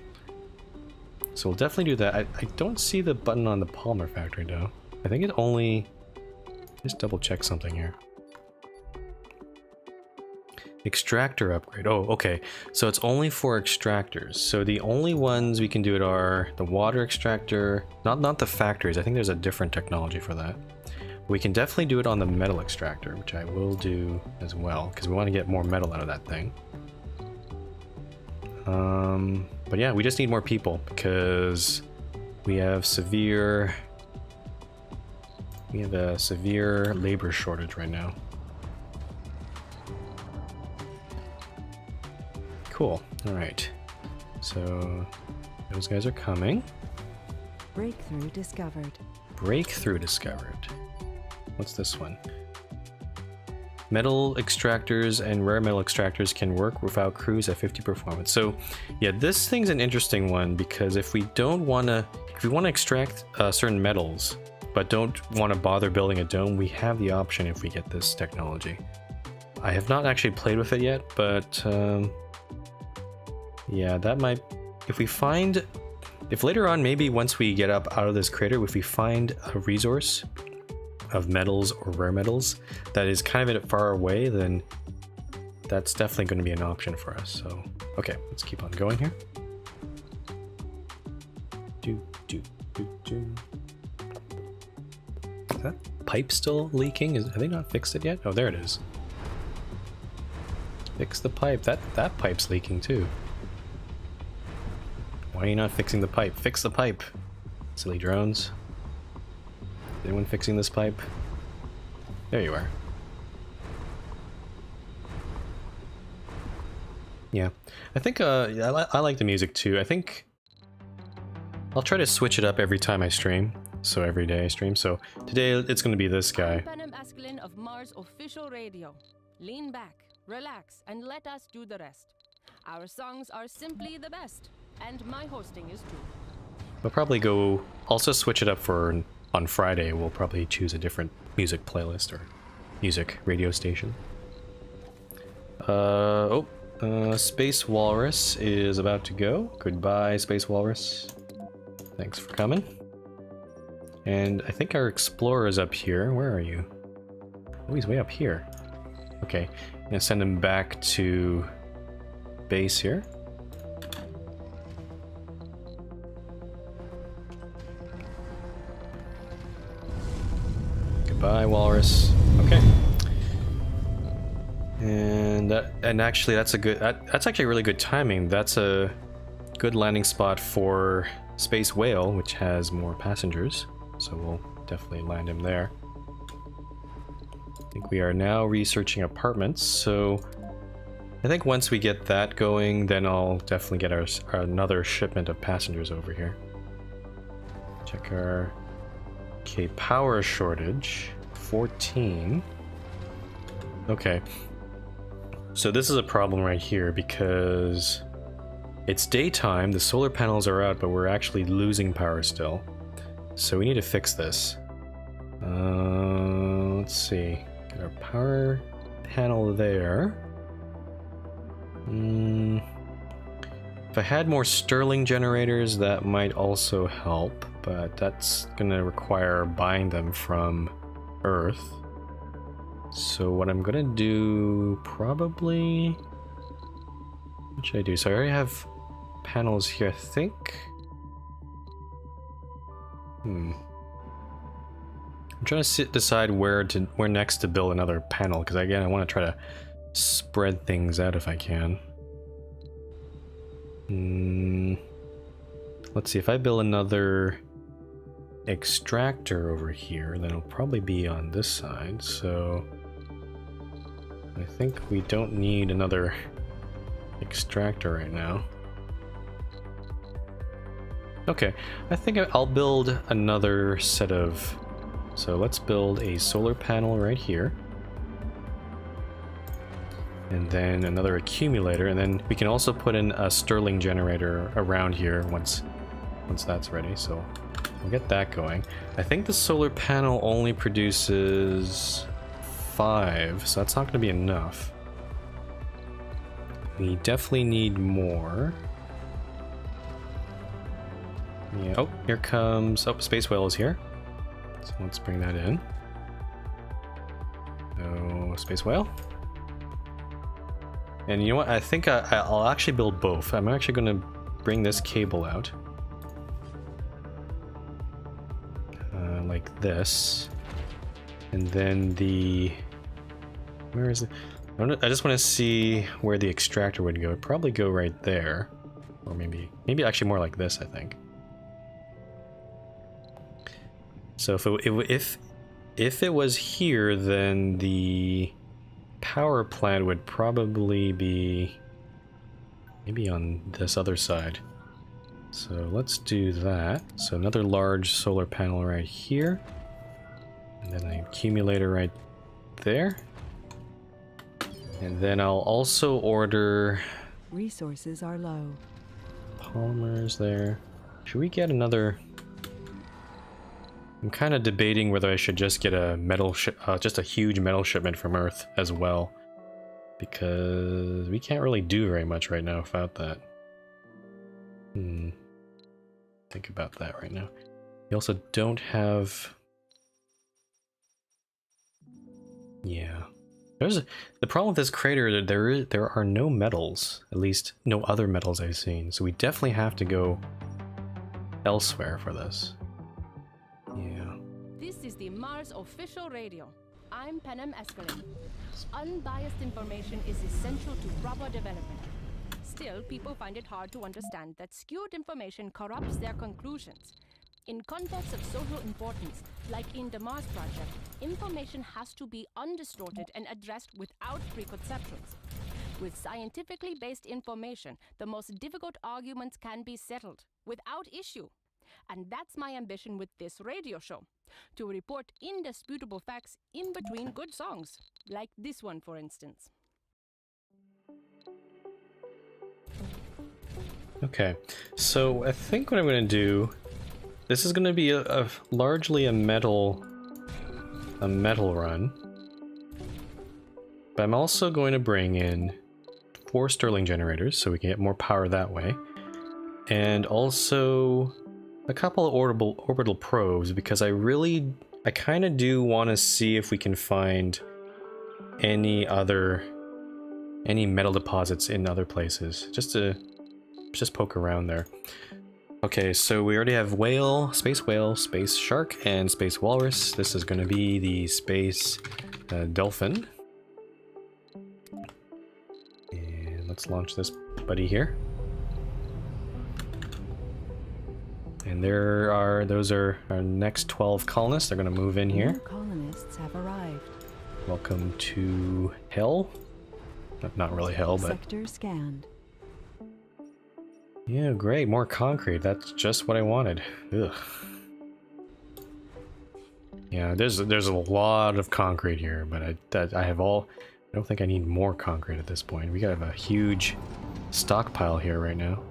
So we'll definitely do that. I don't see the button on the polymer factory though. I think it only... Just double check something here. Extractor upgrade. Oh, okay. So it's only for extractors. So the only ones we can do it are the water extractor, not the factories. I think there's a different technology for that. We can definitely do it on the metal extractor, which I will do as well, because we want to get more metal out of that thing. But yeah, we just need more people, because we have a severe labor shortage right now. Cool. All right. So those guys are coming. Breakthrough discovered. Breakthrough discovered. What's this one? Metal extractors and rare metal extractors can work without crews at 50 performance. So yeah, this thing's an interesting one, because if we want to extract certain metals, but don't want to bother building a dome, we have the option if we get this technology. I have not actually played with it yet, but yeah, that might... If later on, maybe once we get up out of this crater, if we find a resource of metals or rare metals that is kind of far away, then that's definitely going to be an option for us. So, okay, let's keep on going here. Is that pipe still leaking? Have they not fixed it yet? Oh, there it is. Fix the pipe. That pipe's leaking too. Why are you not fixing the pipe? Fix the pipe! Silly drones. Is anyone fixing this pipe? There you are. Yeah. I think, I like the music too. I think I'll try to switch it up every time I stream. So every day I stream. So today it's going to be this guy. Panem Askelin of Mars official radio. Lean back, relax, and let us do the rest. Our songs are simply the best. And my hosting is too. We'll probably go also switch it up for on Friday. We'll probably choose a different music playlist or music radio station. Space Walrus is about to go. Goodbye, Space Walrus. Thanks for coming. And I think our explorer is up here. Where are you? Oh, he's way up here. Okay, I'm gonna send him back to base here. Goodbye, Walrus. Okay. And actually that's actually really good timing. That's a good landing spot for Space Whale, which has more passengers. So we'll definitely land him there. I think we are now researching apartments, so I think once we get that going, then I'll definitely get another shipment of passengers over here. Check our... Okay, power shortage. 14. Okay. So this is a problem right here because it's daytime, the solar panels are out, but we're actually losing power still. So we need to fix this. Let's see. Get our power panel there. If I had more Stirling generators, that might also help, but that's gonna require buying them from Earth. So what I'm gonna do, probably... What should I do? So I already have panels here, I think. I'm trying to decide where next to build another panel, because again, I want to try to spread things out if I can. Let's see, if I build another extractor over here, then it'll probably be on this side, so I think we don't need another extractor right now. Okay, I think I'll build another set of... So let's build a solar panel right here. And then another accumulator, and then we can also put in a Stirling generator around here once that's ready, so we'll get that going. I think the solar panel only produces 5, so that's not going to be enough. We definitely need more. Yeah. Oh, here comes... Oh, Space Whale is here. So let's bring that in. Oh, Space Whale. And you know what? I think I'll actually build both. I'm actually going to bring this cable out. Like this. And then the... Where is it? I just want to see where the extractor would go. It'd probably go right there. Or maybe actually more like this, I think. So if it was here, then the power plant would probably be maybe on this other side. So let's do that. So another large solar panel right here. And then an accumulator right there. And then I'll also order... Resources are low. Polymers there. Should we get another... I'm kind of debating whether I should just get a just a huge metal shipment from Earth as well, because we can't really do very much right now without that. Think about that right now. We also don't have... Yeah. The problem with this crater, there are no metals, at least no other metals I've seen, so we definitely have to go elsewhere for this. Yeah. This is the Mars official radio. I'm Penem Escalin. Unbiased information is essential to proper development. Still, people find it hard to understand that skewed information corrupts their conclusions. In contexts of social importance, like in the Mars Project, information has to be undistorted and addressed without preconceptions. With scientifically based information, the most difficult arguments can be settled without issue. And that's my ambition with this radio show, to report indisputable facts in between good songs, like this one, for instance. Okay, so I think what I'm going to do, this is going to be largely a metal run, but I'm also going to bring in 4 Stirling generators so we can get more power that way, and also a couple of orbital probes, because I kind of do want to see if we can find any metal deposits in other places, just poke around there. Okay, so we already have whale, space shark, and space walrus. This is going to be the space dolphin. And let's launch this buddy here. And those are our next 12 colonists. They're going to move in here. New colonists have arrived. Welcome to hell. Not really hell, but... Sector scanned. Yeah, great. More concrete. That's just what I wanted. Ugh. Yeah, there's a lot of concrete here, but I don't think I need more concrete at this point. We got a huge stockpile here right now.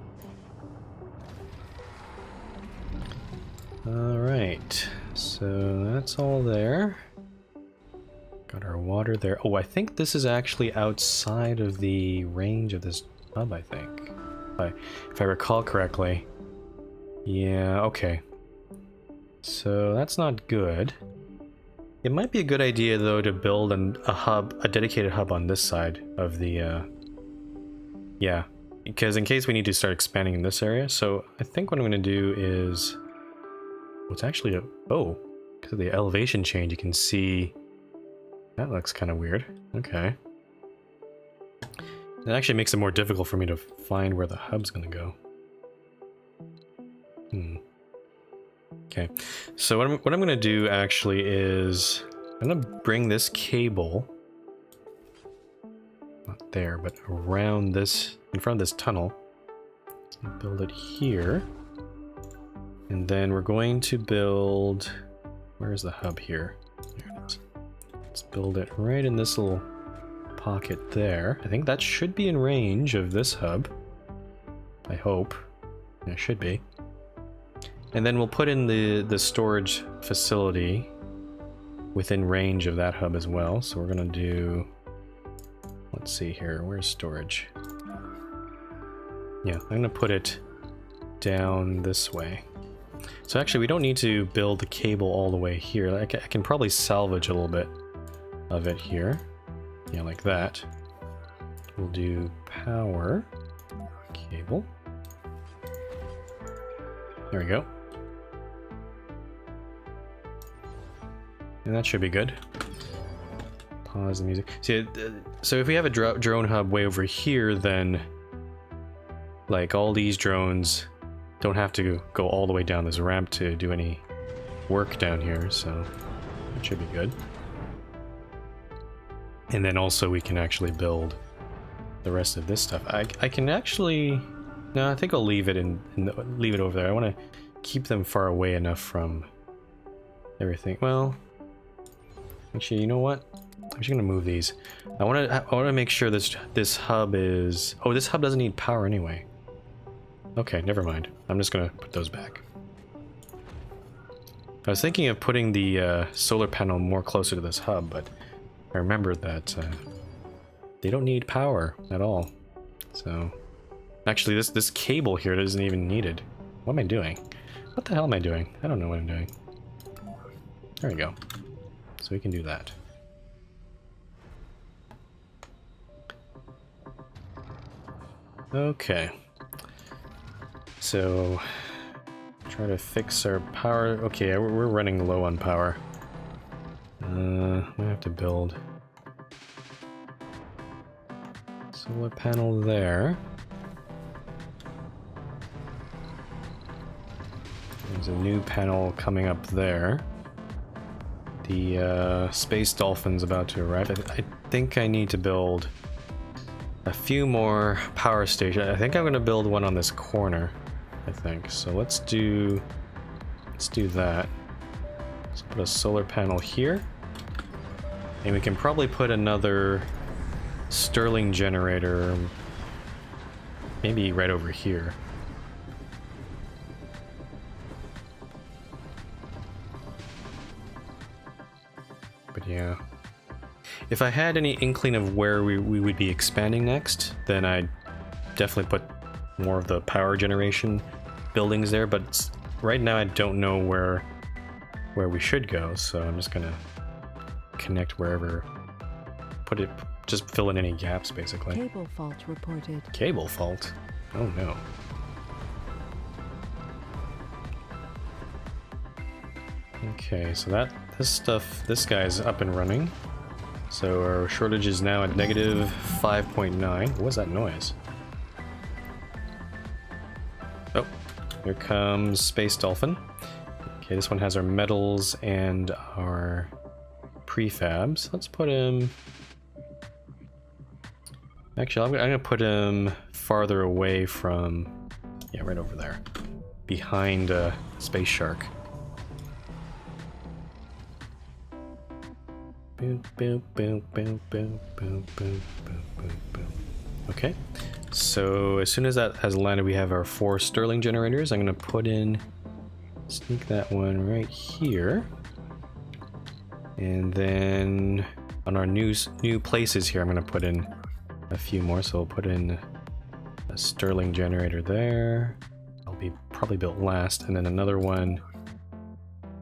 Alright, so that's all there. Got our water there. Oh, I think this is actually outside of the range of this hub, I think. If I recall correctly. Yeah, okay. So that's not good. It might be a good idea, though, to build a dedicated hub on this side of the, yeah, because in case we need to start expanding in this area. So I think what I'm going to do is... What's actually oh, because of the elevation change, you can see that looks kind of weird. Okay. It actually makes it more difficult for me to find where the hub's gonna go. Okay, so what I'm gonna do actually is I'm gonna bring this cable, not there, but around this, in front of this tunnel, and build it here. And then we're going to build... Where's the hub here? There it is. Let's build it right in this little pocket there. I think that should be in range of this hub. I hope. It should be. And then we'll put in the storage facility within range of that hub as well. So we're going to do... Let's see here. Where's storage? Yeah, I'm going to put it down this way. So actually, we don't need to build the cable all the way here. I can probably salvage a little bit of it here. Yeah, like that. We'll do power cable. There we go. And that should be good. Pause the music. See, so if we have a drone hub way over here, then like all these drones don't have to go all the way down this ramp to do any work down here, so that should be good. And then also we can actually build the rest of this stuff. I can actually... No, I think I'll leave it leave it over there. I want to keep them far away enough from everything. Well, actually, you know what? I'm just gonna move these. I want to make sure this hub is... Oh, this hub doesn't need power anyway. Okay, never mind. I'm just gonna put those back. I was thinking of putting the solar panel more closer to this hub, but I remembered that they don't need power at all. So, actually, this cable here isn't even needed. What am I doing? What the hell am I doing? I don't know what I'm doing. There we go. So we can do that. Okay. So, try to fix our power. Okay, we're running low on power. We have to build solar panel there. There's a new panel coming up there. The Space Dolphin's about to arrive. I think I need to build a few more power stations. I think I'm going to build one on this corner. I think so. Let's do that. Let's put a solar panel here, and we can probably put another Stirling generator maybe right over here. But yeah, if I had any inkling of where we would be expanding next, then I'd definitely put more of the power generation buildings there, but right now I don't know where we should go, so I'm just gonna connect wherever, just fill in any gaps basically. Cable fault reported. Cable fault? Oh no. Okay, so this guy's up and running. So our shortage is now at negative 5.9. What was that noise? Oh, here comes Space Dolphin. Okay, this one has our metals and our prefabs. Let's put him... Actually, I'm gonna put him farther away from... Yeah, right over there. Behind Space Shark. Boom, boom, boom, boom, boom, boom, boom, boom, boom, boom. Okay, so as soon as that has landed, we have our 4 Stirling generators. I'm going to sneak that one right here. And then on our new places here, I'm going to put in a few more. So we'll put in a Stirling generator there. I'll be probably built last, and then another one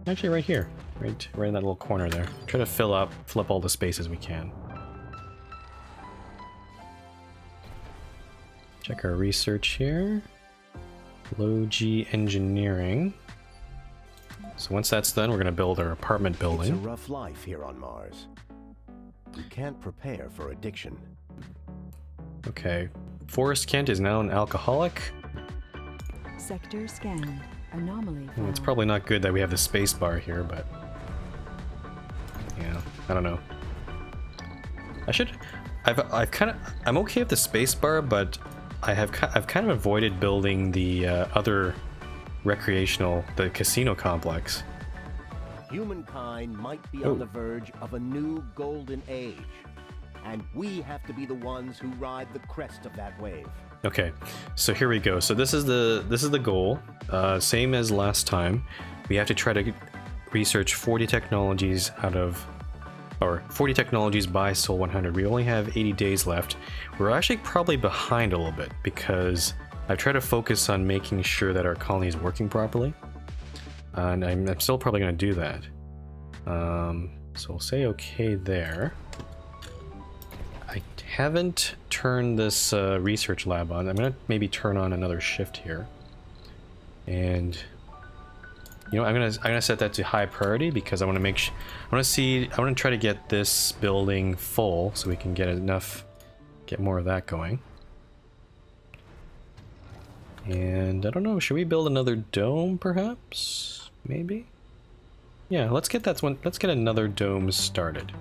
actually right here. Right in that little corner there. Try to fill up all the spaces we can. Check our research here. Low G engineering. So once that's done, we're going to build our apartment building. It's a rough life here on Mars. You can't prepare for addiction. Okay. Forrest Kent is now an alcoholic. Sector scanned. Anomaly found. It's probably not good that we have the space bar here, but... yeah, I don't know. I'm okay with the space bar, but I've kind of avoided building the other the casino complex. Humankind might be on the verge of a new golden age, and we have to be the ones who ride the crest of that wave. Okay, so here we go. So this is the goal. Same as last time. We have to try to research 40 technologies or 40 technologies by Sol 100. We only have 80 days left. We're actually probably behind a little bit because I've tried to focus on making sure that our colony is working properly. And I'm still probably going to do that. So we'll say okay there. I haven't turned this research lab on. I'm going to maybe turn on another shift here. And you know, I'm gonna set that to high priority because I want to I want to try to get this building full so we can get more of that going. And I don't know, should we build another dome perhaps? Maybe? Yeah, let's get that one. Let's get another dome started.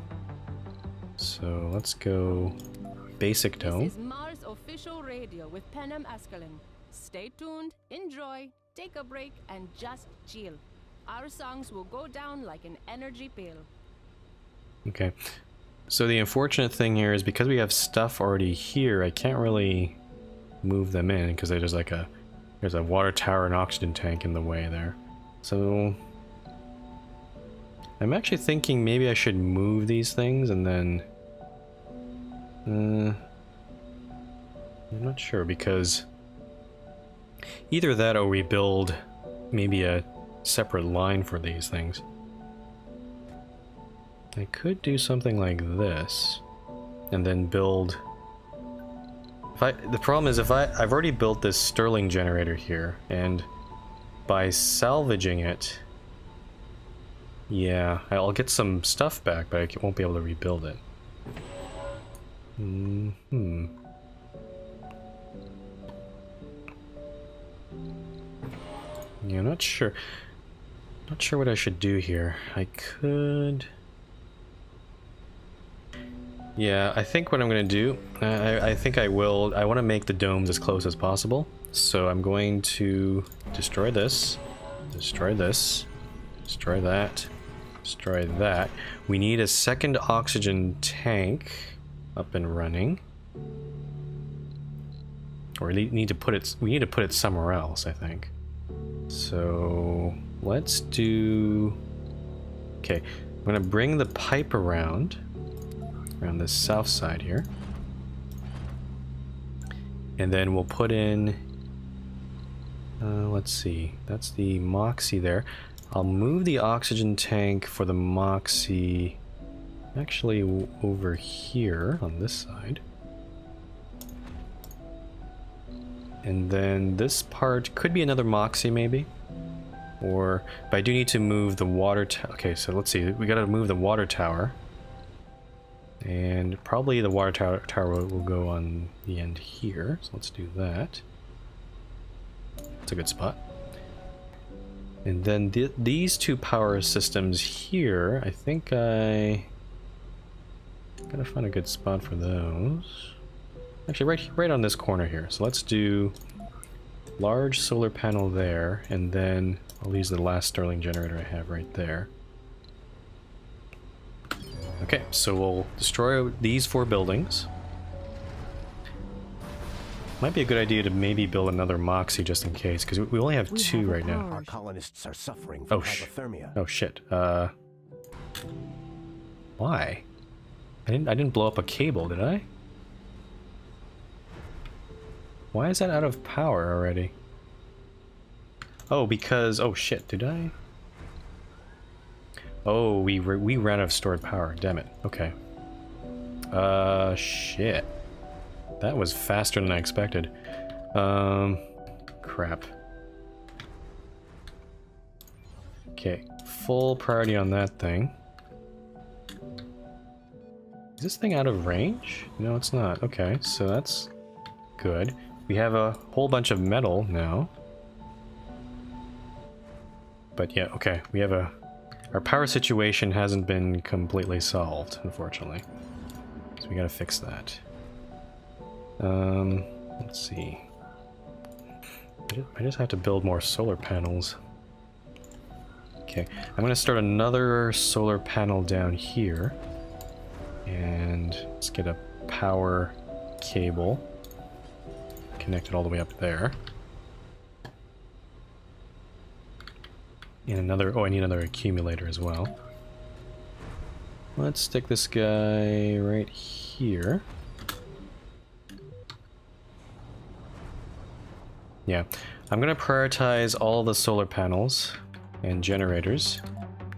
So let's go basic dome. This is Mars official radio with Penem Askelin. Stay tuned, enjoy, take a break, and just chill. Our songs will go down like an energy pill. Okay. So the unfortunate thing here is because we have stuff already here, I can't really move them in because there's a water tower and oxygen tank in the way there. So I'm actually thinking maybe I should move these things and then... I'm not sure, because either that or we build maybe a separate line for these things. I could do something like this and then build... the problem is I've already built this Stirling generator here, and by salvaging it, yeah, I'll get some stuff back, but I won't be able to rebuild it. Yeah, not sure. Not sure what I should do here. I could... Yeah, I think what I'm going to do, I think I will, I want to make the domes as close as possible. So I'm going to destroy this, destroy this, destroy that, destroy that. We need a second oxygen tank up and running. Or we need to put it somewhere else, I think. So let's do... Okay, I'm going to bring the pipe around this south side here. And then we'll put in... let's see, that's the Moxie there. I'll move the oxygen tank for the Moxie actually over here on this side. And then this part could be another Moxie maybe. Or, but I do need to move the water tower. Okay, so let's see, we gotta move the water tower. And probably the water tower will go on the end here, so let's do that. It's a good spot. And then these two power systems here, I think I gotta find a good spot for those. Actually, right on this corner here. So let's do large solar panel there, and then I'll use the last Stirling generator I have right there. Okay, so we'll destroy these 4 buildings. Might be a good idea to maybe build another Moxie just in case, because we only have 2 right now. Our colonists are suffering from hypothermia. Oh shit. Why? I didn't blow up a cable, did I? Why is that out of power already? Oh, because... Oh shit, did I? Oh, we ran out of stored power. Damn it. Okay. Shit. That was faster than I expected. Crap. Okay, full priority on that thing. Is this thing out of range? No, it's not. Okay, so that's good. We have a whole bunch of metal now. But yeah, okay, we have a... Our power situation hasn't been completely solved, unfortunately. So we gotta fix that. Let's see. I just have to build more solar panels. Okay, I'm gonna start another solar panel down here. And let's get a power cable connected all the way up there. And another, oh, I need another accumulator as well. Let's stick this guy right here. Yeah, I'm gonna prioritize all the solar panels and generators.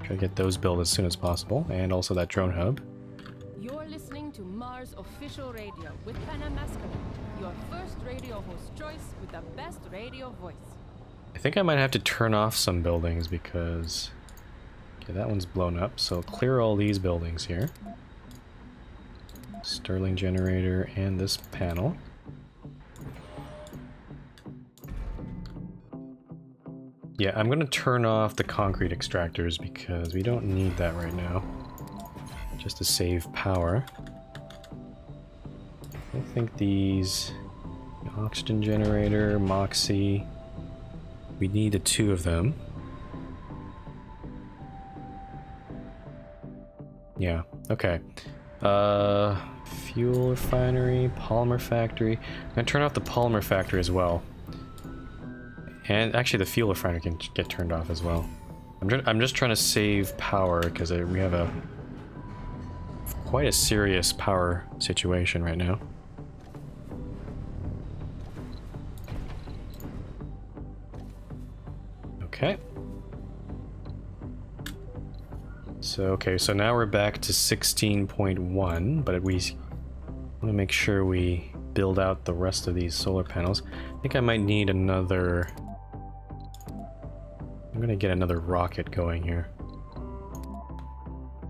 Try to get those built as soon as possible, and also that drone hub. You're listening to Mars Official Radio with Panam Mascaline, your first radio host choice with the best radio voice. I think I might have to turn off some buildings because... Okay, that one's blown up, so clear all these buildings here. Stirling generator and this panel. Yeah, I'm gonna turn off the concrete extractors because we don't need that right now. Just to save power. I think these... Oxygen generator, Moxie... We need 2 of them. Yeah, okay. Fuel refinery, polymer factory. I'm gonna turn off the polymer factory as well. And actually the fuel refinery can get turned off as well. I'm just trying to save power because we have a quite a serious power situation right now. Okay. So now we're back to 16.1, but we want to make sure we build out the rest of these solar panels. I think I might need another... I'm gonna get another rocket going here.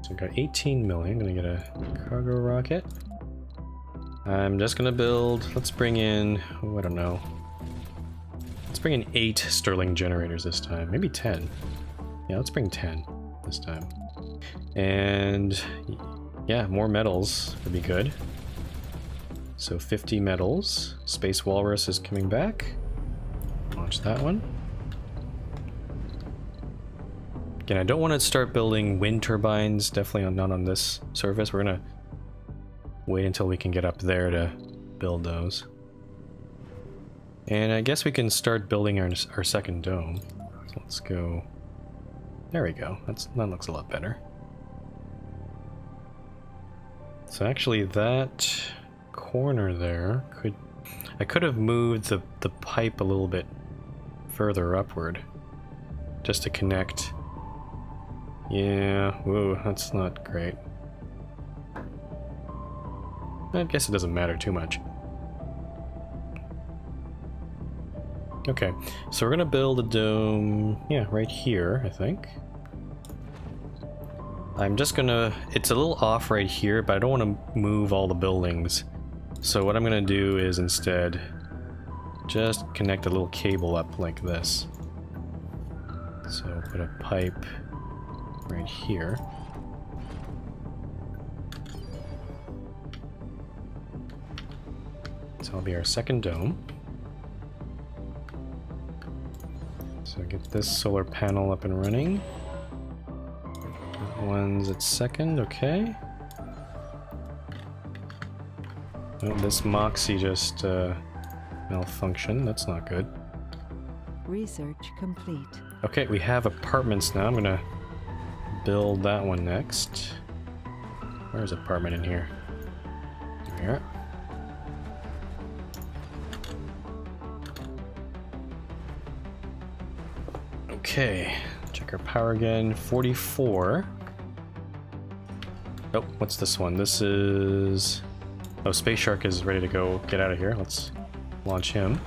So I've got 18 million, I'm gonna get a cargo rocket. I'm just gonna build, let's bring in, oh, I don't know. Let's bring in 8 Stirling generators this time, maybe 10. Yeah, let's bring 10 this time. And yeah, more metals would be good. So 50 metals. Space Walrus is coming back. Launch that one. Again, I don't want to start building wind turbines, definitely not on this surface. We're gonna wait until we can get up there to build those. And I guess we can start building our second dome. So let's go. There we go. That looks a lot better. So actually that corner there I could have moved the pipe a little bit further upward just to connect. Yeah, whoa, that's not great. I guess it doesn't matter too much. Okay, so we're gonna build a dome, yeah, right here, I think. I'm just gonna, it's a little off right here, but I don't want to move all the buildings. So what I'm gonna do is instead just connect a little cable up like this. So put a pipe right here. So that'll be our second dome. So get this solar panel up and running. That one's at second, okay. Oh, this Moxie just malfunctioned, that's not good. Research complete. Okay, we have apartments now. I'm gonna build that one next. Where's apartment in here? Here. Okay, check our power again. 44. Oh, what's this one? This is... Oh, Space Shark is ready to go. Get out of here. Let's launch him.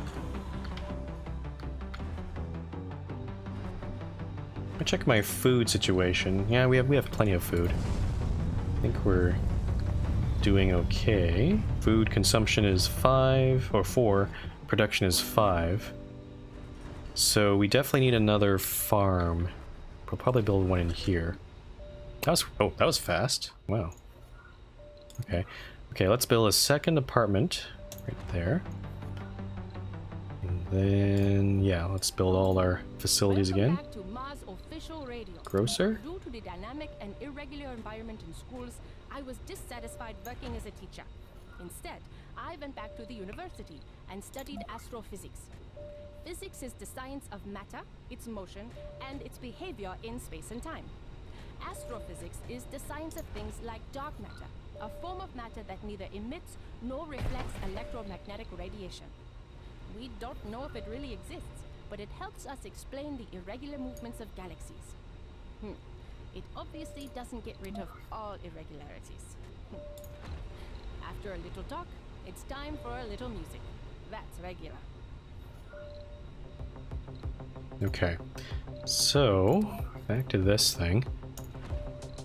I check my food situation. Yeah, we have plenty of food. I think we're doing okay. Food consumption is 5 or 4. Production is 5. So we definitely need another farm. We'll probably build one in here. That was fast. Wow. Okay. Okay, let's build a second apartment right there. And then yeah, let's build all our facilities again. Back to Mars official radio. Grocer? Due to the dynamic and irregular environment in schools, I was dissatisfied working as a teacher. Instead, I went back to the university and studied astrophysics. Physics is the science of matter, its motion, and its behavior in space and time. Astrophysics is the science of things like dark matter, a form of matter that neither emits nor reflects electromagnetic radiation. We don't know if it really exists, but it helps us explain the irregular movements of galaxies. It obviously doesn't get rid of all irregularities. After a little talk, it's time for a little music. That's regular. Okay, so back to this thing.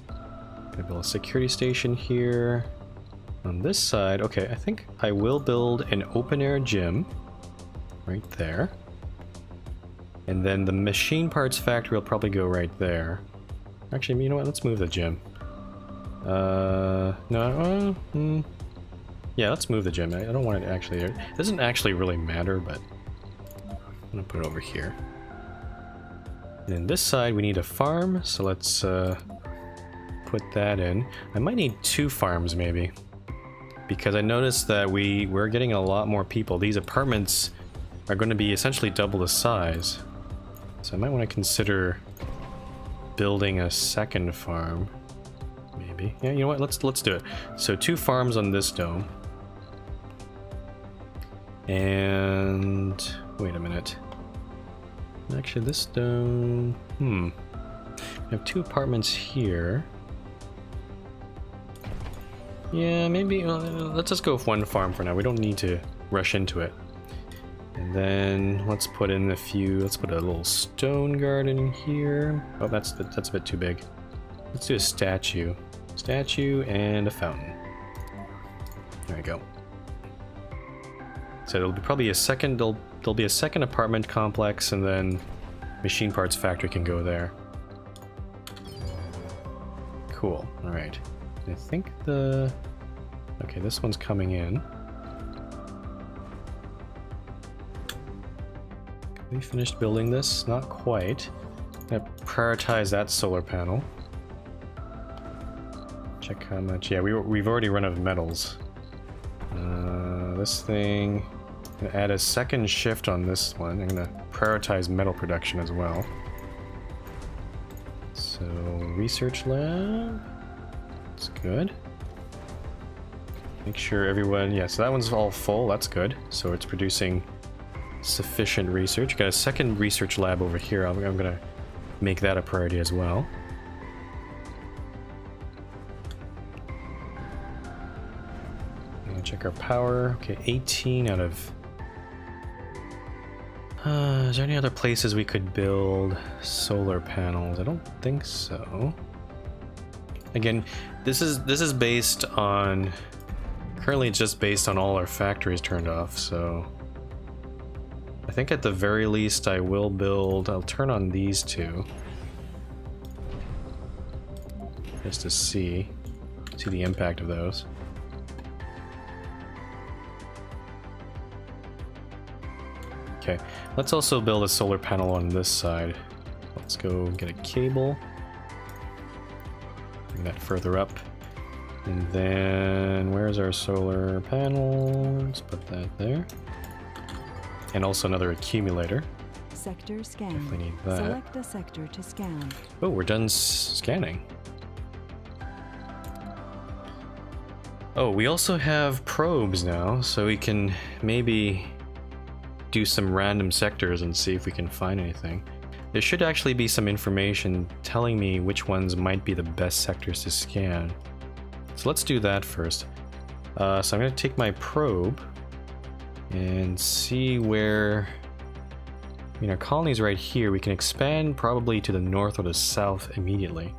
Gonna build a security station here. On this side, okay, I think I will build an open air gym right there. And then the machine parts factory will probably go right there. Actually, you know what? Let's move the gym. No, yeah, let's move the gym. I don't want it actually. It doesn't actually really matter, but I'm gonna put it over here. And then this side we need a farm, so let's put that in. I might need 2 farms maybe, because I noticed that we're getting a lot more people. These apartments are going to be essentially double the size, so I might want to consider building a second farm. Maybe. Yeah, you know what? Let's do it. So 2 farms on this dome. And wait a minute. Actually, this dome. I have 2 apartments here. Yeah, maybe. Let's just go with 1 farm for now. We don't need to rush into it. And then let's put in a few. Let's put a little stone garden here. Oh, that's a bit too big. Let's do a statue. Statue and a fountain. There we go. So it'll be probably a second. There'll be a second apartment complex, and then machine parts factory can go there. Cool. All right. I think okay, this one's coming in. We finished building this? Not quite. I'm gonna prioritize that solar panel. Check how much. Yeah, we've already run out of metals. This thing. I'm gonna add a second shift on this one. I'm gonna prioritize metal production as well. So research lab. That's good. Make sure everyone. Yeah, so that one's all full. That's good. So it's producing sufficient research. Got a second research lab over here. I'm gonna make that a priority as well. Check our power. Okay, 18 out of... is there any other places we could build solar panels? I don't think so. Again, this is based on... Currently it's just based on all our factories turned off, so... I think at the very least I will build... I'll turn on these 2. Just to see the impact of those. Okay, let's also build a solar panel on this side. Let's go get a cable. Bring that further up. And then, where's our solar panel? Let's put that there. And also another accumulator. Sector scan. Definitely need that. Select a sector to scan. Oh, we're done scanning. Oh, we also have probes now, so we can maybe do some random sectors and see if we can find anything. There should actually be some information telling me which ones might be the best sectors to scan. So let's do that first. So I'm going to take my probe and see where... I mean, our colony's right here. We can expand probably to the north or the south immediately.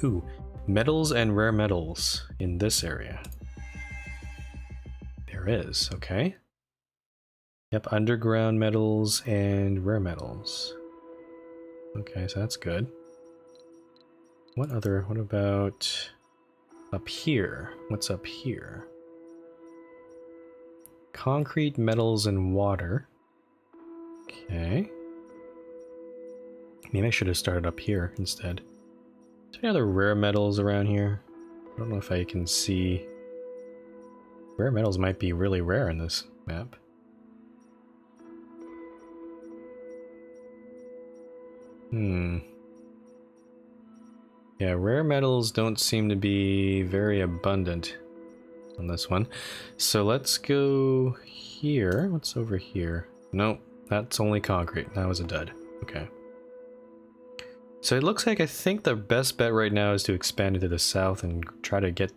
Ooh, metals and rare metals in this area. There is, okay. Yep, underground metals and rare metals. Okay, so that's good. What about up here? What's up here? Concrete, metals, and water. Okay. Maybe I should have started up here instead. Is there any other rare metals around here? I don't know if I can see. Rare metals might be really rare in this map. Yeah, rare metals don't seem to be very abundant on this one. So let's go here. What's over here? Nope, that's only concrete. That was a dud. Okay. So it looks like I think the best bet right now is to expand it to the south and try to get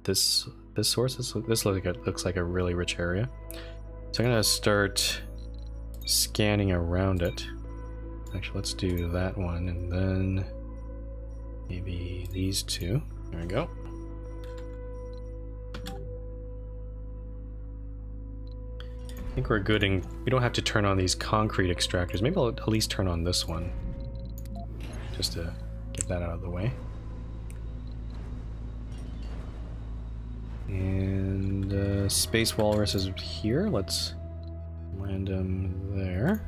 this source. This looks like a really rich area. So I'm gonna start scanning around it. Actually, let's do that one and then maybe these 2. There we go. I think we're good, and we don't have to turn on these concrete extractors. Maybe I'll at least turn on this one, just to get that out of the way. And Space Walrus is here. Let's land him there.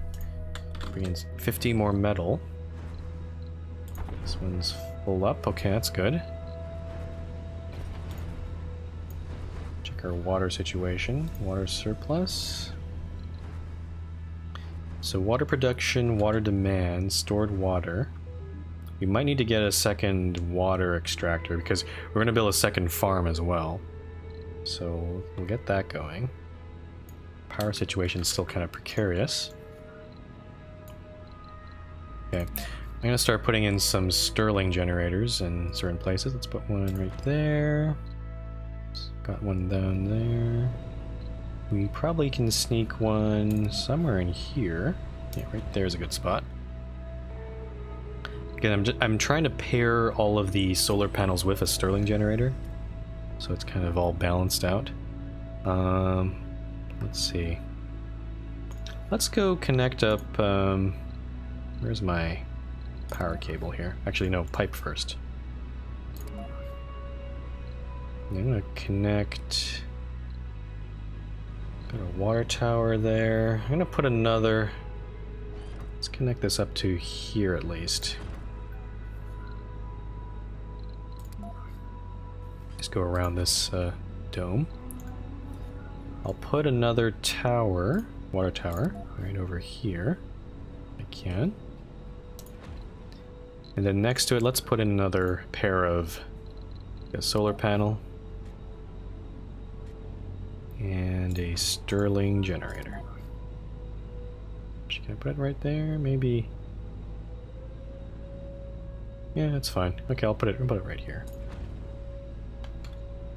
Bring in 50 more metal. This one's full up. Okay, that's good. Check our water situation. Water surplus. So water production, water demand, stored water. We might need to get a second water extractor because we're going to build a second farm as well. So we'll get that going. Power situation is still kind of precarious. Okay, I'm going to start putting in some Stirling generators in certain places. Let's put one right there. Got one down there. We probably can sneak one somewhere in here. Yeah, right there's a good spot. Again, I'm trying to pair all of the solar panels with a Stirling generator, so it's kind of all balanced out. Let's see. Let's go connect up. Where's my power cable here? Actually, no, pipe first. I'm gonna connect. Got a water tower there. I'm gonna put another. Let's connect this up to here at least. Just go around this dome. I'll put another tower, water tower, right over here. If I can. And then next to it, let's put in another pair of a solar panel. And a Stirling generator. Can I put it right there? Maybe. Yeah, that's fine. Okay, I'll put it right here.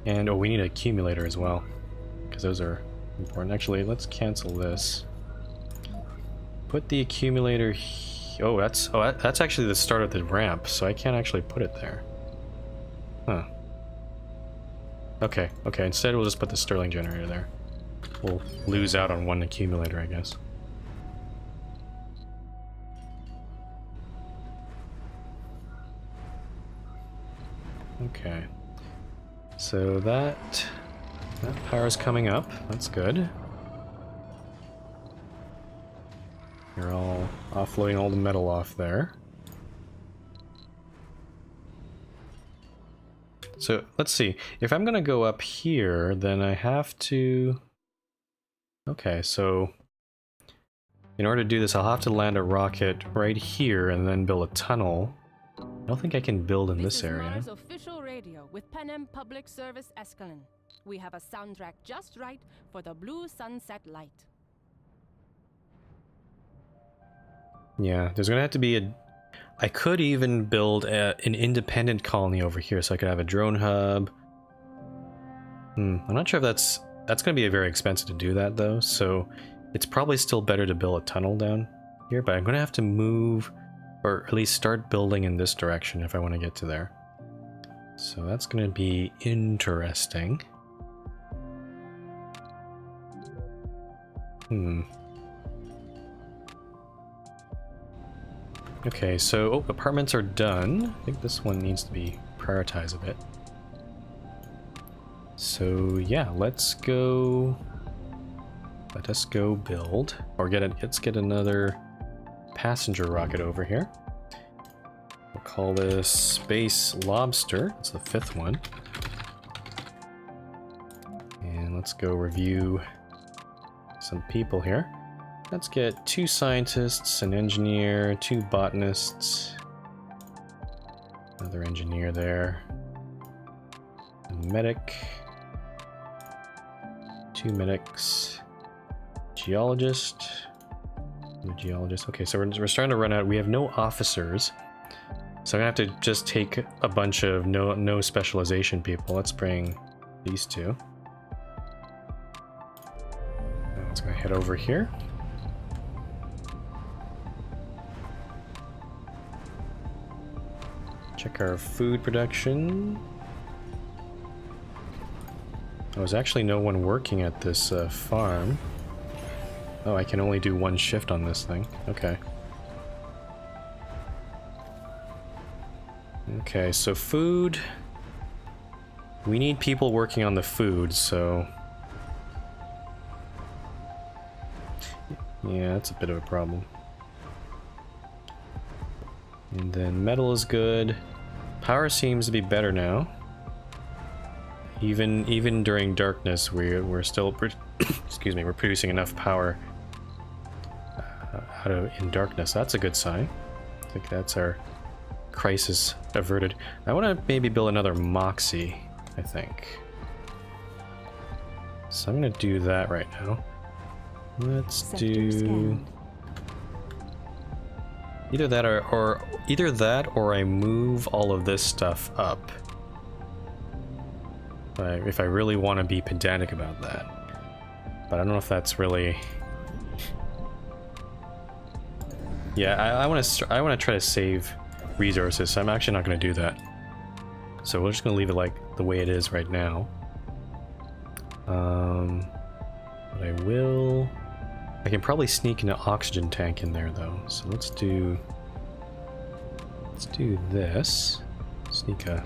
And oh, we need an accumulator as well, because those are important. Actually, let's cancel this. Put the accumulator. Oh, that's actually the start of the ramp, so I can't actually put it there. Huh. Okay, instead we'll just put the Stirling generator there. We'll lose out on one accumulator, I guess. Okay. So that power's coming up. That's good. You're all offloading all the metal off there. So let's see, if I'm gonna go up here, then I have to... Okay, so in order to do this, I'll have to land a rocket right here and then build a tunnel. I don't think I can build in this area. This is Mars official radio with Panem Public Service Escalon. We have a soundtrack just right for the blue sunset light. Yeah, there's gonna have to be a... I could even build an independent colony over here, so I could have a drone hub. I'm not sure if that's going to be very expensive to do that, though, so it's probably still better to build a tunnel down here, but I'm going to have to move, or at least start building in this direction if I want to get to there. So that's going to be interesting. Okay, so apartments are done. I think this one needs to be prioritized a bit. So yeah, let's go. Let us go build, or let's get another passenger rocket over here. We'll call this Space Lobster. It's the 5th one. And let's go review some people here. Let's get 2 scientists, an engineer, 2 botanists, another engineer there, a medic, 2 medics, geologist, a geologist. Okay, so we're starting to run out. We have no officers, so I'm gonna have to just take a bunch of no specialization people. Let's bring these 2. Let's go head over here. Check our food production. Oh, there's actually no one working at this farm. Oh, I can only do 1 shift on this thing. Okay. Okay, so food. We need people working on the food, so... Yeah, that's a bit of a problem. And then metal is good. Power seems to be better now. Even during darkness, we're still excuse me, we're producing enough power in darkness. That's a good sign. I think that's our crisis averted. I want to maybe build another Moxie, I think. So I'm going to do that right now. Let's Sector do scanned. either that or either that or I move all of this stuff up. If I really want to be pedantic about that. But I don't know if that's really... Yeah, I want to try to save resources, so I'm actually not going to do that. So we're just going to leave it like the way it is right now. But I can probably sneak an oxygen tank in there though. So let's do this. Sneak a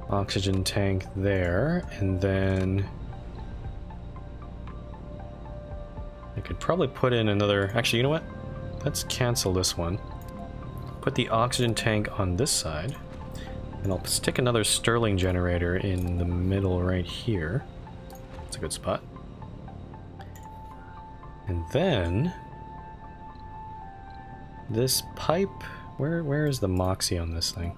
oxygen tank there, and then I could probably put in another... Actually, you know what? Let's cancel this one. Put the oxygen tank on this side, and I'll stick another Stirling generator in the middle right here. That's a good spot. And then this pipe, where is the Moxie on this thing?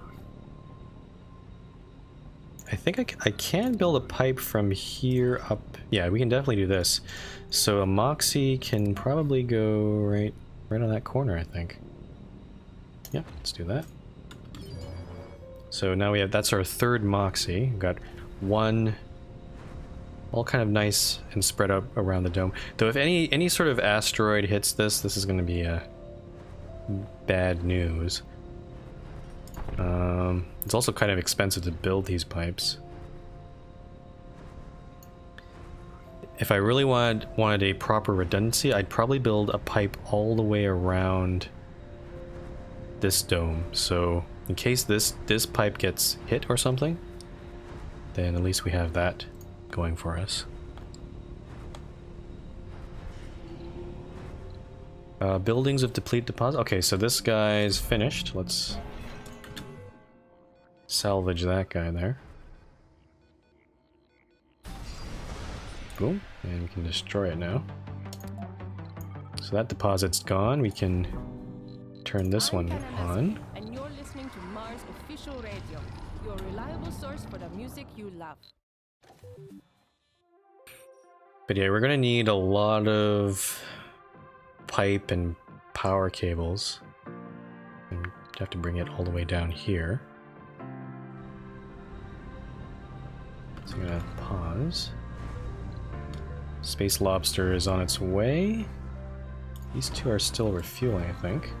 I think I can build a pipe from here up. Yeah, we can definitely do this. So a Moxie can probably go right on that corner, I think. Yeah, let's do that. So now we have, that's our third Moxie. We've got one, all kind of nice and spread out around the dome. Though if any sort of asteroid hits this is going to be bad news. It's also kind of expensive to build these pipes. If I really wanted a proper redundancy, I'd probably build a pipe all the way around this dome. So in case this pipe gets hit or something, then at least we have that going for us. Buildings of deplete deposit. Okay, so this guy's finished. Let's salvage that guy there. Boom, and we can destroy it now. So that deposit's gone. We can turn this one on. And you're listening to Mars Official Radio, your reliable source for the music you love. But yeah, we're gonna need a lot of pipe and power cables. And have to bring it all the way down here. So I'm gonna pause. Space Lobster is on its way. These two are still refueling, I think.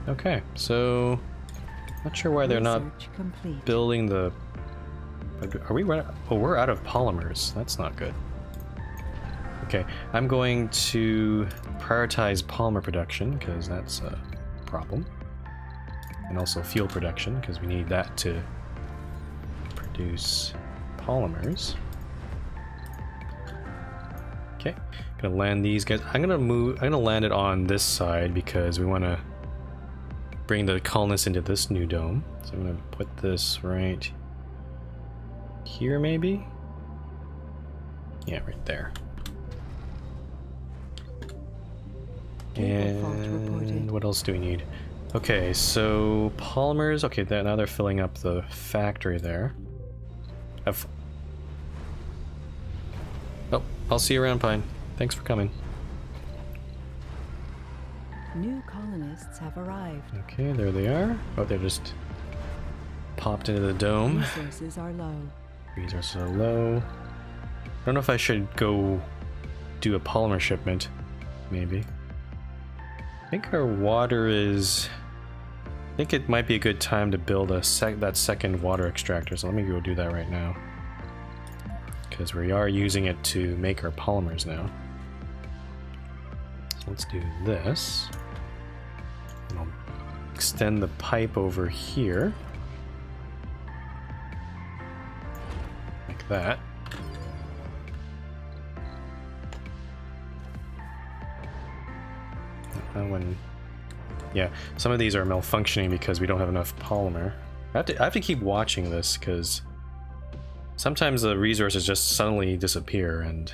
Okay, so not sure why they're not complete. building the... Are we running? Oh, we're out of polymers. That's not good. Okay, I'm going to prioritize polymer production because that's a problem. And also fuel production because we need that to produce polymers. Okay, gonna land these guys. I'm gonna land it on this side because we want to bring the colonists into this new dome. So I'm gonna put this right here, maybe? Yeah, right there. And what else do we need? Okay, so polymers. Okay, now they're filling up the factory there. Oh, I'll see you around, Pine. Thanks for coming. New colonists have arrived. Okay, there they are. Oh, they're just popped into the dome. Resources are low. Resources are low. I don't know if I should go do a polymer shipment. Maybe. I think our water is... I think it might be a good time to build that second water extractor, so let me go do that right now. Because we are using it to make our polymers now. So let's do this. And I'll extend the pipe over here. Like that. That one... Yeah, some of these are malfunctioning because we don't have enough polymer. I have to keep watching this because sometimes the resources just suddenly disappear and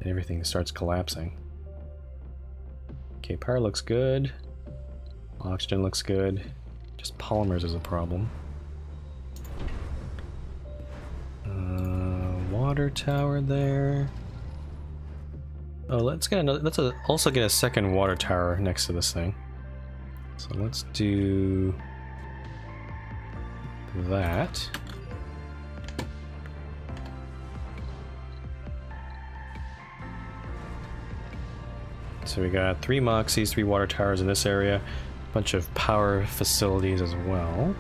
and everything starts collapsing. Okay, power looks good. Oxygen looks good. Just polymers is a problem. Water tower there. Oh, let's get another. Let's also get a second water tower next to this thing. So let's do that. So we got 3 Moxies, 3 water towers in this area, a bunch of power facilities as well.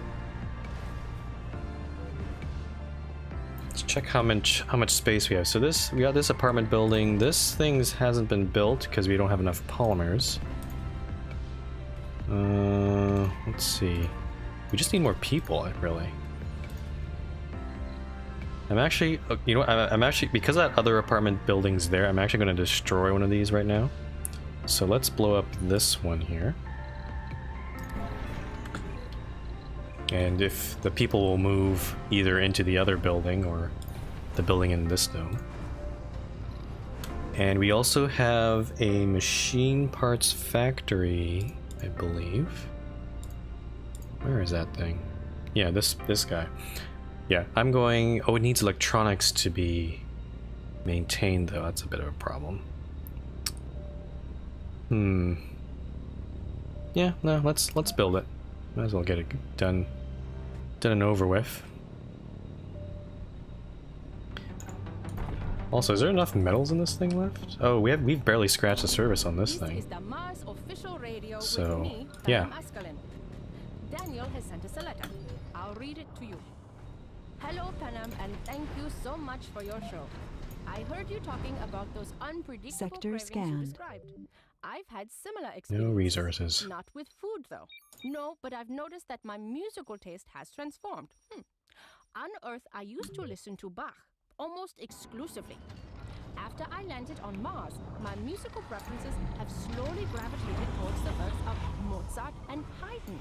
Let's check how much space we have. So we got this apartment building. This thing hasn't been built because we don't have enough polymers. Let's see. We just need more people, really. I'm actually, you know, I'm actually, because that other apartment building's there, I'm actually going to destroy one of these right now. So let's blow up this one here. And if the people will move either into the other building or the building in this dome. And we also have a machine parts factory, I believe. Where is that thing? Yeah, this guy. Yeah, I'm going... Oh, it needs electronics to be maintained, though. That's a bit of a problem. Yeah, no, let's build it. Might as well get it done and over with. Also, is there enough metals in this thing left? Oh, we've barely scratched the surface on this thing. Is the Mars official radio So, with me, yeah. Ascalon. Daniel has sent us a letter. I'll read it to you. Hello, Panam, and thank you so much for your show. I heard you talking about those unpredictable Sector cravings you scanned. described. I've had similar experiences. No resources. Not with food, though. No, but I've noticed that my musical taste has transformed. On Earth, I used to listen to Bach, almost exclusively. After I landed on Mars, my musical preferences have slowly gravitated towards the works of Mozart and Haydn.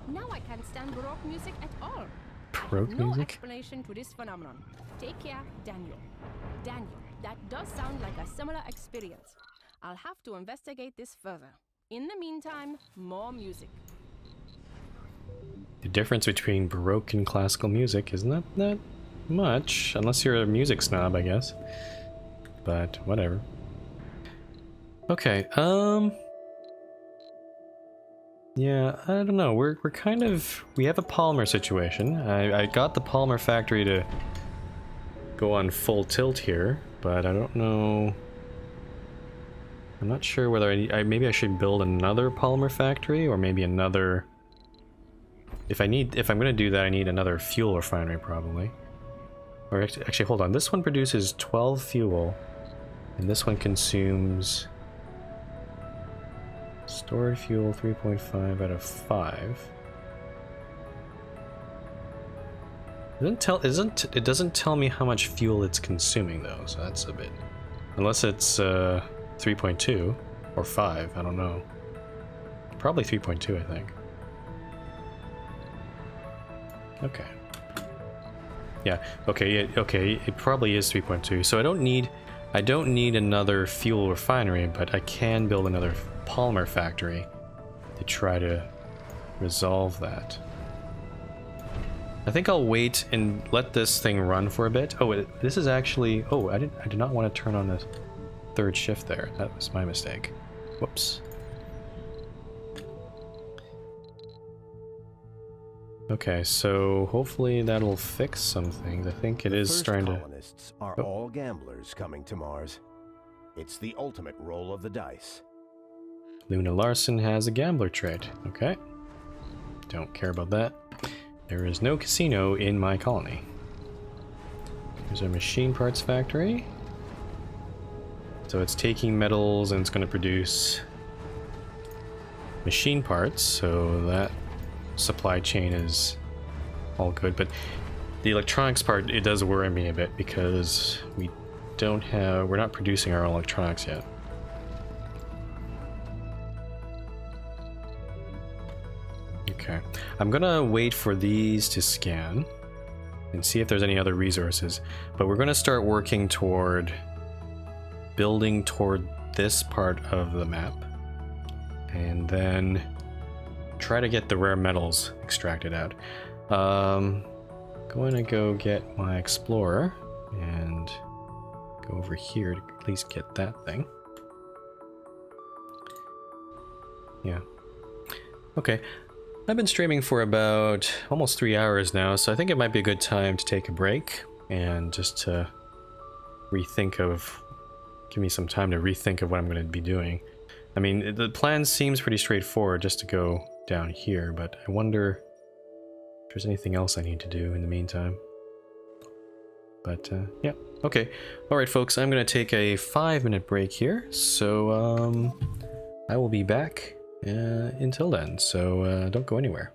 Now I can't stand Baroque music at all. Baroque no music? explanation to this phenomenon. Take care, Daniel. Daniel, that does sound like a similar experience. I'll have to investigate this further. In the meantime, more music. The difference between Baroque and classical music is not that much, unless you're a music snob, I guess. But whatever. Okay, yeah, I don't know. We're kind of... We have a polymer situation. I got the polymer factory to go on full tilt here, but I don't know... I'm not sure whether maybe I should build another polymer factory, or maybe another... If I'm gonna do that, I need another fuel refinery, probably. Or actually, hold on. This one produces 12 fuel, and this one consumes... Stored fuel 3.5 out of 5. It doesn't tell me how much fuel it's consuming though, so that's a bit... Unless it's 3.2 or 5, I don't know. Probably 3.2, I think. Okay. Yeah, okay, okay, it probably is 3.2. So I don't need another fuel refinery, but I can build another polymer factory to try to resolve that. I think I'll wait and let this thing run for a bit. Oh, this is actually... Oh, I did not want to turn on the third shift there. That was my mistake. Whoops. Okay, so hopefully that'll fix some things. I think it is trying to... Colonists are all gamblers coming to Mars. It's the ultimate roll of the dice. Luna Larson has a gambler trait. Okay. Don't care about that. There is no casino in my colony. There's a machine parts factory. So it's taking metals and it's going to produce machine parts, so that supply chain is all good. But the electronics part, it does worry me a bit because we're not producing our own electronics yet. Okay, I'm gonna wait for these to scan and see if there's any other resources, but we're gonna start working toward building toward this part of the map. And then try to get the rare metals extracted out. Going to go get my explorer and go over here to at least get that thing. Yeah. Okay. I've been streaming for about almost 3 hours now, so I think it might be a good time to take a break and just to give me some time to rethink of what I'm going to be doing. I mean, the plan seems pretty straightforward, just to go down here, but I wonder if there's anything else I need to do in the meantime. But, yeah. Okay. Alright, folks, I'm going to take a 5-minute break here, so, I will be back until then, so don't go anywhere.